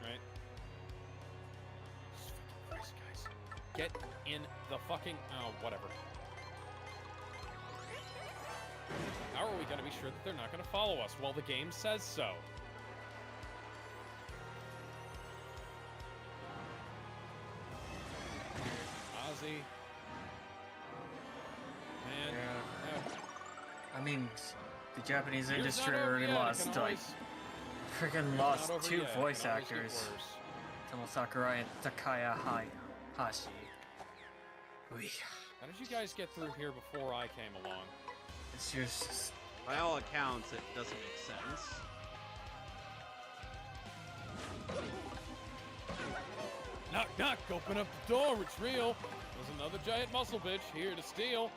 Right. Jesus fucking Christ, guys. Get in the fucking... Oh, whatever. How are we going to be sure that they're not going to follow us? Well, the game says so. Ozzy. Man. Yeah. Yeah. I mean, The Japanese Here's industry not over already yet, it lost, can like, always- freaking here's lost not over 2 yet, it voice can always get actors. worse. Tomo Sakurai and Takaya Hashi. Oy. How did you guys get through here before I came along? It's just... By all accounts, it doesn't make sense. Knock, knock, open up the door, it's real. There's another giant muscle bitch here to steal.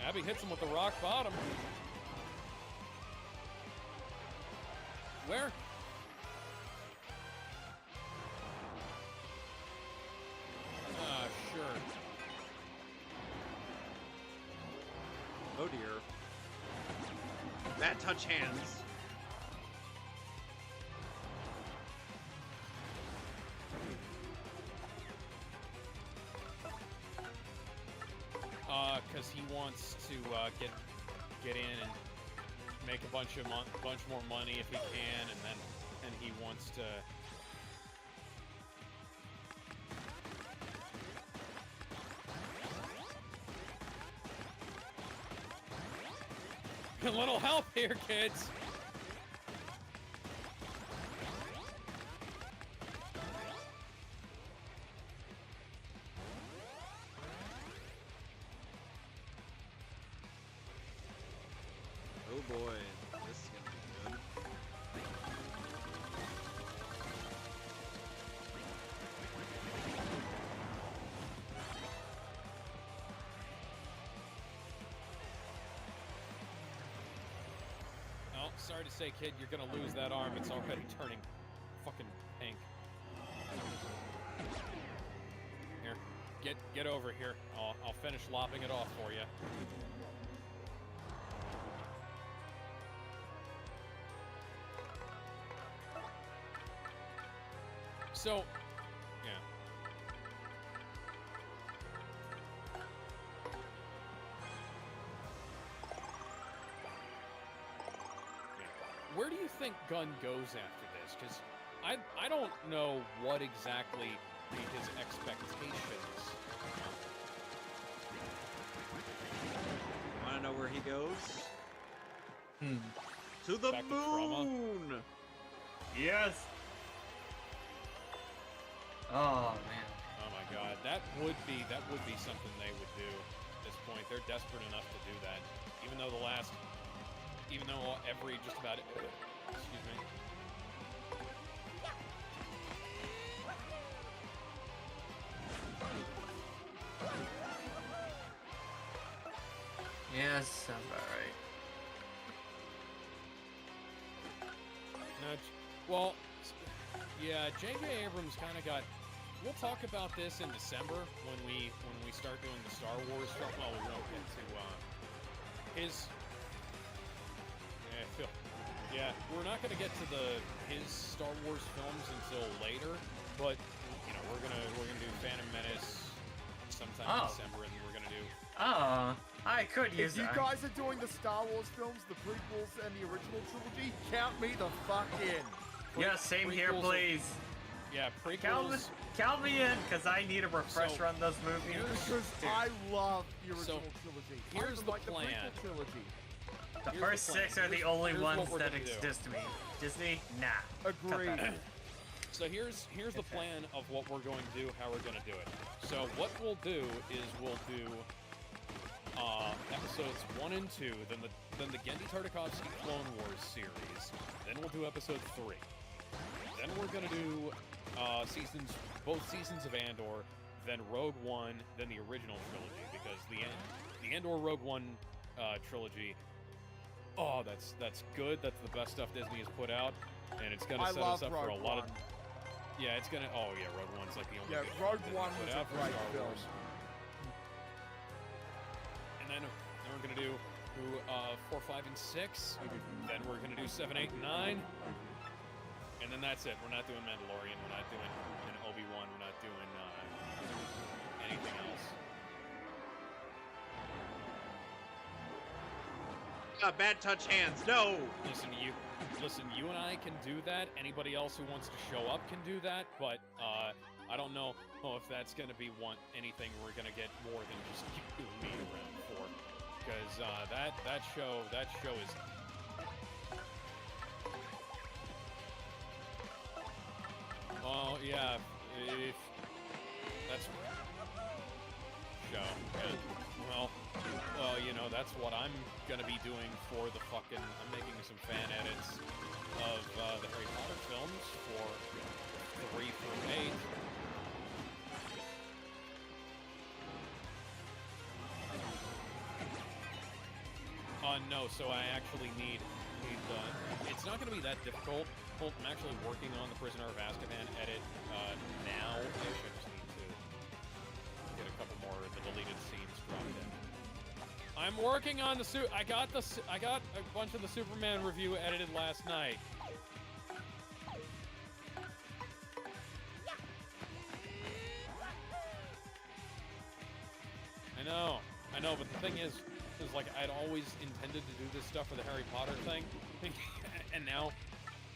Abby hits him with the rock bottom. Where? Ah, sure. Oh dear. Bad touch hands. Because he wants to get in and make a bunch more money if he can, and he wants to. A little help here, kids. Oh boy, this is gonna be good. Oh, sorry to say, kid, you're gonna lose that arm. It's already turning fucking pink. Here, get over here. I'll finish lopping it off for you. So, yeah. Where do you think Gunn goes after this? Because I don't know what exactly be his expectations. Wanna know where he goes? Hmm. To the Back to trauma? moon! Yes! Oh, man. Oh my God, that would be something they would do at this point. They're desperate enough to do that, even though every just about excuse me. Yes, sounds about right. No, well, yeah, J.J. Abrams kind of got. We'll talk about this in December when we start doing the Star Wars stuff. Well, we won't get to his. Yeah, we're not gonna get to his Star Wars films until later, but you know we're gonna do Phantom Menace sometime in December, and we're gonna do. Oh, I could use If you that. guys are doing the Star Wars films, the prequels and the original trilogy, count me the fuck in. Yeah, same here, prequels- please. Yeah, Count prequels. me in, because I need a refresher So, on those movies. Because Dude, I love the original So, trilogy. here's I even the like plan. The prequel trilogy. the here's first the plan. 6 are the Here's- only here's what ones we're that gonna do. exist to me. Disney? Nah. Agreed. Cut that out. So here's the plan of what we're going to do, how we're going to do it. So what we'll do is we'll do episodes 1 and 2, then the Gendy Tartakovsky Clone Wars series, then we'll do episode 3. Then we're going to do both seasons of Andor, then Rogue One, then the original trilogy, because the Andor Rogue One trilogy, oh, that's good. That's the best stuff Disney has put out, and it's going to I set love us up for a Rogue lot One. of. Yeah, it's gonna. Oh yeah, Rogue One's like the only. Yeah, good Rogue film One Disney was put a out for great Star film. Wars. And then we're gonna do 4, 5, and 6. Then we're gonna do 7, 8, and 9. And then that's it. We're not doing Mandalorian. We're not doing an Obi-Wan. We're not doing anything else. Bad touch hands, no! Listen, you and I can do that. Anybody else who wants to show up can do that, but I don't know if that's gonna be anything we're gonna get more than just you and me around for. because that show is. Well, yeah, if that's show. Yeah. Well, you know, that's what I'm gonna be doing for the fucking. I'm making some fan edits of the Harry Potter films for 3 through 8. No, so I actually need it's not going to be that difficult. I'm actually working on the Prisoner of Azkaban edit now-ish. I just need to get a couple more of the deleted scenes dropped in. I'm working on the I got a bunch of the Superman review edited last night. I know, but the thing is like I'd always intended to do this stuff for the Harry Potter thing, and now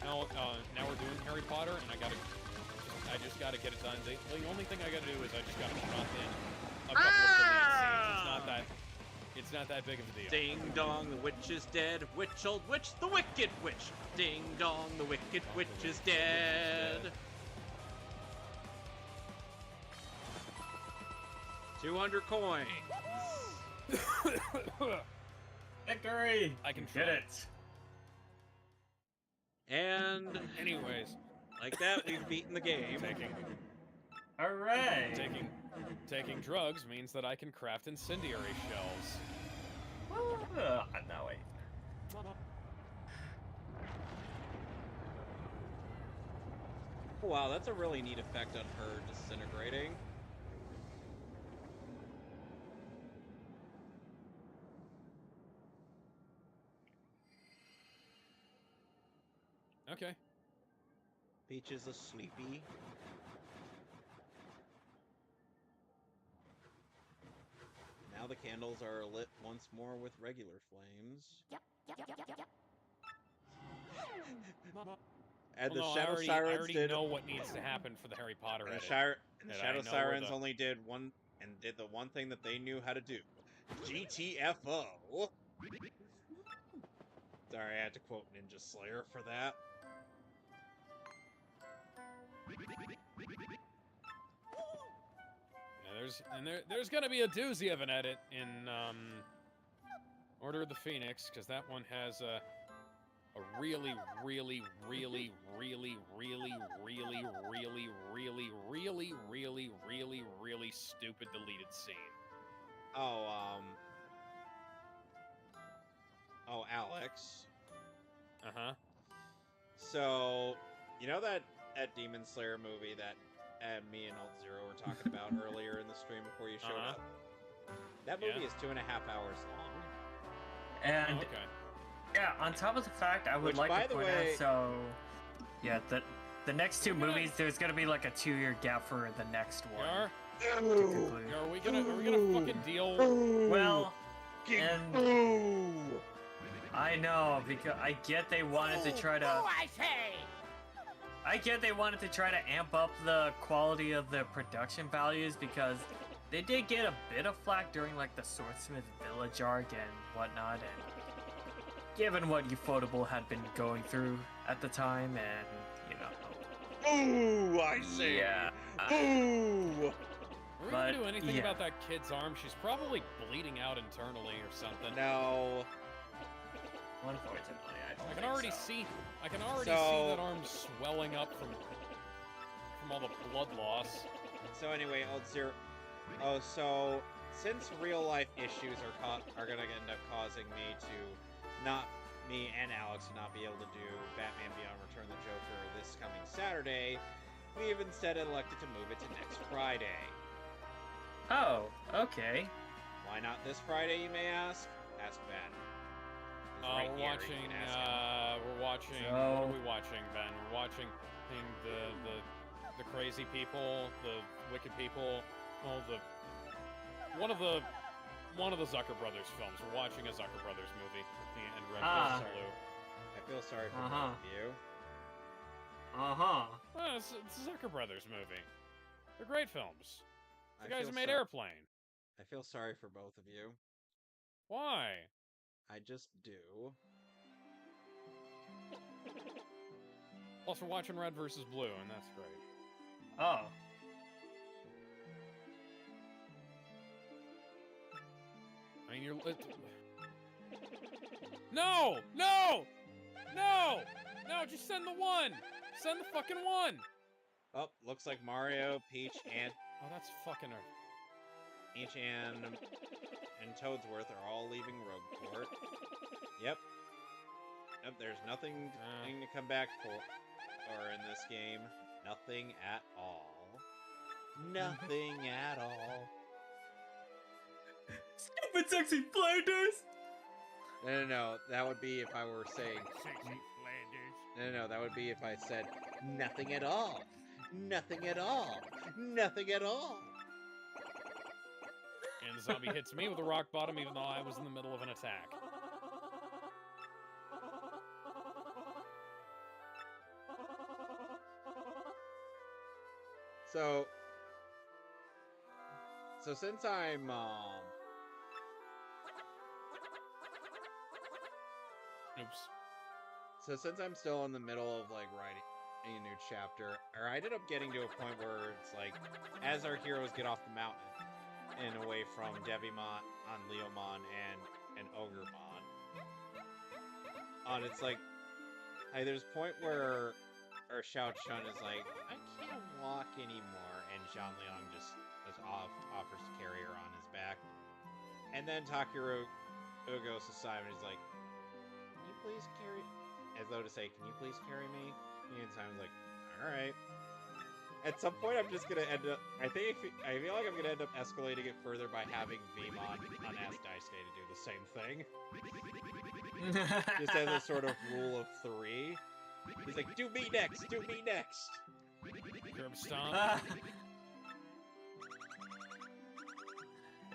we're doing Harry Potter, and I just gotta get it done. The only thing I gotta do is I just gotta drop in a couple of deleted scenes. It's not that big of a deal. Ding dong, the witch is dead. Witch, old witch, the wicked witch. Ding dong, the wicked witch is dead. 200 coins. Victory! I can get try. it. And anyways, like that, we've beaten the game. Hooray! Taking drugs means that I can craft incendiary shells. No, wait. Wow, that's a really neat effect on her disintegrating. Okay. Peach is a sleepy. Now the candles are lit once more with regular flames. And the Shadow Sirens I already did. know what needs to happen for the Harry Potter And edit. the Shadow Sirens only did the one thing that they knew how to do. GTFO. Sorry, I had to quote Ninja Slayer for that. Yeah, there's gonna be a doozy of an edit in Order of the Phoenix, because that one has a really, really, really, really, really, really, really, really, really, really, really, really stupid deleted scene. Oh, Alex. Uh-huh. So, you know that Demon Slayer movie that me and Alt Zero were talking about earlier in the stream before you showed up? That movie is 2.5 hours long. And okay. Yeah, on top of the fact, I would like to point out, so yeah, the next two movies, there's gonna be like a 2-year gap for the next one. Are we gonna fucking deal? Well, and I know, because I get they wanted to try to. I get they wanted to try to amp up the quality of the production values, because they did get a bit of flack during like the Swordsmith Village arc and whatnot, and given what Ufotable had been going through at the time, and you know. Ooh, I see. Yeah. Ooh. Are we gonna do anything about that kid's arm? She's probably bleeding out internally or something. No. Unfortunately, I can already see that arm swelling up from all the blood loss. So anyway, so since real life issues are gonna end up causing me and Alex to not be able to do Batman Beyond Return the Joker this coming Saturday, we have instead elected to move it to next Friday. Oh, okay. Why not this Friday, you may ask? Ask Ben. We're watching. So... What are we watching, Ben? We're watching the crazy people, the wicked people. Well, one of the Zucker Brothers films. We're watching a Zucker Brothers movie, and Red vs. Blue. I feel sorry for both of you. Well, it's a Zucker Brothers movie. They're great films. The guys who made Airplane. I feel sorry for both of you. Why? I just do. Plus, we're watching Red versus Blue, and that's great. Oh. I mean, you're... No! No! No! No, just send the one! Send the fucking one! Oh, looks like Mario, Peach, and Oh, that's fucking... Peach and Toadsworth are all leaving Rogueport. Yep. Yep, there's nothing to come back for in this game. Nothing at all. Nothing at all. Stupid sexy Flanders! No, that would be if I were saying... Sexy Flanders. No, that would be if I said, nothing at all. Nothing at all. Nothing at all. And the zombie hits me with a rock bottom even though I was in the middle of an attack. So since I'm, Oops. So since I'm still in the middle of, like, writing a new chapter, or I ended up getting to a point where it's like, as our heroes get off the mountain and away from Devimon, on Leomon, and Ogremon, it's like, there's a point where Xiao Chun is like, I can't walk anymore, and Zhang Liang just offers to carry her on his back. And then Takeru goes to Simon, he's like, can you please carry... As though to say, can you please carry me? And Simon's like, alright. At some point, I'm just gonna end up... I feel like I'm gonna end up escalating it further by having Veemon unask Daisuke to do the same thing. Just as a sort of rule of 3. He's like, do me next! Do me next! Curb stomp.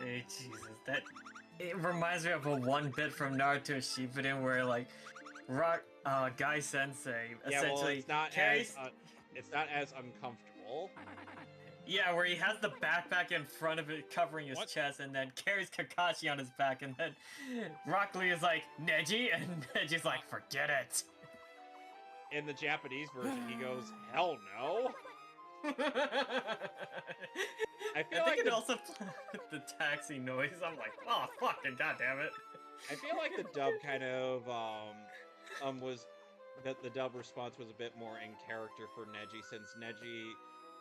Hey, Jesus, it reminds me of a one bit from Naruto Shippuden where, like, Guy Sensei essentially carries... it's not as uncomfortable. Yeah, where he has the backpack in front of it covering his chest and then carries Kakashi on his back and then Rock Lee is like, Neji? And Neji's like, forget it. In the Japanese version, he goes, hell no! I think it also the taxi noise. I'm like, oh fucking goddamn it! I feel like the dub kind of was that the dub response was a bit more in character for Neji, since Neji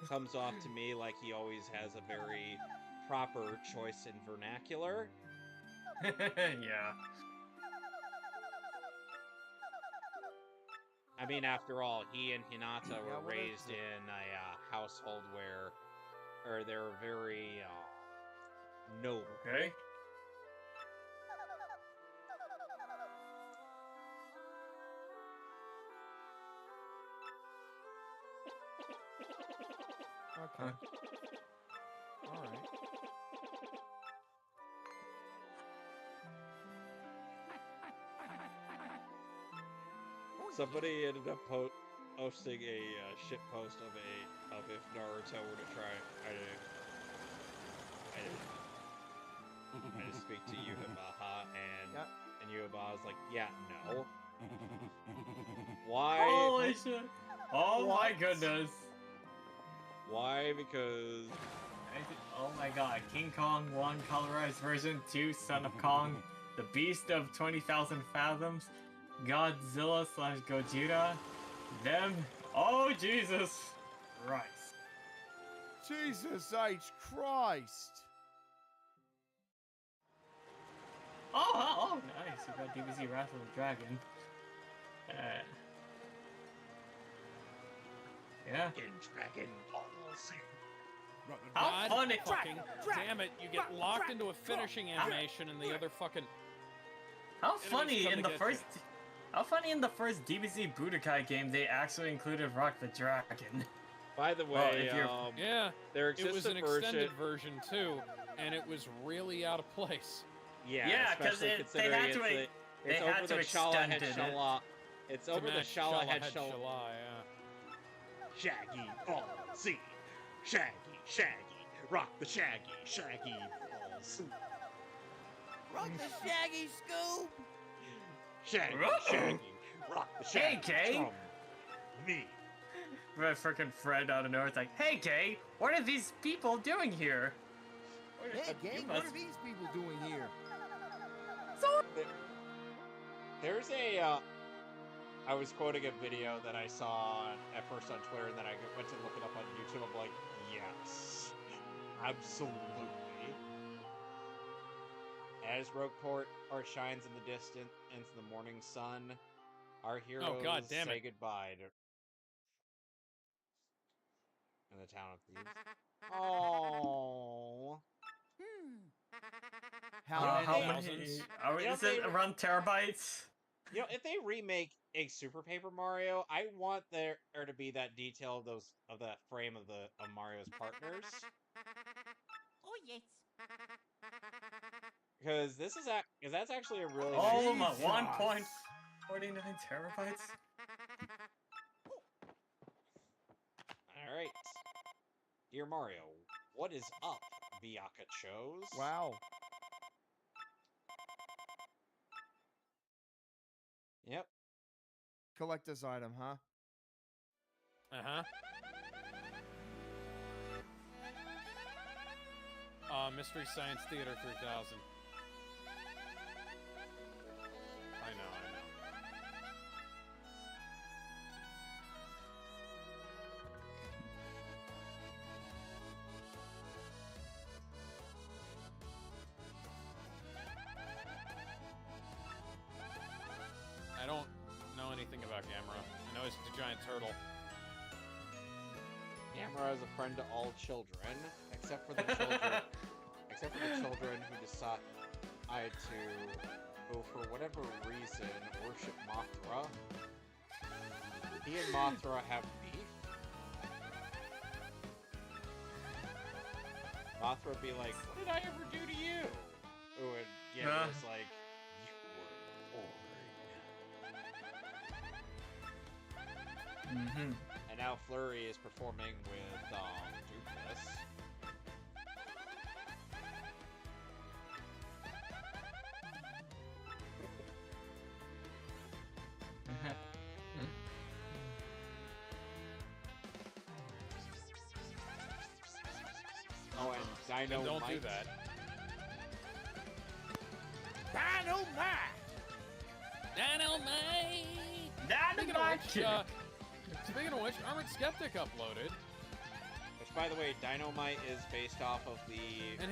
comes off to me like he always has a very proper choice in vernacular. Yeah. I mean, after all, he and Hinata were raised in a household where they were very noble. Okay. Okay. Alright. Somebody ended up posting a shit post of if Naruto were to try. I didn't speak to Yuhabaha, and Yuhabaha's like, yeah, no. Why? Holy shit! Oh my goodness! Why? Because... Oh my god, King Kong 1 colorized version 2, Son of Kong, the Beast of 20,000 Fathoms, Godzilla / Gojira, them... Oh Jesus Christ. Jesus H. Christ! Oh, nice, you got DBZ Wrath of the Dragon. Yeah. Dragon Ball Z. How God funny! fucking damn it! You get locked into a finishing animation, and the other fucking. How funny in the first. How funny in the first DBZ Budokai game they actually included Rock the Dragon. By the way, yeah, there exists it was an a version... extended version too, and it was really out of place. Yeah, because they had to. It's over the Shala Head Shala. It's over the Shala Head Shala. Yeah. Shaggy Ball Z. Shaggy, rock the Shaggy Ball Z. Rock the Shaggy Scoop! Shaggy, Whoa. Shaggy, rock the Hey, Shaggy Kay. from me. My freaking friend out of nowhere is like, hey, Kay, what are these people doing here? Hey, You gang, must- what are these people doing here? There's a, I was quoting a video that I saw at first on Twitter, and then I went to look it up on YouTube. I'm like, yes, absolutely. As Rogueport art shines in the distance into the morning sun, our heroes God damn say it. goodbye to in the town of Thieves. Oh. How You know, many? how thousands? many? Are we, You know, is it they- around terabytes? You know, if they remake a Super Paper Mario, I want there to be that detail of that frame of Mario's partners. Oh, yes. Because that's actually a really Oh nice. my, Jesus. 1.49 terabytes? All right, dear Mario, what is up, Biaka chose? Wow. Yep. Collector's item, huh? Uh-huh. Mystery Science Theater 3000. I know. I don't know anything about Gamera. I know he's a giant turtle. Gamera is a friend to all children, except for the children. Except for the children who decide to, who for whatever reason, worship Mothra. He and Mothra have beef. Mothra would be like, what did I ever do to you? Ooh, and Gamera's like, you were born. Mm-hmm. And now Flurry is performing with, Dupless. Oh, and Dino And don't do Mite. that. Dynamite! Speaking of which, Armored Skeptic uploaded, Which, by the way, Dynamite is based off of the... and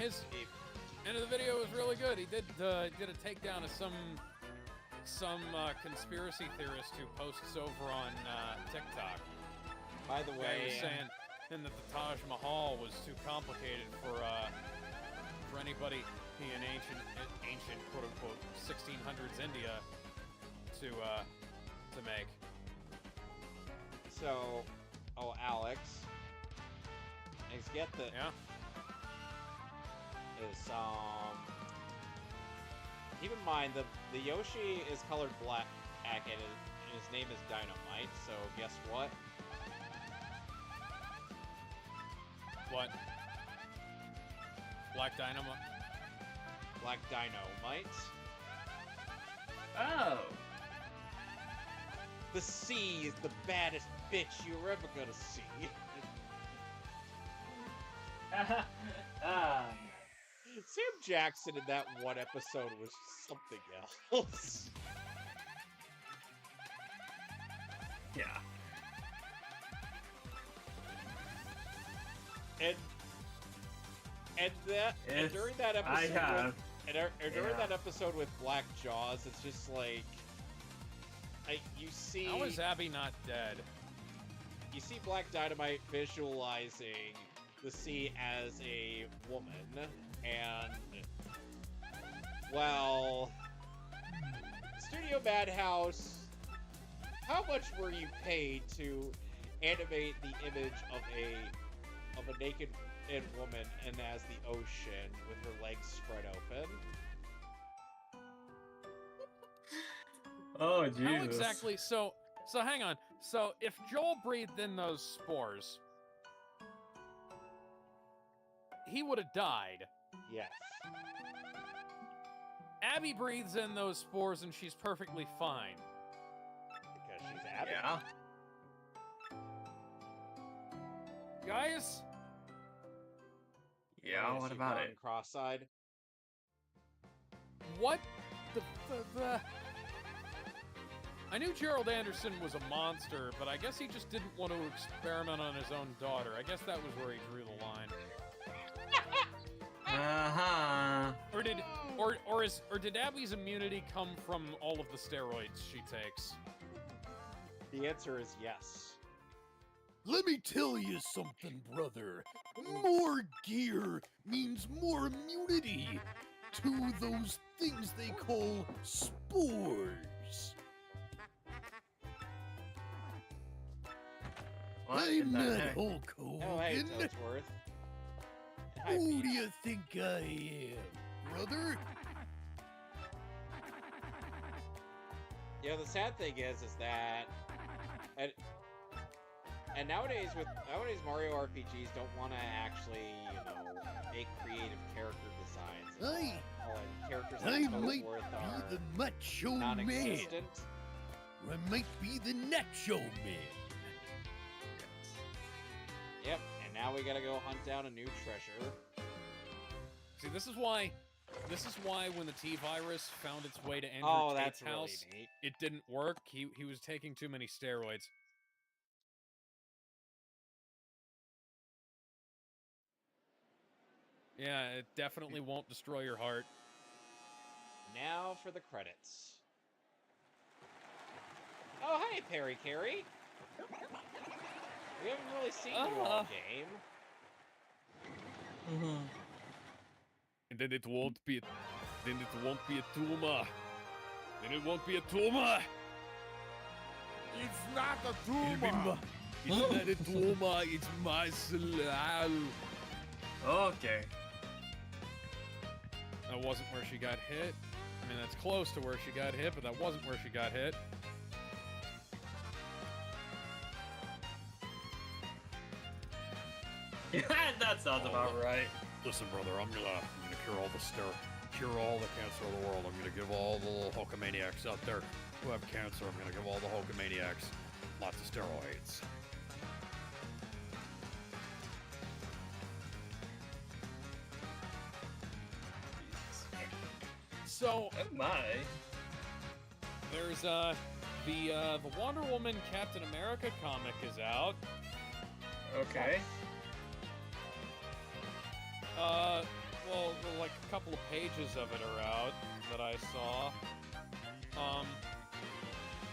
the video was really good. He did a takedown of some conspiracy theorist who posts over on TikTok. By the Guy way, was saying that the Taj Mahal was too complicated for anybody in ancient quote unquote 1600s India to make. so, Alex, is get the Yeah. keep in mind the Yoshi is colored black and his name is Dynamite. So guess what? What? Black Dynamo? Black Dynamite. Oh. The sea is the baddest bitch you're ever gonna see. Sam Jackson in that one episode was something else. Yeah. And during that episode, I have. during that episode with Black Jaws, it's just like, you see. How is Abby not dead? You see Black Dynamite visualizing the sea as a woman, and well, Studio Madhouse, how much were you paid to animate the image of a naked woman and as the ocean with her legs spread open? Oh, Jesus. How exactly? So hang on. So if Joel breathed in those spores, he would have died. Yes. Abby breathes in those spores and she's perfectly fine. Because she's Abby. Yeah. Guys? Yeah, Yes, what you've about gone it? cross-eyed. What the... I knew Gerald Anderson was a monster, but I guess he just didn't want to experiment on his own daughter. I guess that was where he drew the line. Or did Abby's immunity come from all of the steroids she takes? The answer is yes. Let me tell you something, brother. More gear means more immunity to those things they call spores. What I'm in the not heck? Hulk Hogan. Oh, hey, Toadsworth. Hi, Who Pete. do you think I am, brother? You know, the sad thing is that, and nowadays Mario RPGs don't want to actually, make creative character designs. I Characters I like might Toadsworth be are the macho man. non-existent. Or I might be the nacho man. Yep, and now we gotta go hunt down a new treasure. See, this is why when the T-Virus found its way to Andrew Oh, Tate's that's really house, neat. it didn't work. He was taking too many steroids. Yeah, it definitely won't destroy your heart. Now for the credits. Oh, hi, Perry Carey. We haven't really seen you all game. And then it won't be a tumor. Then it won't be a tumor. It's not a It'll be tumor. It's not a tumor. It's muscle. Okay. That wasn't where she got hit. I mean, that's close to where she got hit, but that wasn't where she got hit. That sounds about right. Listen, brother, I'm gonna cure all the cancer of the world. I'm gonna give all the little Hulkamaniacs out there who have cancer, I'm gonna give all the Hulkamaniacs lots of steroids. So Oh my. there's the Wonder Woman Captain America comic is out. Okay. Well, like a couple of pages of it are out that I saw.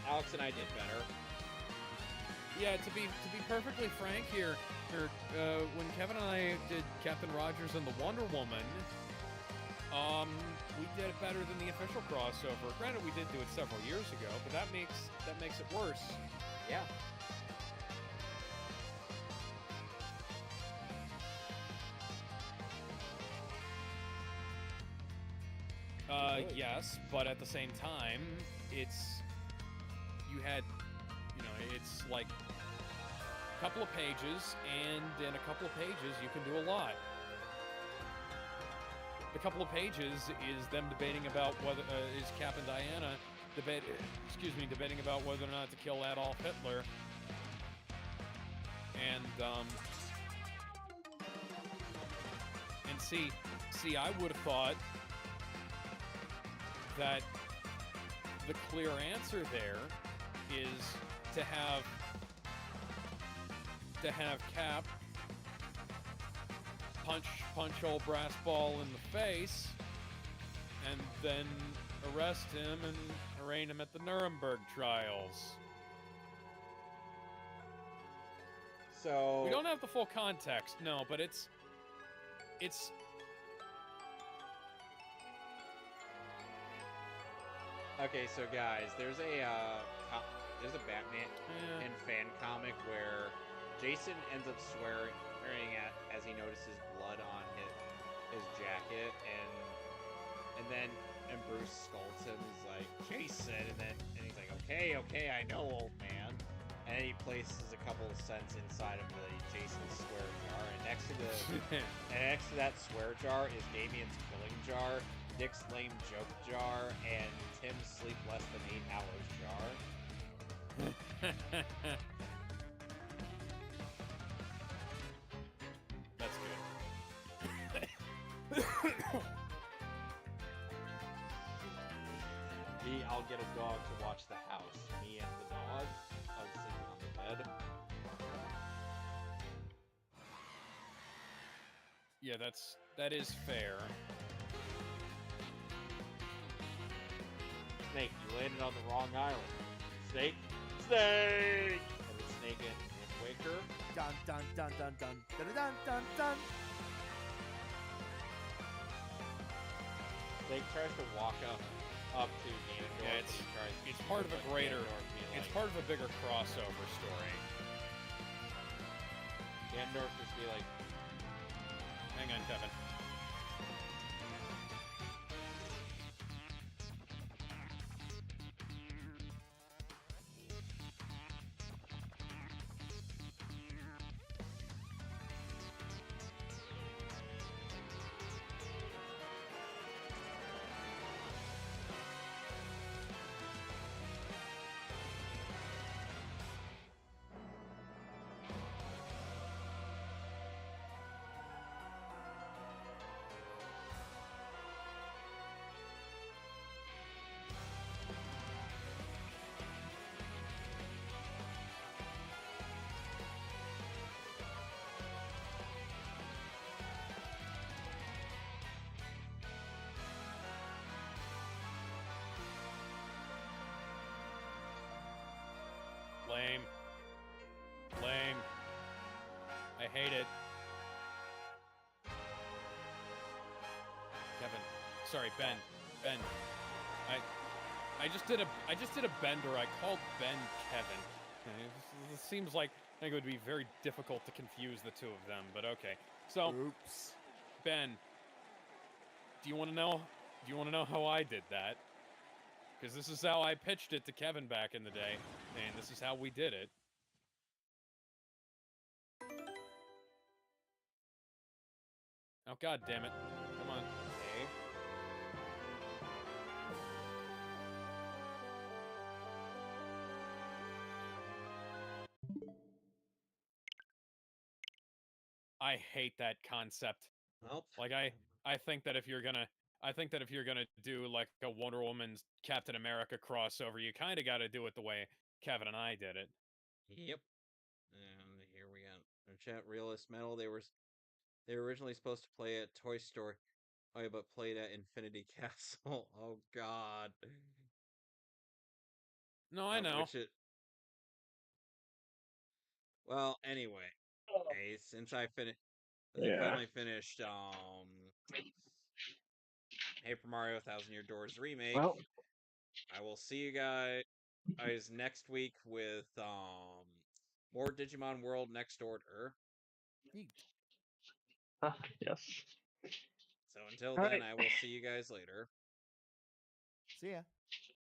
Alex and I did better. Yeah, to be perfectly frank here, when Kevin and I did Captain Rogers and the Wonder Woman, we did it better than the official crossover. Granted, we did do it several years ago, but that makes it worse. Yeah. Good. Yes, but at the same time, it's like a couple of pages, and in a couple of pages you can do a lot. The couple of pages is them debating about whether is Cap and Diana debating about whether or not to kill Adolf Hitler, and see, I would have thought that the clear answer there is to have Cap punch old brass ball in the face and then arrest him and arraign him at the Nuremberg trials. So We don't have the full context, no, but it's okay. So guys, there's a Batman yeah. and fan comic where Jason ends up swearing as he notices blood on his jacket, and then Bruce scolds him. He's like, Jason, and he's like, okay, I know, old man. And then he places a couple of cents inside of the Jason swear jar, and next to that swear jar is Damien's killing jar, Dick's lame joke jar and Tim's sleep less than 8 hours jar. That's good. I'll get a dog to watch the house. Me and the dog, sleeping on the bed. Yeah, that is fair. Snake, you landed on the wrong island. Snake, snake, and the snake and Waker. Dun dun dun dun dun dun dun dun dun. Snake tries to walk up to Ganondorf. Yeah, it's part of a greater. It's part of a bigger crossover story. Ganondorf just be like, hang on, Kevin. Lame. Lame. I hate it. Kevin. Sorry, Ben. Ben. I just did a bender. I called Ben Kevin. It seems like I think it would be very difficult to confuse the two of them, but okay. So, Oops. Ben, do you want to know how I did that? Because this is how I pitched it to Kevin back in the day, and this is how we did it. Oh, God damn it. Come on. okay. I hate that concept. Well, Like, I think that if you're gonna do like a Wonder Woman's Captain America crossover, you kind of got to do it the way Kevin and I did it. yep. And here we got our chat. Realist Metal. They were originally supposed to play at Toy Story. Oh, yeah, but played at Infinity Castle. Oh God. No, I know. Well, anyway. Okay, since I Yeah. finally finished Paper Mario 1000 Year Doors Remake. Well, I will see you guys next week with more Digimon World Next Order. yes. So until All then, right. I will see you guys later. See ya.